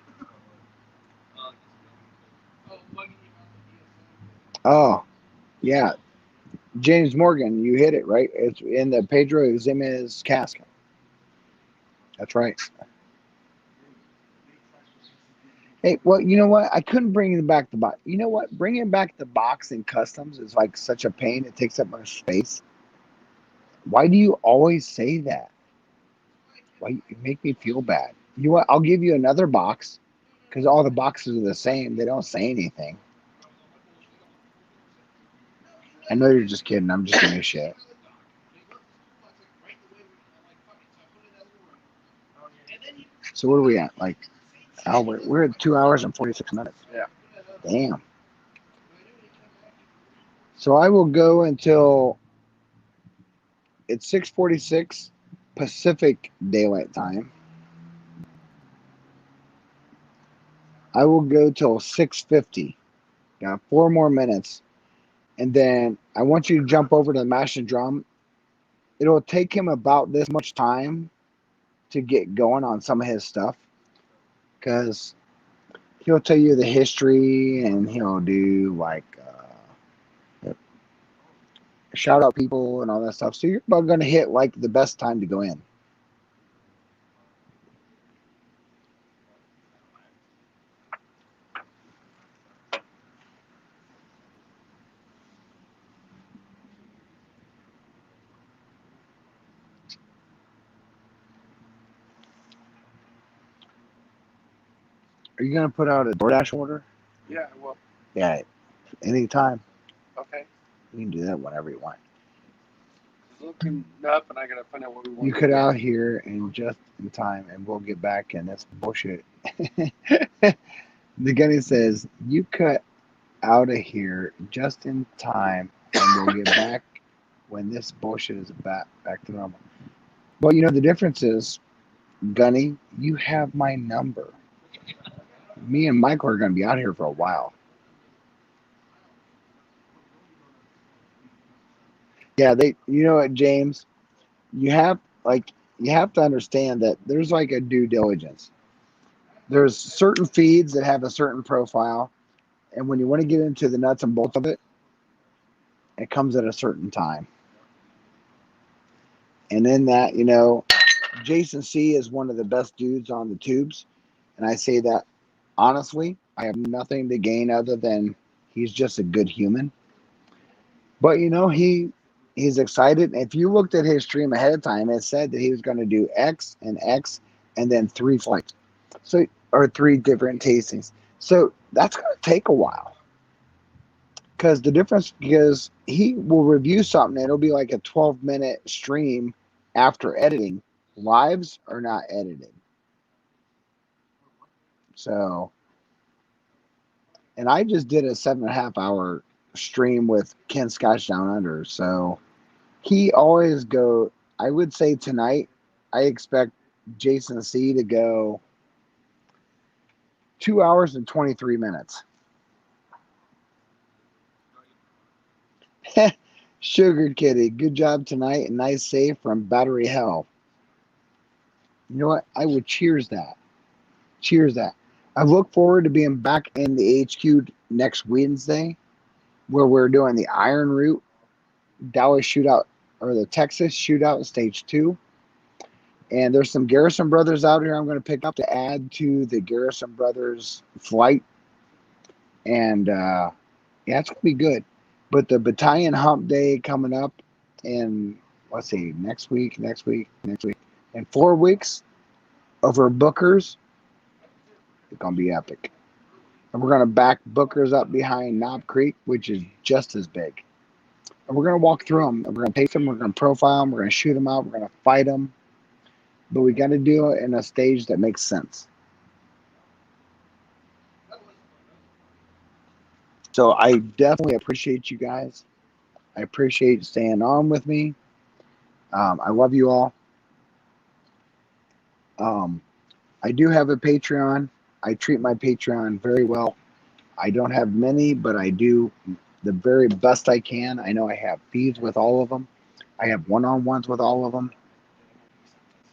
Oh, yeah. James Morgan, you hit it, right? It's in the Pedro Ximénez cask. That's right. Hey, well, you know what? I couldn't bring back the box. You know what? Bringing back the box in customs is like such a pain. It takes up much space. Why do you always say that? Why you make me feel bad? You know what? I'll give you another box because all the boxes are the same. They don't say anything. I know you're just kidding. I'm just giving you shit. So what are we at? Like, oh, we're at 2 hours and 46 minutes. Yeah. Damn. So I will go until it's 6:46 Pacific Daylight Time. I will go till 6:50. Got 4 more minutes. And then I want you to jump over to the mash and drum. It'll take him about this much time to get going on some of his stuff because he'll tell you the history and he'll do like shout out people and all that stuff. So you're about going to hit like the best time to go in. Are you going to put out a DoorDash order? Yeah, well, Yeah, anytime. okay. You can do that whenever you want. Looking up, and I gotta find out what we want. You cut out here in just in time, and we'll get back, and that's bullshit. The gunny says, you cut out of here just in time, and we'll get back when this bullshit is back to normal. Well, you know, the difference is, Gunny, you have my number. Me and Michael are going to be out here for a while. Yeah, you know what, James? You have, you have to understand that there's like a due diligence. There's certain feeds that have a certain profile, and when you want to get into the nuts and bolts of it, it comes at a certain time. And in that, you know, Jason C is one of the best dudes on the tubes, and I say that honestly. I have nothing to gain other than he's just a good human. But you know, he's excited. If you looked at his stream ahead of time, it said that he was going to do X and then 3 flights. So, or 3 different tastings. So that's going to take a while. Because he will review something, it'll be like a 12-minute stream after editing. Lives are not edited. So, and I just did a 7.5 hour stream with Ken Scotch Down Under. So he always I would say tonight, I expect Jason C to go 2 hours and 23 minutes. Sugar Kitty, good job tonight and nice save from Battery Hell. You know what? I would cheers that. Cheers that. I look forward to being back in the HQ next Wednesday where we're doing the Iron Route Dallas Shootout or the Texas Shootout Stage 2. And there's some Garrison Brothers out here I'm going to pick up to add to the Garrison Brothers flight. And yeah, it's going to be good. But the Battalion Hump Day coming up in, let's see, next week, in 4 weeks over Booker's, it's going to be epic. And we're going to back Booker's up behind Knob Creek, which is just as big. And we're going to walk through them. And we're going to taste them. We're going to profile them. We're going to shoot them out. We're going to fight them. But we got to do it in a stage that makes sense. So I definitely appreciate you guys. I appreciate staying on with me. I love you all. I do have a Patreon. I treat my Patreon very well. I don't have many, but I do the very best I can. I know I have feeds with all of them. I have one-on-ones with all of them.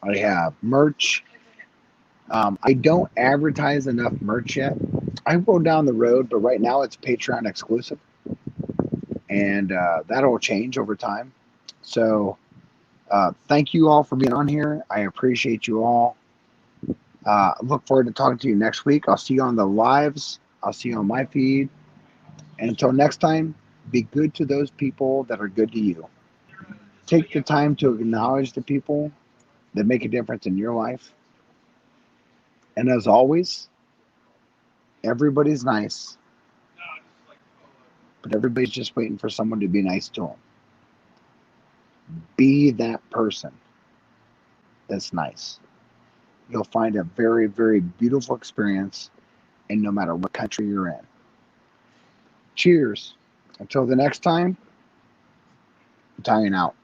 I have merch. I don't advertise enough merch yet. I will down the road, but right now it's Patreon exclusive. And that'll change over time. So thank you all for being on here. I appreciate you all. Look forward to talking to you next week. I'll see you on the lives. I'll see you on my feed. And until next time, be good to those people that are good to you. Take the time to acknowledge the people that make a difference in your life. And as always, everybody's nice, but everybody's just waiting for someone to be nice to them. Be that person that's nice. You'll find a very, very beautiful experience, and no matter what country you're in. Cheers. Until the next time, Italian out.